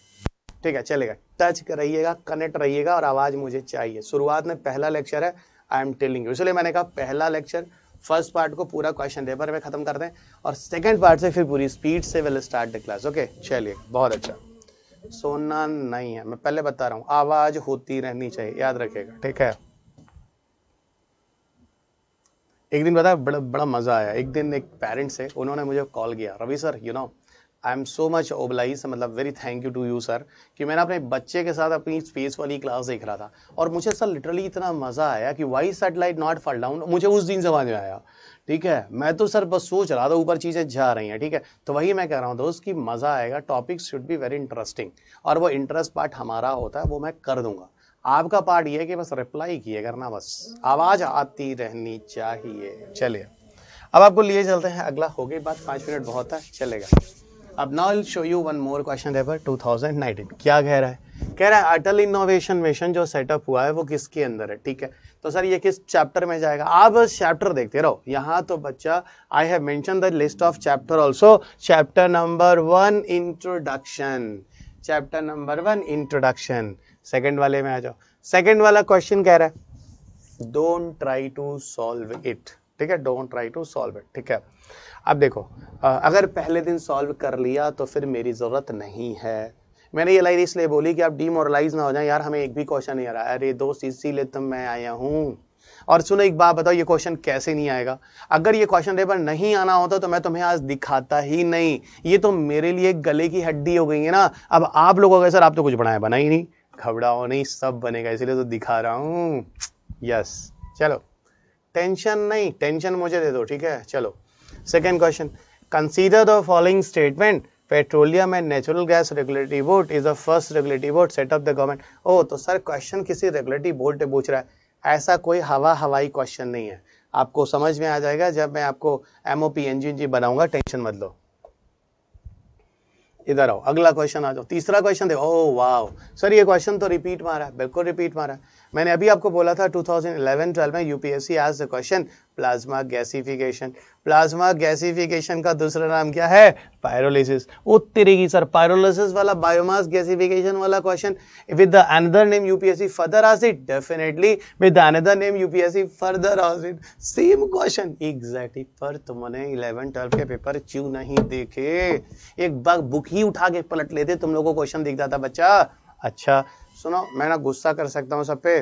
Speaker 1: ठीक है, चलेगा, टच रहिएगा, कनेक्ट रहिएगा और आवाज़ मुझे चाहिए। शुरुआत में पहला लेक्चर है, आई एम टेलिंग यू, इसलिए मैंने कहा पहला लेक्चर फर्स्ट पार्ट को पूरा क्वेश्चन पेपर में खत्म कर दें और सेकंड पार्ट से फिर पूरी स्पीड से will start the class. Okay, चलिए, बहुत अच्छा। सोना नहीं है, मैं पहले बता रहा हूँ, आवाज़ होती रहनी चाहिए, याद रखिएगा। ठीक है, एक दिन पता है बड़ा मज़ा आया। एक दिन एक पेरेंट से उन्होंने मुझे कॉल किया, Ravi sir you know I am so much oblige, मतलब very thank you to you sir, कि मैंने अपने बच्चे के साथ अपनी स्पेस वाली क्लास देख रहा था और मुझे सर लिटरली इतना मज़ा आया कि why satellite not fall down, मुझे उस दिन समझ में आया। ठीक है, मैं तो सर बस सोच रहा था ऊपर चीज़ें जा रही हैं। ठीक है, तो वही मैं कह रहा हूँ दोस्त कि मज़ा आएगा, topic should be very interesting, और वो इंटरेस्ट पार्ट हमारा होता है, वो मैं कर दूंगा। आपका पार्ट ये है कि बस रिप्लाई किए करना, बस आवाज़ आती रहनी चाहिए। चलिए, अब आपको लिए चलते हैं अगला, हो गई बात, 5 मिनट बहुत है, चलेगा। अब now will show you one more question paper 2019। क्या कह रहा है? कह रहा है अटल इनोवेशन मिशन जो सेटअप हुआ है वो किसके अंदर है, ठीक है। तो सर ये किस चैप्टर में जाएगा? आप बस चैप्टर देखते रहो। यहाँ तो बच्चा I have mention the list of chapter also. Chapter number 1 introduction, chapter number 1 introduction. Second वाले में आ जाओ। सेकंड वाला क्वेश्चन कह रहा है don't try to solve it, ठीक है, don't try to solve it, ठीक है। अब देखो अगर पहले दिन सॉल्व कर लिया तो फिर मेरी जरूरत नहीं है। मैंने ये लाइन इसलिए बोली कि आप डीमोरलाइज ना हो जाए, यार हमें एक भी क्वेश्चन नहीं आ रहा। अरे दोस्त इसीलिए तो मैं आया हूँ। और सुनो एक बात बताओ, ये क्वेश्चन कैसे नहीं आएगा? अगर ये क्वेश्चन पेपर नहीं आना होता तो मैं तुम्हें आज दिखाता ही नहीं। ये तो मेरे लिए गले की हड्डी हो गई है ना। अब आप लोगों का सर आप तो कुछ बनाया बना ही नहीं, घबराओ नहीं, सब बनेगा, इसलिए तो दिखा रहा हूँ। यस, चलो टेंशन नहीं, टेंशन मुझे दे दो, ठीक है। चलो second question, consider the following statement, petroleum and natural gas regulatory board is the first regulatory board set up the government. Oh तो सर क्वेश्चन किसी रेगुलेटरी बोर्ड पे पूछ रहा है, ऐसा कोई हवाई क्वेश्चन नहीं है। आपको समझ में आ जाएगा जब मैं आपको एमओपी एनजीजी बनाऊंगा, टेंशन मत लो। इधर आओ, अगला क्वेश्चन आ जाओ। तीसरा क्वेश्चन देखो। ओह वाह सर ये क्वेश्चन तो रिपीट मारा है, बिल्कुल रिपीट मारा है। मैंने अभी आपको बोला था 2011-12 में यूपीएससी आज the question plasma gasification. Plasma gasification का दूसरा नाम क्या है? पायरोलिसिस। उत्तरेगी सर पायरोलिसिस वाला बायोमास गैसिफिकेशन वाला question with the another name UPSC further asked it, definitely with the another name UPSC further asked it, same question exactly. पर तुमने 11-12 के पेपर क्यों नहीं देखे? एक बार बुक ही उठा के पलट लेते, तुम लोगों को क्वेश्चन दिख जाता बच्चा। अच्छा सुनो, मैं ना गुस्सा कर सकता हूँ सब पे,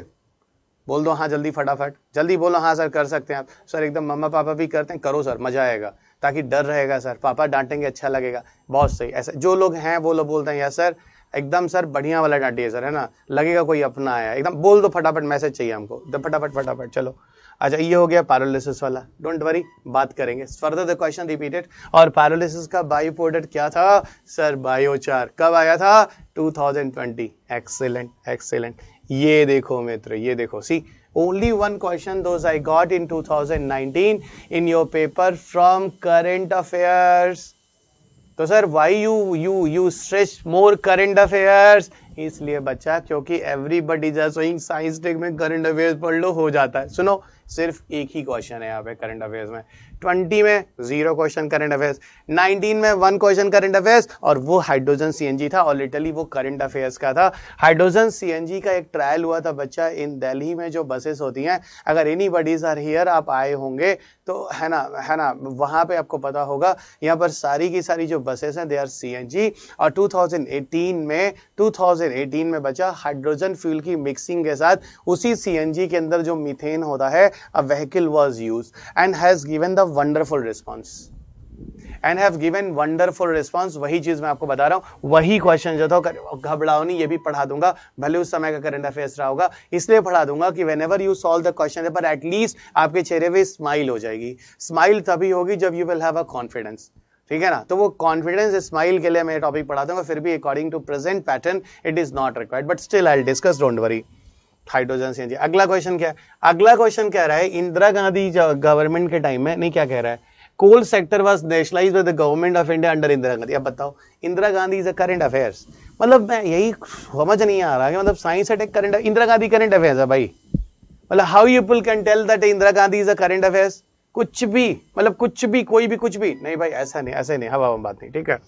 Speaker 1: बोल दो हाँ जल्दी, फटाफट जल्दी बोलो हाँ सर कर सकते हैं आप। सर एकदम मम्मा पापा भी करते हैं, करो सर, मजा आएगा, ताकि डर रहेगा सर, पापा डांटेंगे अच्छा लगेगा। बहुत सही, ऐसा जो लोग हैं वो लोग बोलते हैं यस सर, एकदम सर बढ़िया वाला डांटिए सर, है ना, लगेगा कोई अपना आया, एकदम बोल दो फटाफट, मैसेज चाहिए हमको, फटाफट फटाफट। चलो अच्छा ये हो गया पैरालिसिस वाला, डोंट वरी बात करेंगे फर्दर द क्वेश्चन रिपीटेड। और पैरालिसिस का बायो प्रोडक्ट क्या था सर? बायोचार। कब आया था? 2020। Excellent excellent. ये देखो मित्र, ये देखो, सी only one question those I got in 2019 in your paper from current affairs। तो sir why you stretch more current affairs? इसलिए बच्चा क्योंकि everybody is showing science tech में करंट अफेयर्स पढ़ लो, हो जाता है। सुनो सिर्फ एक ही क्वेश्चन है यहाँ पे करंट अफेयर्स में। 20 में 0 क्वेश्चन करंट अफेयर्स, 19 में 1 क्वेश्चन करंट अफेयर्स, और वो हाइड्रोजन सीएनजी था, और लिटरली वो करंट अफेयर्स का था। हाइड्रोजन सीएनजी का एक ट्रायल हुआ था बच्चा इन दिल्ली में, जो बसेस होती हैं, अगर एनी बडीज आर हियर, आप आए होंगे तो है ना, वहां पे आपको पता होगा, यहाँ पर सारी की सारी जो बसेस हैं दे आर सीएनजी। और 2018 में बच्चा हाइड्रोजन फ्यूल की मिक्सिंग के साथ उसी सीएनजी के अंदर जो मीथेन होता है, a vehicle was used and has given the wonderful response and have given wonderful response। वही चीज मैं आपको बता रहा हूं, वही क्वेश्चन जो था, घबराओ नहीं, ये भी पढ़ा दूंगा, भले उस समय का करंट अफेयर्स रहा होगा, इसलिए पढ़ा दूंगा कि whenever you solve the question paper at least आपके चेहरे पे स्माइल हो जाएगी। स्माइल तभी होगी जब you will have a confidence, ठीक है ना। तो वो कॉन्फिडेंस स्माइल के लिए मैं टॉपिक पढ़ा दूंगा, फिर भी according to present pattern it is not required, but still I will discuss, don't worry. Hydrogen CNG. अगला क्वेश्चन क्या है? अगला क्वेश्चन कह रहा है इंदिरा गांधी गवर्नमेंट के टाइम में, नहीं क्या कह रहा है, coal sector was nationalised by the government of India under Indira Gandhi. अब बताओ, Indira Gandhi is a current affairs, मतलब मैं यही समझ नहीं आ रहा कि मतलब science at current, Indira Gandhi current affairs है भाई, मतलब how you people can tell that Indira Gandhi is a current affairs? कुछ भी, मतलब कुछ भी, कोई भी कुछ भी नहीं भाई, ऐसा नहीं, ऐसे नहीं, हवा बात नहीं, ठीक है।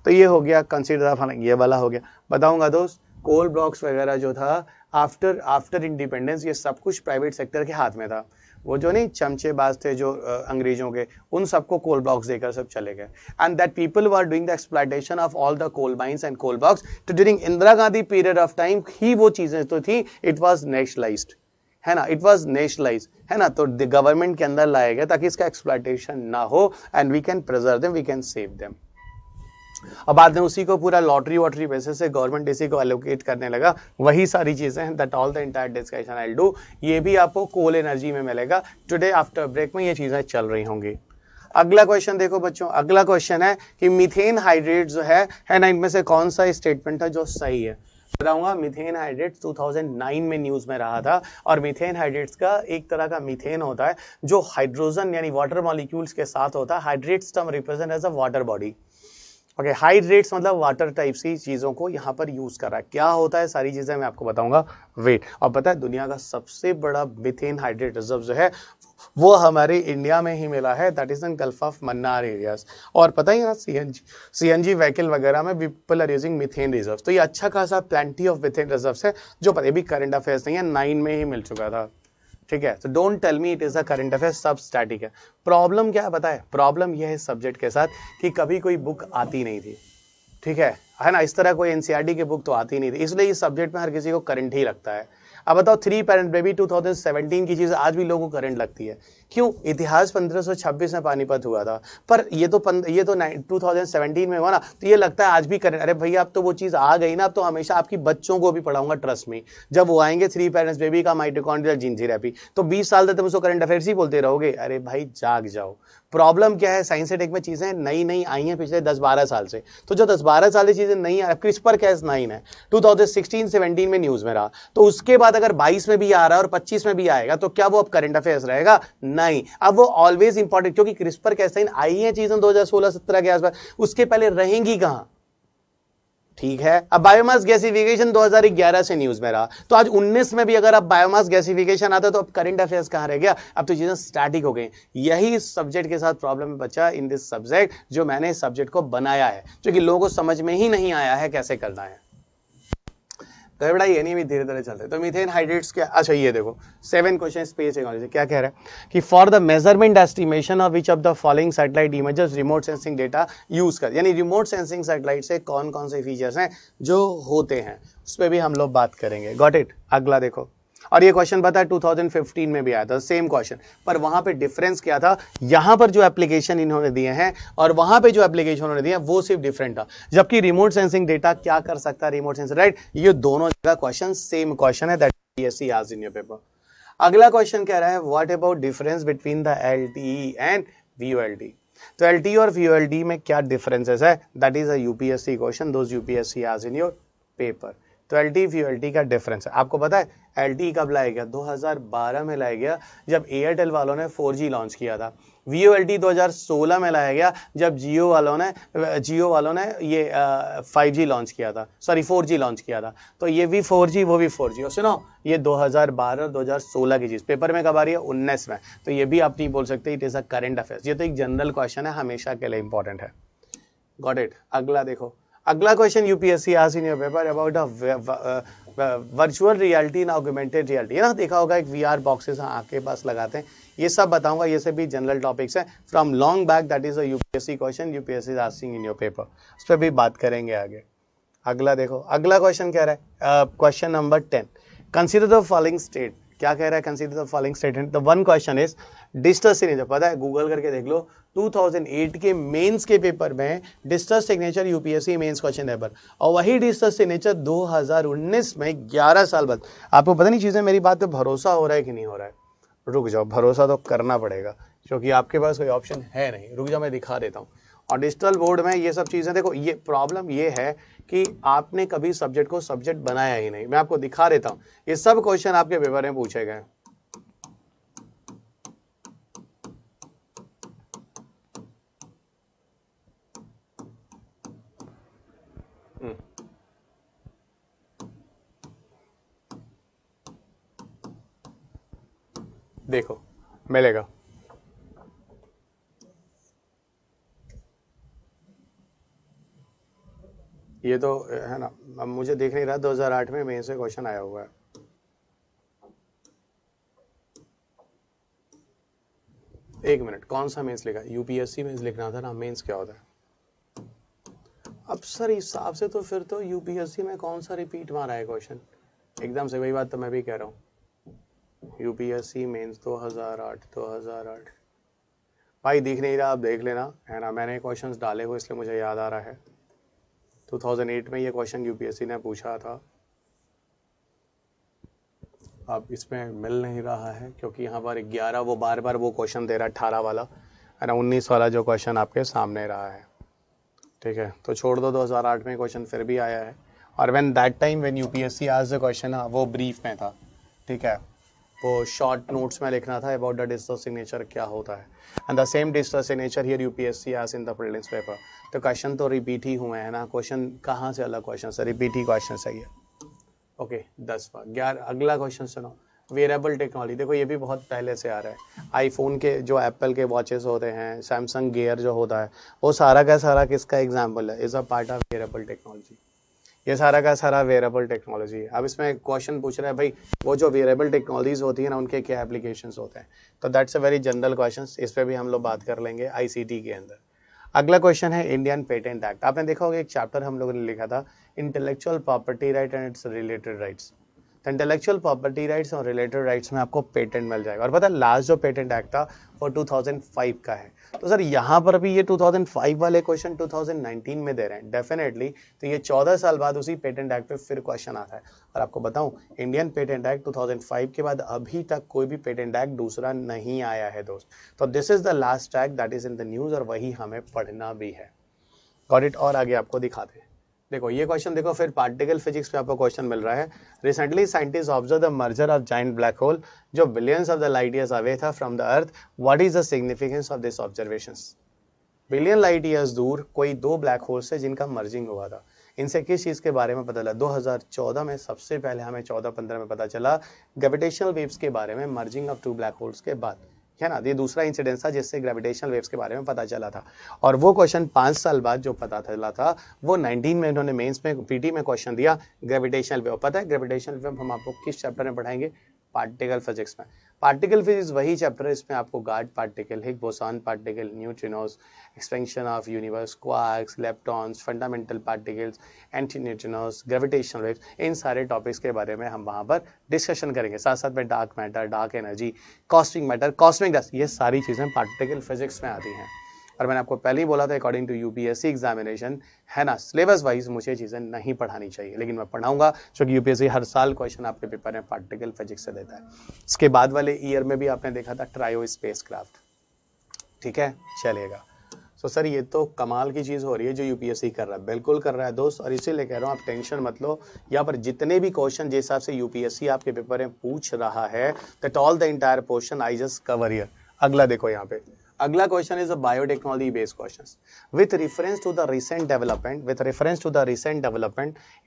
Speaker 1: तो ये हो गया कंसीडर, ये वाला हो गया। बताऊंगा दोस्त, कोल ब्लॉक्स वगैरह जो था आफ्टर इंडिपेंडेंस, ये सब कुछ प्राइवेट सेक्टर के हाथ में था। वो जो नहीं चमचेबाज थे जो अंग्रेजों के, उन सबको कोल ब्लॉक्स देकर सब चले गए। And that people were doing the exploitation of all the coal mines and coal blocks. तो during Indira Gandhi period of time ही वो चीजें तो थी, इट वाज नेशनलाइज्ड, है ना, इट वाज नेशनलाइज्ड, है ना। तो गवर्नमेंट के अंदर लाया गया ताकि इसका एक्सप्लॉयटेशन ना हो, and we can preserve them, we can save them. अब बाद में उसी को पूरा लॉटरी वॉटरी बेसिस से गवर्नमेंट इसी को एलोकेट करने लगा। वही सारी चीजें हैं, that all the entire discussion I will do. ये भी आपको कोल एनर्जी में मिलेगा टुडे आफ्टर ब्रेक में, ये चीजें चल रही होंगी। अगला क्वेश्चन देखो बच्चों, अगला क्वेश्चन है कि मीथेन हाइड्रेट जो है ना, इनमें से कौन सा स्टेटमेंट है जो सही है? बताऊंगा। मीथेन हाइड्रेट्स 2009 में न्यूज में रहा था, और मीथेन हाइड्रेट्स का एक तरह का मीथेन होता है जो हाइड्रोजन यानी वाटर मॉलिक्यूल्स के साथ होता है। Hydrates term represent as a water body, okay, hydrates मतलब वाटर टाइप सी चीज़ों को यहाँ पर यूज़ कर रहा है। क्या होता है सारी चीज़ें मैं आपको बताऊंगा। वेट, और पता है दुनिया का सबसे बड़ा मीथेन हाइड्रेट रिजर्व जो है वो हमारे इंडिया में ही मिला है, that is in Gulf of Mannar areas. और पता ही ना सीएनजी व्हीकल वगैरह में people are using methane reserve, तो ये अच्छा खासा प्लेंटी ऑफ मीथेन रिजर्व है, जो ये भी करंट अफेयर्स नहीं है, 9 में ही मिल चुका था। ठीक है, तो don't tell me it is a current affair, सब स्टैटिक है। प्रॉब्लम क्या है पता है, प्रॉब्लम यह है सब्जेक्ट के साथ कि कभी कोई बुक आती नहीं थी। ठीक है ना, इस तरह कोई एनसीईआरटी की बुक तो आती नहीं थी, इसलिए इस सब्जेक्ट में हर किसी को करंट ही लगता है। अब बताओ, 3 पेरेंट बेबी 2017 की चीज आज भी लोगों को करंट लगती है, क्यों? इतिहास 1526 में पानीपत हुआ था, पर ये तो 2017 में हुआ ना, तो ये लगता है आज भी करंट। अरे भैया अब तो वो चीज आ गई ना, अब तो हमेशा आपकी बच्चों को भी पढ़ाऊंगा, ट्रस्ट में। जब वो आएंगे 3 पेरेंट्स बेबी का माइटोकॉन्ड्रियल जीन थेरेपी, तो 20 साल तक तुम उसको करंट अफेयर्स ही बोलते रहोगे। अरे भाई जाग जाओ। प्रॉब्लम क्या है, साइंस टेक में चीजें नई नई आई हैं पिछले 10-12 साल से, तो जो 10-12 साल से चीजें नई आ, क्रिस्पर कैस 9 है, 2016-17 में न्यूज में रहा, तो उसके बाद अगर 22 में भी आ रहा है और 25 में भी आएगा, तो क्या वो अब करंट अफेयर्स रहेगा? नहीं, अब वो ऑलवेज इंपॉर्टेंट, क्योंकि क्रिस्पर कैस आई है चीजें 2016-17 के आसपास, उसके पहले रहेंगी कहां? ठीक है, अब बायोमास गैसिफिकेशन 2011 से न्यूज में रहा, तो आज 19 में भी अगर अब बायोमास गैसिफिकेशन आता तो अब करंट अफेयर्स कहां रह गया? अब तो चीजें स्टैटिक हो गई। यही इस सब्जेक्ट के साथ प्रॉब्लम बचा इन दिस सब्जेक्ट, जो मैंने इस सब्जेक्ट को बनाया है, जो कि लोगों को समझ में ही नहीं आया है कैसे करना है। तो बेटा ये नहीं भी धीरे धीरे चलते। तो मीथेन हाइड्रेट्स क्या, अच्छा ये देखो 7 क्वेश्चन स्पेस टेक्नोलॉजी क्या कह रहा है कि for the measurement estimation of which of the following satellite images remote sensing data use कर, यानी रिमोट सेंसिंग सैटेलाइट से कौन कौन से फीचर्स हैं जो होते हैं, उस पर भी हम लोग बात करेंगे। Got it. अगला देखो, और ये क्वेश्चन पता है 2015 में भी आया था, सेम क्वेश्चन, पर वहां पे डिफरेंस क्या था, यहां पर जो एप्लीकेशन इन्होंने दिए हैं और वहां पे जो एप्लीकेशन उन्होंने दिए हैं वो सिर्फ डिफरेंट था। जबकि रिमोट सेंसिंग डेटा क्या कर सकता है, रिमोट सेंसिंग, राइट, ये दोनों जगह क्वेश्चन सेम क्वेश्चन है, that BSc asked in your paper. अगला क्वेश्चन कह रहा है what about difference between the LTE and VoLTE. तो एलटीई और वीओएलटी में क्या डिफरेंसेस है, that is a UPSC question, those UPSC asked in your paper. तो एलटी वीओएलटी का डिफरेंस है, आपको पता है एलटी कब लाया गया? 2012 में लाया गया, जब एयरटेल वालों ने 4G लॉन्च किया था। वीओएलटी 2016 में लाया गया, जब जियो वालों ने ये 5G लॉन्च किया था, सॉरी 4G लॉन्च किया था। तो ये भी 4G वो भी 4G, और सुनो ये 2012 और 2016 की चीज पेपर में कब आ रही है? 19 में। तो ये भी आप नहीं बोल सकते it is a current affairs, ये तो एक जनरल क्वेश्चन है, हमेशा के लिए इंपॉर्टेंट है। Got it. अगला देखो, अगला question UPSC asked in your paper about virtual reality and augmented reality. है ना, देखा होगा एक वीआर बॉक्सेस आंख के पास लगाते हैं, ये सब बताऊंगा, ये सब भी जनरल टॉपिक्स है from long back, that is a UPSC question, UPSC asking in your paper, उस पर भी बात करेंगे आगे। अगला देखो, अगला क्वेश्चन कह रहा है question number 10, consider the following state. क्या कह रहा है? Consider the following statement. The one question is distance signature, पता है गूगल करके देख लो, 2008 के मेंस के पेपर में distance signature UPSC mains question paper, और वही डिस्टेंस सिग्नेचर 2019 में 11 साल बाद। आपको पता नहीं चीजें, मेरी बात पे भरोसा हो रहा है कि नहीं हो रहा है? रुक जाओ, भरोसा तो करना पड़ेगा क्योंकि आपके पास कोई ऑप्शन है नहीं। रुक जाओ, मैं दिखा देता हूँ। और डिजिटल बोर्ड में ये सब चीजें देखो, ये प्रॉब्लम ये है कि आपने कभी सब्जेक्ट को सब्जेक्ट बनाया ही नहीं। मैं आपको दिखा देता हूँ, ये सब क्वेश्चन आपके पेपर में पूछे गए। देखो मिलेगा, ये तो है ना, अब मुझे देख नहीं रहा, 2008 में मेन से क्वेश्चन आया हुआ है। एक मिनट, कौन सा मेंस लिखा? यूपीएससी मेंस लिखना था ना, मेंस क्या होता है? अब सर हिसाब से तो फिर तो यूपीएससी में कौन सा रिपीट मारा है क्वेश्चन? एकदम से वही बात तो मैं भी कह रहा हूँ, यूपीएससी मेंस 2008 भाई दिख नहीं रहा, आप देख लेना, है ना, मैंने क्वेश्चंस डाले हुए इसलिए मुझे याद आ रहा है। 2008 में ये क्वेश्चन यूपीएससी ने पूछा था, अब इसमें मिल नहीं रहा है क्योंकि यहाँ पर 11 वो बार बार वो क्वेश्चन दे रहा है, 18 वाला, है ना, 19 वाला जो क्वेश्चन आपके सामने रहा है। ठीक है, तो छोड़ दो, 2008 में क्वेश्चन फिर भी आया है, और when that time when UPSC आज द क्वेश्चन, वो ब्रीफ में था। ठीक है, वो शॉर्ट नोट्स में लिखना था अबाउट द डिजिटल सिग्नेचर क्या होता है, and the same digital signature here UPSC as in the prelims paper. तो क्वेश्चन तो रिपीट ही हुए हैं ना, क्वेश्चन कहाँ से अलग क्वेश्चन है, रिपीट ही क्वेश्चन है ये। ओके 11 अगला क्वेश्चन सुनो, वेरेबल टेक्नोलॉजी। देखो ये भी बहुत पहले से आ रहा है, आईफोन के जो एप्पल के वॉचेस होते हैं, सैमसंग गेयर जो होता है, वो सारा का सारा किसका एग्जाम्पल है, is a part of wearable technology. ये सारा का सारा वेरेबल टेक्नोलॉजी है। अब इसमें क्वेश्चन पूछ रहा है भाई वो जो वेरेबल टेक्नोलॉजीज होती है ना उनके क्या एप्लीकेशंस होते हैं, तो that's a very general question, इस पर भी हम लोग बात कर लेंगे आईसीटी के अंदर। अगला क्वेश्चन है इंडियन पेटेंट एक्ट। आपने देखा होगा एक चैप्टर हम लोगों ने लिखा था intellectual property right and its related rights. तो इंटेलेक्चुअल प्रॉपर्टी राइट्स और रिलेटेड राइट्स में आपको पेटेंट मिल जाएगा। और पता है लास्ट जो पेटेंट एक्ट था वो 2005 का है। तो सर यहाँ पर भी ये 2005 वाले क्वेश्चन 2019 में दे रहे हैं डेफिनेटली, तो ये 14 साल बाद उसी पेटेंट एक्ट पे फिर क्वेश्चन आता है। और आपको बताऊं इंडियन पेटेंट एक्ट 2005 के बाद अभी तक कोई भी पेटेंट एक्ट दूसरा नहीं आया है दोस्त। तो this is the last act that is in the news और वही हमें पढ़ना भी है। Got it. और आगे आपको दिखाते हैं, देखो ये क्वेश्चन देखो, फिर पार्टिकल फिजिक्स पे आपको क्वेश्चन मिल रहा है। Recently scientist observe the merger of giant black hole जो billions of the light years away था from the earth. What is the significance of this observations. Billion light years दूर कोई दो ब्लैक होल्स से जिनका मर्जिंग हुआ था, इनसे किस चीज के बारे में पता चला। 2014 में सबसे पहले हमें 14-15 में पता चला ग्रेविटेशनल वेव्स के बारे में, merging of two black holes के बाद, है ना। ये दूसरा इंसिडेंस था जिससे ग्रेविटेशनल वेव्स के बारे में पता चला था। और वो क्वेश्चन 5 साल बाद जो पता चला था वो 19 में इन्होंने मेंस में पीटी में क्वेश्चन दिया ग्रेविटेशनल वेव। पता है ग्रेविटेशनल वेव हम आपको किस चैप्टर में पढ़ाएंगे, पार्टिकल फिजिक्स में। पार्टिकल फिजिक्स वही चैप्टर है, इसमें आपको god particle, Higgs boson particle, neutrinos, expansion of universe, quarks, leptons, fundamental particles, anti neutrinos, gravitational waves, इन सारे टॉपिक्स के बारे में हम वहाँ पर डिस्कशन करेंगे। साथ साथ में dark matter, dark energy, cosmic matter, cosmic dust, ये सारी चीज़ें पार्टिकल फिजिक्स में आती हैं। और मैंने आपको पहले ही बोला था अकॉर्डिंग टू यूपीएससी एग्जामिनेशन, है ना, सिलेबस वाइज मुझे चीज़ें नहीं पढ़ानी चाहिए, लेकिन मैं पढ़ाऊंगा क्योंकि यूपीएससी हर साल क्वेश्चन आपके पेपर में पार्टिकल फिजिक्स से देता है। इसके बाद वाले ईयर में भी आपने देखा था ट्रायो स्पेस क्राफ्ट, ठीक है, चलेगा। तो सर ये तो कमाल की चीज़ हो रही है जो यूपीएससी कर रहा है, बिल्कुल कर रहा है दोस्त, और इसीलिए कह रहा हूँ आप टेंशन मत लो। यहाँ पर जितने भी क्वेश्चन जिस हिसाब से यूपीएससी आपके पेपर में पूछ रहा है, that all the entire portion I just cover here. अगला देखो यहाँ पे, अगला question is a biotechnology based questions with reference to the recent development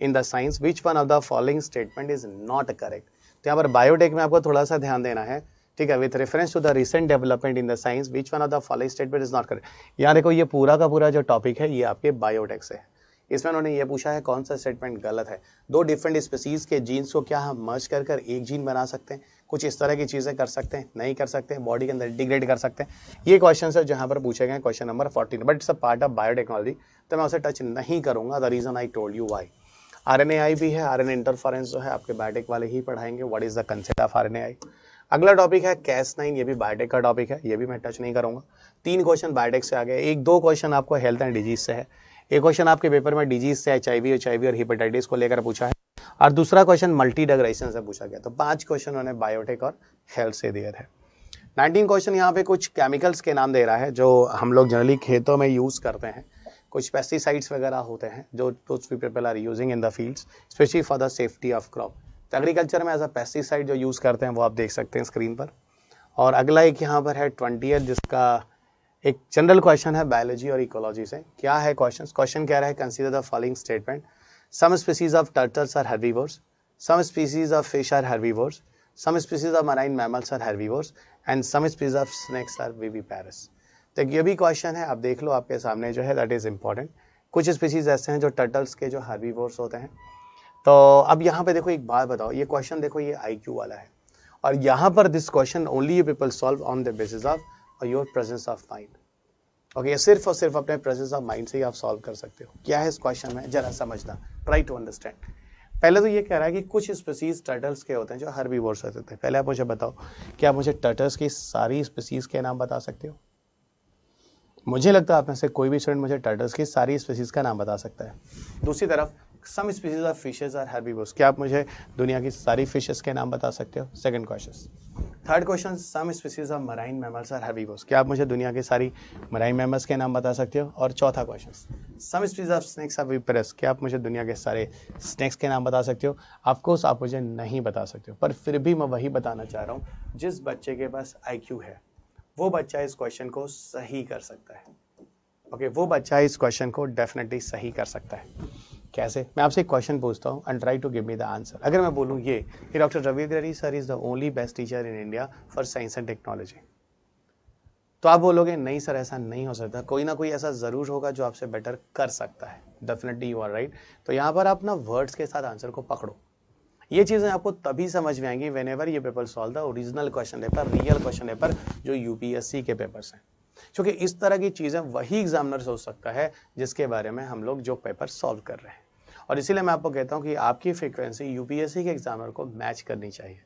Speaker 1: in the science which one of the following statement is not correct. तो यहाँ पर biotech में आपको थोड़ा सा ध्यान देना है, ठीक है। With reference to the recent development in the science which one of the following statement is not correct. यहाँ देखो ये पूरा का पूरा जो टॉपिक है ये आपके बायोटेक से है। इसमें उन्होंने ये पूछा है कौन सा स्टेटमेंट गलत है। दो डिफरेंट स्पीसीज के जीन्स को क्या हम मर्ज कर कर एक जीन बना सकते हैं, कुछ इस तरह की चीज़ें कर सकते हैं, नहीं कर सकते, बॉडी के अंदर इंटीग्रेट कर सकते हैं। ये क्वेश्चन है जहाँ पर पूछे गए question number 14, but it's a part of biotechnology, तो मैं उसे टच नहीं करूंगा। The reason I told you why. RNAi भी है, आरएनए इंटरफेरेंस जो है आपके बायोटेक वाले ही पढ़ाएंगे, what is the concept of RNAi. अगला टॉपिक है Cas9, ये भी बायोटेक का टॉपिक है, ये भी मैं टच नहीं करूंगा। 3 क्वेश्चन बायोटेक से आ गए, 1-2 क्वेश्चन आपको हेल्थ एंड डिजीज से है। एक क्वेश्चन आपके पेपर में डिजीज से एचआईवी और हेपेटाइटिस को लेकर पूछा है, और दूसरा क्वेश्चन मल्टी ड्रग रेजिस्टेंस से पूछा गया। तो 5 क्वेश्चन उन्होंने बायोटेक और हेल्थ से दिए थे। 19 क्वेश्चन यहाँ पे कुछ केमिकल्स के नाम दे रहा है जो हम लोग जनरली खेतों में यूज करते हैं, कुछ पेस्टिसाइड्स वगैरह होते हैं जो people are using in the fields specially for the safety of crop. तो एग्रीकल्चर में एज अ पेस्टिसाइड जो यूज करते हैं वो आप देख सकते हैं स्क्रीन पर। और अगला एक यहाँ पर है 20, जिसका एक जनरल क्वेश्चन है बायोलॉजी और इकोलॉजी से। क्या है क्वेश्चन कह रहा है consider the following statement, some species of turtles are herbivores, some species of fish are herbivores, some species of marine mammals are herbivores and some species of snakes are viviparous. तो ये भी question है, आप देख लो आपके सामने जो है, दैट इज इंपॉर्टेंट। कुछ स्पीसीज ऐसे हैं जो टर्टल्स के जो हेर्बिवोर्स होते हैं। तो अब यहाँ पे देखो एक बात बताओ, ये क्वेश्चन देखो ये IQ वाला है, और यहाँ पर this question only you people solve on the basis of your presence of mind. Okay, सिर्फ और सिर्फ अपने प्रेजेंस ऑफ माइंड से ही आप सॉल्व कर सकते हो। क्या है इस क्वेश्चन में जरा समझना, ट्राई टू अंडरस्टैंड। पहले तो ये कह रहा है कि कुछ स्पीसीज टर्टल्स के होते हैं जो हेर्बिवोर्स होते हैं। पहले आप मुझे बताओ, क्या आप मुझे टर्टल्स की सारी स्पीसीज के नाम बता सकते हो? मुझे लगता है आप में से कोई भी स्टूडेंट मुझे टर्टल्स की सारी स्पीसीज का नाम बता सकता है। दूसरी तरफ some species of fishes are herbivores, क्या आप मुझे दुनिया की सारी फिशेस के नाम बता सकते हो? Second question. Third question, some species of marine mammals are herbivores, क्या आप मुझे दुनिया की सारी मराइन मैमल्स के नाम बता सकते हो? और चौथा question, some species of snakes are viviparous, क्या आप मुझे दुनिया के सारे स्नेक्स के नाम बता सकते हो? ऑफकोर्स आप मुझे नहीं बता सकते हो, पर फिर भी मैं वही बताना चाह रहा हूँ, जिस बच्चे के पास IQ है वो बच्चा इस क्वेश्चन को सही कर सकता है। ओके, वो बच्चा इस क्वेश्चन को डेफिनेटली सही कर सकता है। कैसे? मैं आपसे एक क्वेश्चन पूछता हूँ and try to give me the answer. अगर मैं बोलूँ ये कि doctor Ravi Agarwal sir is the only best teacher in India for science and technology, तो आप बोलोगे नहीं सर ऐसा नहीं हो सकता, कोई ना कोई ऐसा जरूर होगा जो आपसे बेटर कर सकता है। Definitely you are right. तो यहाँ पर आप ना वर्ड्स के साथ आंसर को पकड़ो। ये चीजें आपको तभी समझ में आएंगी व्हेनेवर ये paper solve the original question paper, real question paper जो यूपीएससी के पेपर्स हैं, क्योंकि इस तरह की चीजें वही एग्जामिनर सोच सकता है जिसके बारे में हम लोग जो पेपर सॉल्व कर रहे हैं। और इसीलिए मैं आपको कहता हूं कि आपकी फ्रीक्वेंसी यूपीएससी के एग्जामिनर को मैच करनी चाहिए।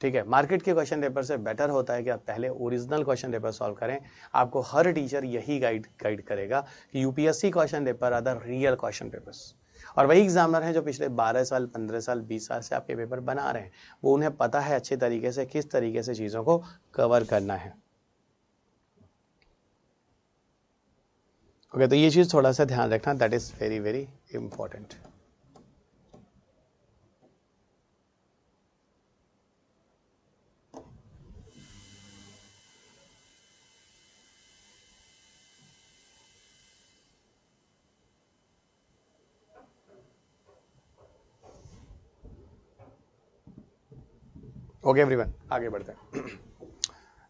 Speaker 1: ठीक है, मार्केट के क्वेश्चन पेपर से बेटर होता है कि आप पहले ओरिजिनल क्वेश्चन पेपर सॉल्व करें। आपको हर टीचर यही गाइड करेगा कि UPSC question paper are the real question papers. और वही एग्जामिनर हैं जो पिछले 12 साल 15 साल 20 साल से आपके पेपर बना रहे हैं, वो उन्हें पता है अच्छे तरीके से किस तरीके से चीज़ों को कवर करना है। ओके, तो ये चीज़ थोड़ा सा ध्यान रखना, that is very very important. Okay everyone, आगे बढ़ते हैं।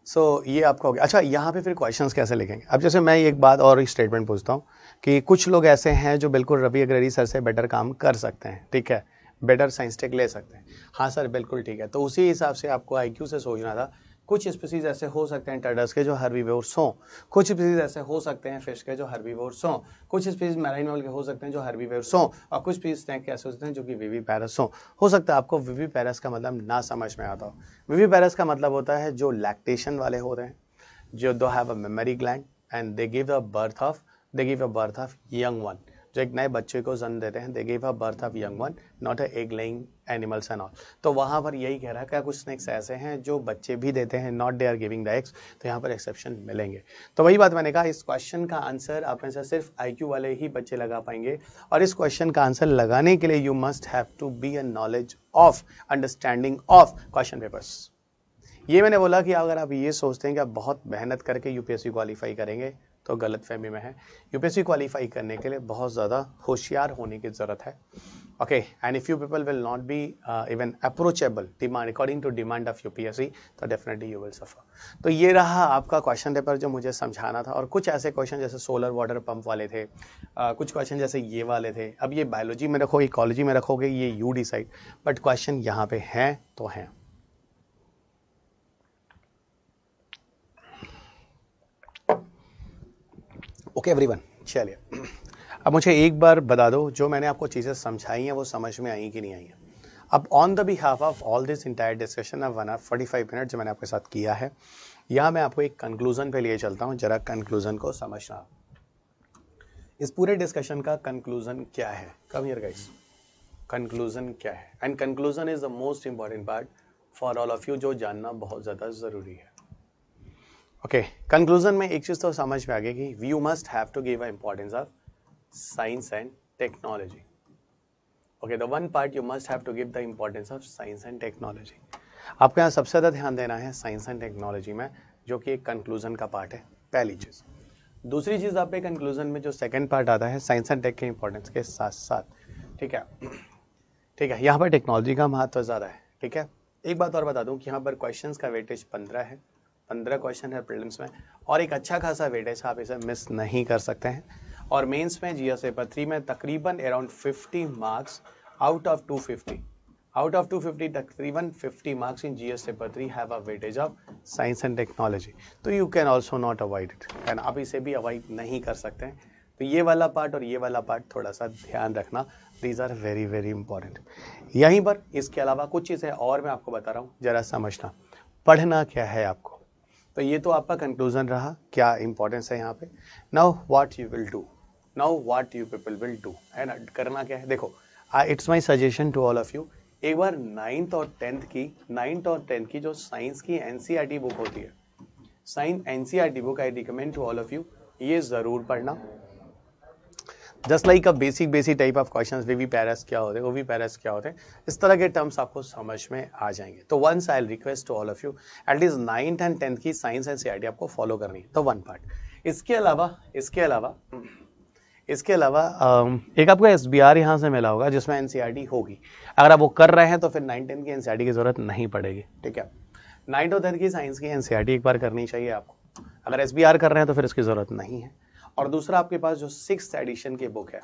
Speaker 1: सो ये आपका हो गया। अच्छा, यहाँ पे फिर क्वेश्चंस कैसे लिखेंगे? अब जैसे मैं एक बात और एक स्टेटमेंट पूछता हूँ कि कुछ लोग ऐसे हैं जो बिल्कुल रवि अग्रवाल सर से बेटर काम कर सकते हैं, ठीक है, बेटर साइंस टेक ले सकते हैं। हाँ सर बिल्कुल ठीक है, तो उसी हिसाब से आपको IQ से सोचना था। कुछ स्पीसीज ऐसे हो सकते हैं टर्टल्स के जो हर्बीवोर्स हों, कुछ स्पीसीज ऐसे हो सकते हैं फिश के जो हर्बीवोर्स हों, कुछ स्पीसीज मैराइन मैमल के हो सकते हैं जो हर्बीवोर्स हों, और कुछ स्पीसीज स्नेक के ऐसे होते हैं जो कि विविपेरस हों। हो सकता है आपको विविपेरस का मतलब ना समझ में आता हो। विविपेरस का मतलब होता है जो लैक्टेशन वाले होते हैं, जो दो have a memory gland and they give a birth of young one, जो एक नए बच्चे को जन्म देते हैं, they give a birth of young one, not a egg laying animals and all. तो वहां पर यही कह रहा है कि कुछ स्नेक्स ऐसे हैं जो बच्चे भी देते हैं, not they are giving the eggs, तो यहाँ पर एक्सेप्शन मिलेंगे। तो वही बात मैंने कहा, इस क्वेश्चन का आंसर आप में से सिर्फ IQ वाले ही बच्चे लगा पाएंगे, और इस क्वेश्चन का आंसर लगाने के लिए you must have to be a knowledge of understanding of question papers. ये मैंने बोला कि अगर आप ये सोचते हैं कि आप बहुत मेहनत करके यूपीएससी क्वालिफाई करेंगे तो गलत फहमी में है। यूपीएससी क्वालिफाई करने के लिए बहुत ज़्यादा होशियार होने की ज़रूरत है। Okay, and if you people will not be even approachable demand according to demand of UPSC, तो डेफिनेटली यू विल सफर। तो ये रहा आपका क्वेश्चन पेपर जो मुझे समझाना था। और कुछ ऐसे क्वेश्चन जैसे सोलर वाटर पंप वाले थे, कुछ क्वेश्चन जैसे ये वाले थे। अब ये बायोलॉजी में रखो, इकोलॉजी में रखोगे, ये यू डिसाइड, बट क्वेश्चन यहाँ पे हैं तो हैं। ओके एवरीवन, चलिए अब मुझे एक बार बता दो जो मैंने आपको चीज़ें समझाई हैं वो समझ में आई कि नहीं आई हैं। अब on the behalf of all this entire discussion of 1 hour 45 minute जो मैंने आपके साथ किया है, यहाँ मैं आपको एक कंक्लूजन पे लिए चलता हूँ, जरा कंक्लूजन को समझना। इस पूरे डिस्कशन का कंक्लूजन क्या है? कम हियर गाइस, कंक्लूजन क्या है? And conclusion is the most important part for all of you, जो जानना बहुत ज़्यादा ज़रूरी है। ओके, कंक्लूजन में एक चीज तो समझ में आ गई कि you must have to give importance of science and technology. Okay, the one part you must have to give the importance of science and technology. आपको यहाँ सबसे ज्यादा ध्यान देना है साइंस एंड टेक्नोलॉजी में, जो कि एक कंक्लूजन का पार्ट है, पहली चीज। दूसरी चीज, आप पे कंक्लूजन में जो सेकंड पार्ट आता है साइंस एंड टेक के इंपॉर्टेंस के साथ साथ, ठीक है, ठीक है, यहाँ पर टेक्नोलॉजी का महत्व ज्यादा है। ठीक है, एक बात और बता दूं कि यहाँ पर क्वेश्चंस का वेटेज 15 है, 15 क्वेश्चन है प्रीलिम्स में, और एक अच्छा खासा वेटेज, आप इसे मिस नहीं कर सकते हैं। और मेंस में जीएस पेपर 3 में तकरीबन अराउंड 50 मार्क्स आउट ऑफ 250 तकरीबन 50 marks in GS paper 3 have a weightage of science and technology. तो you can also not avoid it, and आप इसे भी अवॉइड नहीं कर सकते हैं। तो ये वाला पार्ट और ये वाला पार्ट थोड़ा सा ध्यान रखना, these are very very important. यहीं पर इसके अलावा कुछ चीज़ें और मैं आपको बता रहा हूँ, जरा समझना। पढ़ना क्या है आपको, तो ये तो आपका कंक्लूजन रहा, क्या इंपॉर्टेंस है यहाँ पे। Now what you will do, now what you people will do, है ना, करना क्या है। देखो, it's my suggestion to all of you, एक बार 9th और 10th की जो साइंस की एनसीईआरटी बुक होती है, science NCERT book I recommend to all of you, ये जरूर पढ़ना। Just like a basic type of questions, we paras क्या होते हैं, वो भी पैरास क्या होते हैं, इस तरह के टर्म्स आपको समझ में आ जाएंगे। तो once I request to all of you, at least 9th and 10th की साइंस एनसीईआरटी आपको फॉलो करनी है, तो वन पार्ट। इसके अलावा एक आपको SBR यहाँ से मिला होगा जिसमें एनसीईआरटी होगी। अगर आप वो कर रहे हैं तो फिर 9th-10th की एनसीईआरटी की जरूरत नहीं पड़ेगी, ठीक है। 9th और 10th की साइंस की एनसीईआरटी एक बार करनी चाहिए आपको। अगर SBR कर रहे हैं तो फिर इसकी जरूरत नहीं है। और दूसरा, आपके पास जो 6th एडिशन की बुक है,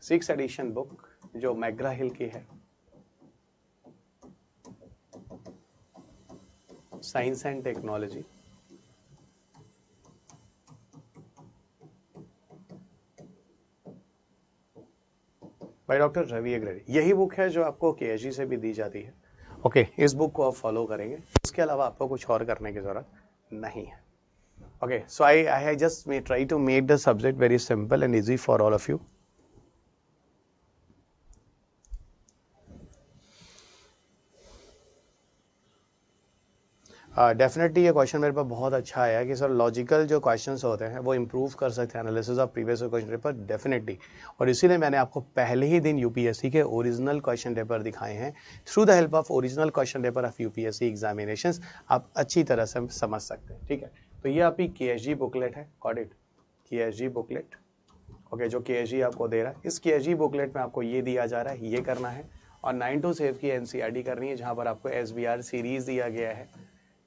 Speaker 1: 6th एडिशन बुक जो मैग्रा हिल की है, science and technology, by doctor Ravi Agarwal, यही बुक है जो आपको KSG से भी दी जाती है। ओके, इस बुक को आप फॉलो करेंगे, उसके अलावा आपको कुछ और करने की जरूरत नहीं है। Okay, so I just may try to make the subject very simple and easy for all of you. Definitely ये क्वेश्चन मेरे पास बहुत अच्छा आया कि सर लॉजिकल जो क्वेश्चंस होते हैं वो इंप्रूव कर सकते हैं analysis of previous question paper, definitely. और इसीलिए मैंने आपको पहले ही दिन यूपीएससी के ओरिजिनल क्वेश्चन पेपर दिखाए हैं। Through the help of original question paper of UPSC examinations आप अच्छी तरह से समझ सकते हैं, ठीक है। तो ये आपकी KSG बुकलेट है, got it, KSG booklet. Okay, जो KSG आपको दे रहा है, इस KSG बुकलेट में आपको ये दिया जा रहा है, ये करना है। और 9 to 7 की एनसीईआरटी करनी है, जहां पर आपको SBR सीरीज दिया गया है,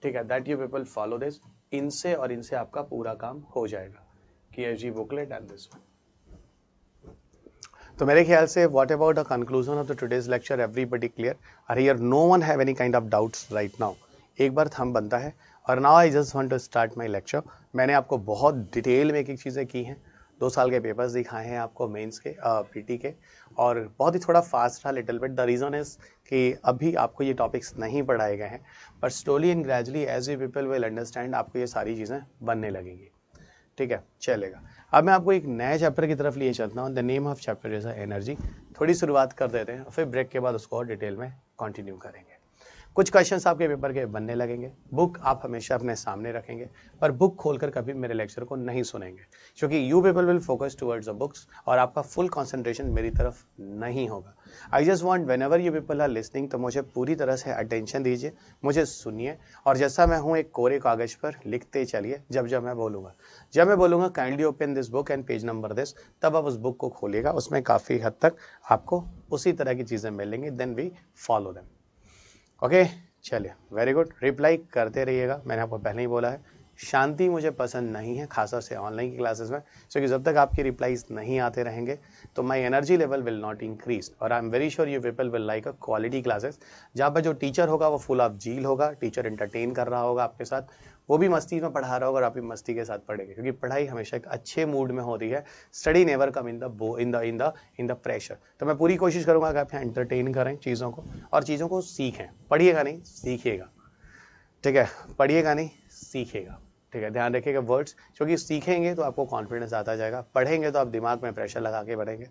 Speaker 1: ठीक है। That you people follow this, इनसे और इनसे आपका पूरा काम हो जाएगा। KSG booklet and this one. तो मेरे ख्याल से what about the conclusion of the today's lecture, everybody clear? Are here no one have any kind of doubts right now? एक बार थंब बनता है। और now I just want to start my lecture. मैंने आपको बहुत डिटेल में एक चीज़ें की हैं, 2 साल के पेपर्स दिखाए हैं आपको मेंस के, पीटी के, और बहुत ही थोड़ा फास्ट था little bit. The reason is कि अभी आपको ये टॉपिक्स नहीं पढ़ाए गए हैं, but slowly and gradually as you people will understand आपको ये सारी चीज़ें बनने लगेंगी, ठीक है, चलेगा। अब मैं आपको एक नए चैप्टर की तरफ लिए चलता हूँ। The name of chapter is energy. थोड़ी शुरुआत कर देते हैं, फिर ब्रेक के बाद उसको और डिटेल में कंटिन्यू करेंगे। कुछ क्वेश्चंस आपके पेपर के बनने लगेंगे। बुक आप हमेशा अपने सामने रखेंगे, पर बुक खोलकर कभी मेरे लेक्चर को नहीं सुनेंगे, क्योंकि you people will focus towards the books और आपका फुल कंसंट्रेशन मेरी तरफ नहीं होगा। I just want whenever you people are listening, तो मुझे पूरी तरह से अटेंशन दीजिए, मुझे सुनिए, और जैसा मैं हूँ एक कोरे कागज पर लिखते चलिए। जब मैं बोलूँगा kindly open this book and page number this, तब आप उस बुक को खोलिएगा। उसमें काफ़ी हद तक आपको उसी तरह की चीज़ें मिलेंगी, then we follow them. Okay, चलिए, वेरी गुड। रिप्लाई करते रहिएगा। मैंने आपको पहले ही बोला है, शांति मुझे पसंद नहीं है, खासतौर से ऑनलाइन की क्लासेस में, क्योंकि जब तक आपके रिप्लाईज नहीं आते रहेंगे तो my energy level will not increase. और I am very sure you people will like a quality classes, जहाँ पर जो टीचर होगा वो फुल ऑफ जील होगा, टीचर एंटरटेन कर रहा होगा आपके साथ, वो भी मस्ती में पढ़ा रहा होगा और आप भी मस्ती के साथ पढ़ेंगे, क्योंकि पढ़ाई हमेशा एक अच्छे मूड में होती है। Study never come in the pressure. तो मैं पूरी कोशिश करूंगा कि आप यहाँ एंटरटेन करें चीज़ों को, और चीज़ों को सीखें। पढ़िएगा नहीं, सीखिएगा, ठीक है, पढ़िएगा नहीं, सीखिएगा, ठीक है। ध्यान रखिएगा वर्ड्स, क्योंकि सीखेंगे तो आपको कॉन्फिडेंस आता जाएगा, पढ़ेंगे तो आप दिमाग में प्रेशर लगा के पढ़ेंगे,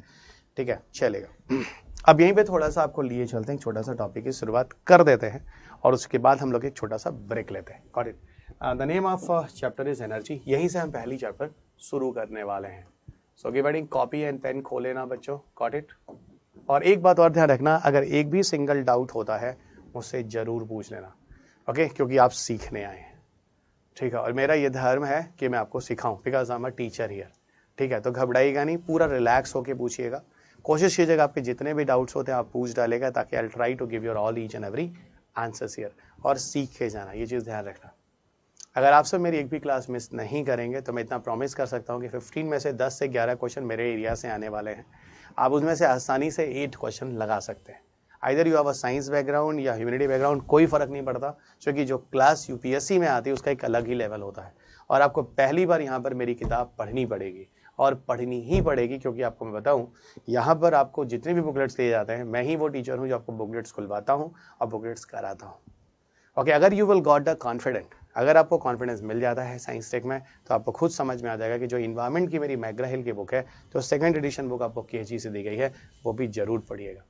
Speaker 1: ठीक है, चलेगा। अब यहीं पे थोड़ा सा आपको लिए चलते हैं, छोटा सा टॉपिक की शुरुआत कर देते हैं, और उसके बाद हम लोग एक छोटा सा ब्रेक लेते हैं। Got it. The name of chapter is energy. यहीं से हम पहली चैप्टर शुरू करने वाले हैं। So give copy and pen खोले ना बच्चों, गॉट इट। और एक बात और ध्यान रखना, अगर एक भी सिंगल डाउट होता है मुझसे जरूर पूछ लेना, ओके, क्योंकि आप सीखने आए हैं, ठीक है। और मेरा ये धर्म है कि मैं आपको सिखाऊं, because I am a teacher here, ठीक है। तो घबराइएगा नहीं, पूरा रिलैक्स होके पूछिएगा। कोशिश कीजिएगा आपके जितने भी डाउट्स होते हैं आप पूछ डालेगा, ताकि I try to give your all each and every answers here. और सीख के जाना, ये चीज़ ध्यान रखना। अगर आप सब मेरी एक भी क्लास मिस नहीं करेंगे तो मैं इतना प्रॉमिस कर सकता हूँ कि 15 में से 10 से 11 क्वेश्चन मेरे एरिया से आने वाले हैं। आप उसमें से आसानी से 8 क्वेश्चन लगा सकते हैं। Either you have a science background या ह्यूमैनिटी बैकग्राउंड, कोई फर्क नहीं पड़ता, क्योंकि जो क्लास यूपीएससी में आती है उसका एक अलग ही लेवल होता है। और आपको पहली बार यहाँ पर मेरी किताब पढ़नी पड़ेगी, और पढ़नी ही पड़ेगी, क्योंकि आपको मैं बताऊँ, यहाँ पर आपको जितने भी बुकलेट्स दिए जाते हैं, मैं ही वो टीचर हूँ जो आपको बुकलेट्स खुलवाता हूँ और बुकलेट्स कराता हूँ। ओके, अगर you will got the confident, अगर आपको कॉन्फिडेंस मिल जाता है साइंस टेक में तो आपको खुद समझ में आ जाएगा कि जो इन्वायरमेंट की मेरी मैग्रा हिल की बुक है, जो सेकंड एडिशन बुक आपको केजी से दी गई है, वो भी जरूर पढ़िएगा।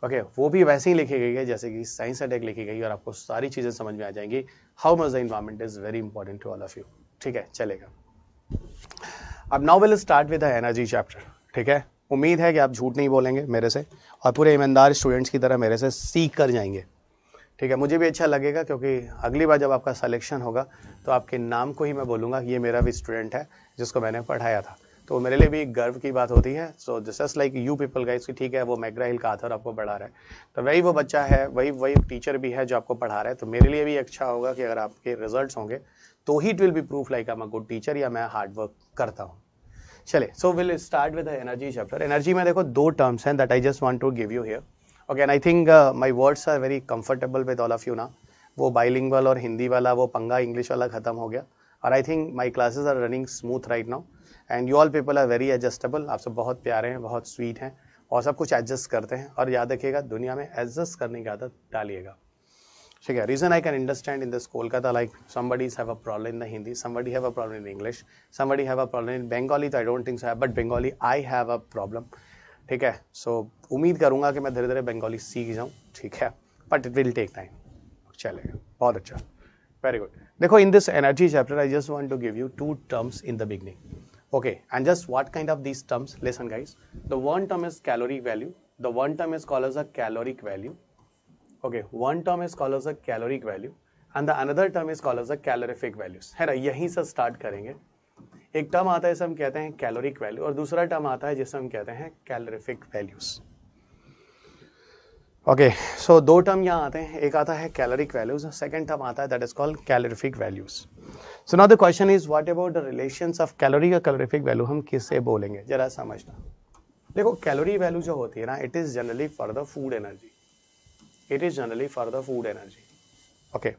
Speaker 1: ओके, वो भी वैसे ही लिखी गई है जैसे कि साइंस अटैक लिखी गई है, और आपको सारी चीज़ें समझ में आ जाएंगी। How much the environment is very important to all of you. ठीक है, चलेगा। अब now will start with the energy chapter. ठीक है, उम्मीद है कि आप झूठ नहीं बोलेंगे मेरे से और पूरे ईमानदार स्टूडेंट्स की तरह मेरे से सीख कर जाएंगे। ठीक है, मुझे भी अच्छा लगेगा क्योंकि अगली बार जब आपका सिलेक्शन होगा तो आपके नाम को ही मैं बोलूँगा कि ये मेरा भी स्टूडेंट है जिसको मैंने पढ़ाया था, तो मेरे लिए भी गर्व की बात होती है। So just like you people guys कि ठीक है वो मैग्रा हिल का ऑथर आपको पढ़ा रहा है, तो वही वो बच्चा है, वही टीचर भी है जो आपको पढ़ा रहा है। तो मेरे लिए भी अच्छा होगा कि अगर आपके रिजल्ट्स होंगे तो ही it will be proof like I am a good teacher या मैं हार्ड वर्क करता हूँ। चले, so will start with the energy chapter. Energy में देखो दो टर्म्स हैं that I just want to give you here. Okay, and I think my words are very comfortable with all of you ना। वो bilingual और हिंदी वाला वो पंगा इंग्लिश वाला खत्म हो गया, और I think my classes are running smooth right now and you all people are very adjustable. आप सब बहुत प्यारे हैं, बहुत स्वीट हैं और सब कुछ एडजस्ट करते हैं। और याद रखिएगा दुनिया में एडजस्ट करने की आदत डालिएगा। ठीक है, reason I can understand in this Kolkata like somebody's have a problem in the Hindi, somebody have a problem in English, somebody have a problem in Bengali, तो I don't think so, but Bengali I have a problem। ठीक है, सो उम्मीद करूंगा कि मैं धीरे धीरे बंगाली सीख जाऊं। ठीक है, but it will take time. चलेगा, बहुत अच्छा, वेरी गुड। देखो in this energy chapter I just want to give you two terms in the beginning. Okay, and just what kind of these terms? Listen guys, the one term is caloric value, the one term is called as a caloric value. Okay, one term is called as a caloric value and the another term is called as a calorific values। है ना, यहीं से start करेंगे। एक term आता है जिसे हम कहते हैं कैलोरिक वैल्यू और दूसरा टर्म आता है जिसे हम कहते हैं कैलोरिफिक वैल्यूज। ओके, सो दो टर्म यहाँ आते हैं, एक आता है कैलोरिक वैल्यूज, सेकंड टर्म आता है that is called calorific values. So now the question is what about the relations of calorie और कैलोरिफिक वैल्यू हम किससे बोलेंगे, जरा समझना। देखो कैलोरी वैल्यू जो होती है ना, it is generally for the food energy, it is generally for the food energy. Okay,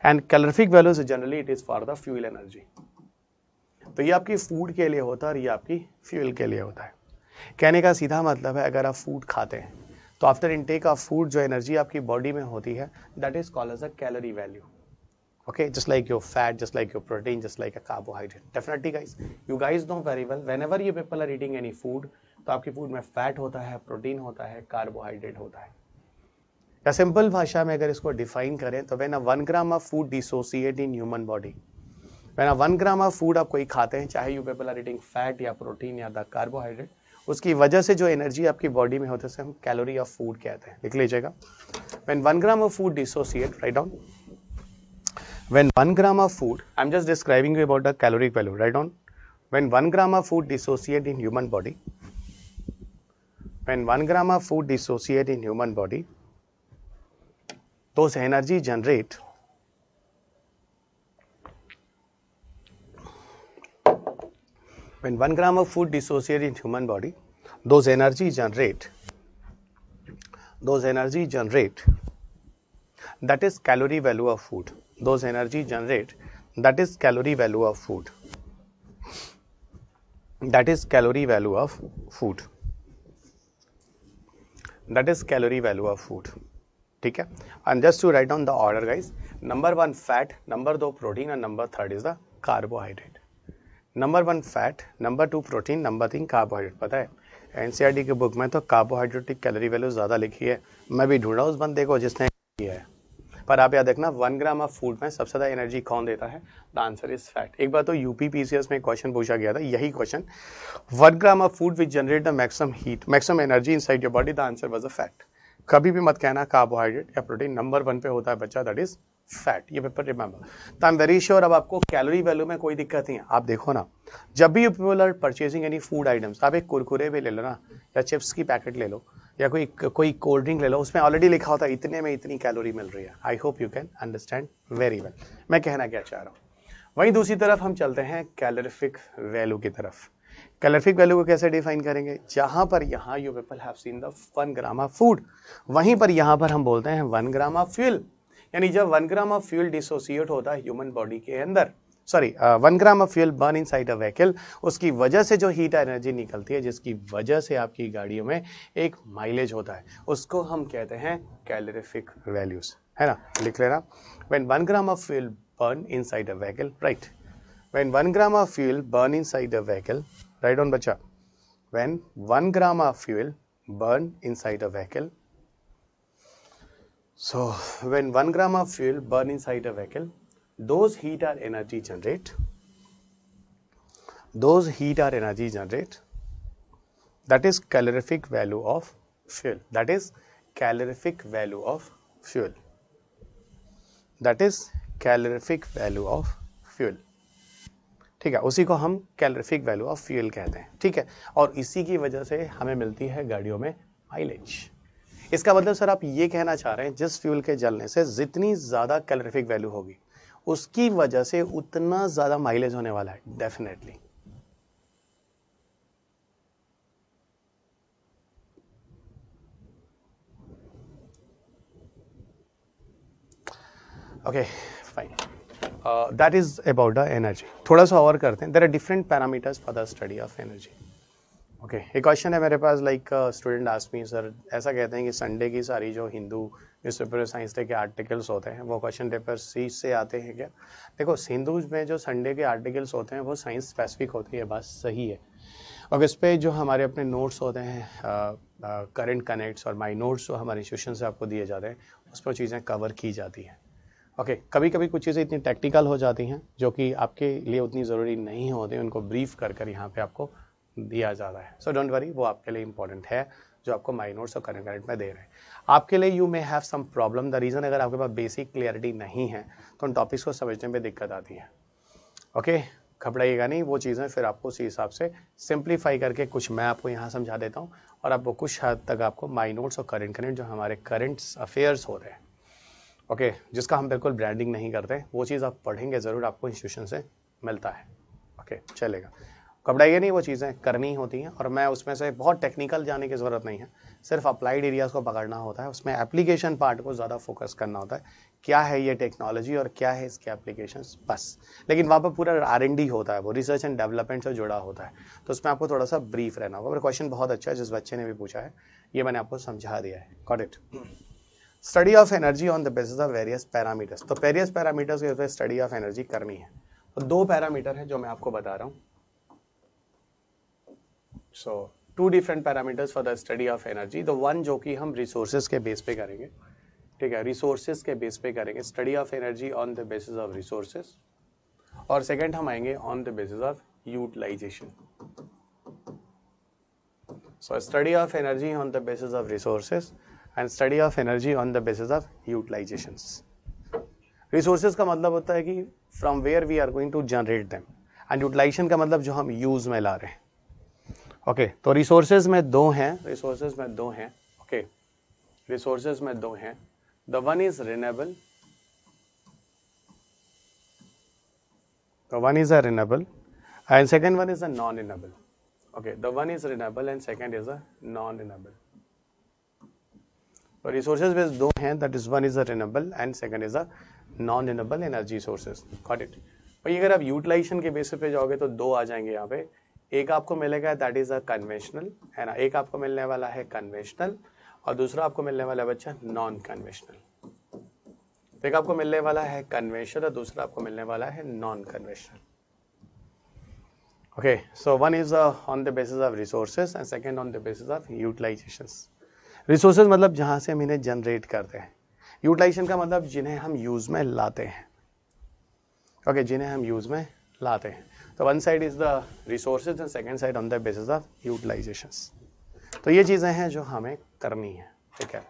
Speaker 1: and calorific values generally it is for the fuel energy. तो ये आपकी फूड के लिए होता है और ये आपकी फ्यूल के लिए होता है। कहने का सीधा मतलब है अगर आप फूड खाते हैं तो आफ्टर इनटेक ऑफ फूड जो एनर्जी आपकी बॉडी में होती है that is called as a calorie value. Okay, just like your fat, just like your protein, just like a carbohydrate. Definitely guys, you guys know very well whenever you people are eating any food, तो आपकी food में fat होता है, protein होता है, carbohydrate होता है। या सिंपल भाषा में अगर इसको डिफाइन करें तो when 1 gram of food dissociate in human body, when 1 gram of food आप कोई खाते हैं, चाहे you people are eating fat या प्रोटीन या द कार्बोहाइड्रेट, उसकी वजह से जो एनर्जी आपकी बॉडी में होती है उसे हम कैलोरी ऑफ फूड कहते हैं। लिख लीजिएगा, when 1 gram of food dissociate, write down, when 1 gram of food, I'm just describing you about the caloric value, write down, when 1 gram of food dissociate in human body, when 1 gram of food dissociate in human body, those energy generate, when 1 gram of food dissociate in human body, those energy generate, that is calorie value of food, those energy generate, that is calorie value of food, that is calorie value of food, that is calorie value of food। ठीक है, and just to write down the order guys, number 1 fat, number 2 protein and number 3 is the carbohydrate। number 1 fat, number 2 protein, number 3 carbohydrate। पता है NCERT की book में तो carbohydrate की calorie value ज़्यादा लिखी है, मैं भी ढूंढा उस बंदे को जिसने किया है। पर आप याद देखना 1 ग्राम ऑफ फूड में सबसे ज़्यादा एनर्जी कौन देता है, द आंसर इज फैट। एक बार तो यूपी पीसीएस में क्वेश्चन पूछा गया था यही question, 1 gram of food which generate the maximum heat, maximum energy inside your body, the answer was a fat. कभी भी मत कहना कार्बोहाइड्रेट या प्रोटीन, नंबर 1 पे होता है बच्चा, दैट इज फैट। ये पेपर रिमेंबर, तो आई एम वेरी श्योर अब आपको कैलोरी वैल्यू में कोई दिक्कत नहीं है। आप देखो ना, जब भी you people are purchasing any food items, आप एक कुरकुरे भी ले लो ना, या चिप्स की पैकेट ले लो, या कोई कोल्ड ड्रिंक ले लो, उसमें ऑलरेडी लिखा होता है इतने में इतनी कैलोरी मिल रही है। I hope you can understand very well मैं कहना क्या चाह रहा हूँ। वहीं दूसरी तरफ हम चलते हैं कैलोरिफिक वैल्यू की तरफ। कैलोरिफिक वैल्यू को कैसे डिफाइन करेंगे, जहां पर यहाँ you people have seen the 1 gram of food, वहीं पर यहाँ पर हम बोलते हैं 1 ग्राम ऑफ फ्यूल। यानी जब 1 ग्राम ऑफ फ्यूल डिसोसिएट होता है ह्यूमन बॉडी के अंदर, 1 gram of fuel burn inside a vehicle, उसकी वजह से जो हीट एनर्जी निकलती है, जिसकी वजह से आपकी गाड़ियों में एक माइलेज होता है, उसको हम कहते हैं कैलोरिफिक वैल्यूज, है ना। लिख लेना, when 1 gram of fuel burn inside a vehicle, right? When 1 gram of fuel burn inside a vehicle, right on bacha, when 1 gram of fuel burn inside a vehicle, so when 1 gram of fuel burn inside a vehicle, those heat or energy generate, that is calorific value of fuel, that is calorific value of fuel, that is calorific value of fuel, ठीक है, उसी को हम calorific value of fuel कहते हैं, ठीक है, और इसी की वजह से हमें मिलती है गाड़ियों में माइलेज। इसका मतलब सर आप ये कहना चाह रहे हैं जिस फ्यूल के जलने से जितनी ज्यादा कैलोरीफिक वैल्यू होगी उसकी वजह से उतना ज्यादा माइलेज होने वाला है, definitely. Okay fine, that is about the energy. थोड़ा सा और करते हैं, there are different parameters for the study of energy. Okay, एक क्वेश्चन है मेरे पास, like student ask me, sir ऐसा कहते हैं कि संडे की सारी जो हिंदू न्यूज़पेपर साइंस डे के आर्टिकल्स होते हैं वो क्वेश्चन पेपर सी से आते हैं क्या? देखो, हिंदूज में जो संडे के आर्टिकल्स होते हैं वो साइंस स्पेसिफिक होती है, बात सही है। और इस पर जो हमारे अपने नोट्स होते हैं, करंट कनेक्ट्स और माई नोट्स जो हमारे इंस्टीट्यूशन से आपको दिए जाते हैं उस पर चीज़ें कवर की जाती हैं। ओके, कभी कभी कुछ चीज़ें इतनी टेक्निकल हो जाती हैं जो कि आपके लिए उतनी ज़रूरी नहीं होती, उनको ब्रीफ कर यहाँ पे आपको दिया जाता है। सो डोंट वरी, वो आपके लिए इंपॉर्टेंट है जो आपको माई नोट्स और करंट कनेक्ट में दे रहे हैं। आपके लिए you may have some problem, the reason अगर आपके पास बेसिक क्लियरिटी नहीं है तो उन टॉपिक्स को समझने में दिक्कत आती है। ओके, घबराइएगा नहीं, वो चीज़ें फिर आपको उसी हिसाब से सिंप्लीफाई करके कुछ मैं आपको यहाँ समझा देता हूँ और आपको कुछ हद तक आपको माई नोट्स और करंट कनेक्ट जो हमारे करंट अफेयर्स होते हैं, ओके, जिसका हम बिल्कुल ब्रांडिंग नहीं करते, वो चीज़ आप पढ़ेंगे ज़रूर, आपको इंस्टीट्यूशन से मिलता है। ओके, चलेगा, घबराइए नहीं, वो चीज़ें करनी होती हैं और मैं उसमें से बहुत टेक्निकल जाने की ज़रूरत नहीं है, सिर्फ अप्लाइड एरियाज़ को पकड़ना होता है, उसमें एप्लीकेशन पार्ट को ज़्यादा फोकस करना होता है, क्या है ये टेक्नोलॉजी और क्या है इसके एप्लीकेशंस, बस। लेकिन वहाँ पर पूरा R&D होता है, वो रिसर्च एंड डेवलपमेंट से जुड़ा होता है, तो उसमें आपको थोड़ा सा ब्रीफ रहना होगा। पर क्वेश्चन बहुत अच्छा है, जिस बच्चे ने भी पूछा है ये मैंने आपको समझा दिया है। Got it? Study of energy on the basis of various parameters, तो वेरियस पैरामीटर्स के ऊपर स्टडी ऑफ एनर्जी करनी है। तो दो पैरामीटर है जो मैं आपको बता रहा हूँ। So two different parameters for the study of energy. The one जो कि हम रिसोर्सेज के बेस पे करेंगे, ठीक है, रिसोर्सेज के बेस पे करेंगे study of energy on the basis of resources, और सेकंड हम आएंगे on the basis of utilization. So study of energy on the basis of resources and study of energy on the basis of utilizations. Resources का मतलब होता है कि from where we are going to generate them, and utilization का मतलब जो हम use में ला रहे हैं। ओके, तो रिसोर्सेज में दो हैं, ओके, रिसोर्सेज में दो हैं। The one is renewable, the one is a renewable and second one is a non-renewable. Okay, the one is renewable and second is a non-renewable. तो रिसोर्सेज बेस दो हैं, that is one is a renewable and second is a non renewable energy sources. Got it? भाई अगर आप utilisation के basis पे जाओगे तो दो आ जाएंगे यहाँ पे, एक आपको मिलेगा दैट इज अ कन्वेंशनल, है ना, एक आपको मिलने वाला है कन्वेंशनल और दूसरा आपको मिलने वाला है बच्चा नॉन कन्वेंशनल। एक आपको मिलने वाला है कन्वेंशनल और दूसरा आपको मिलने वाला है non conventional. Okay, so one is on the basis of resources and second on the basis of utilizations. Resources मतलब जहां से हम इन्हें जनरेट करते हैं, यूटिलाइजेशन का मतलब जिन्हें हम यूज में लाते हैं। ओके, जिन्हें हम यूज में लाते हैं। तो one side is the resources and second side on the basis of utilisations. तो ये चीजें हैं जो हमें करनी है, ठीक है,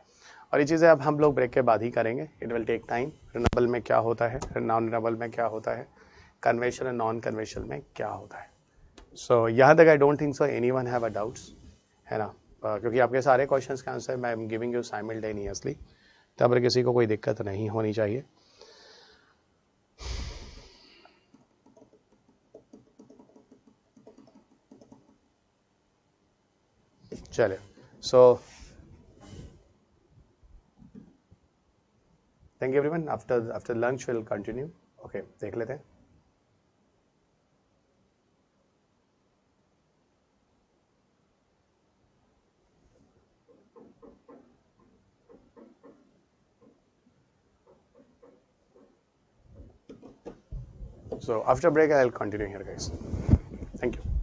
Speaker 1: और ये चीज़ें अब हम लोग ब्रेक के बाद ही करेंगे। It will take time. Renewable में क्या होता है, नॉन रिन्यूएबल में क्या होता है, कन्वेंशनल एंड नॉन कन्वेंशनल में क्या होता है। सो यहाँ तक आई don't think so anyone have a doubts, है ना, क्योंकि आपके सारे क्वेश्चंस का आंसर मैं एम गिविंग यू साइमल्टेनियसली, तब पर किसी को कोई दिक्कत नहीं होनी चाहिए। चलिए, so thank you everyone. After lunch will continue. Okay, देख लेते हैं। So after break, I'll continue here, guys. Thank you.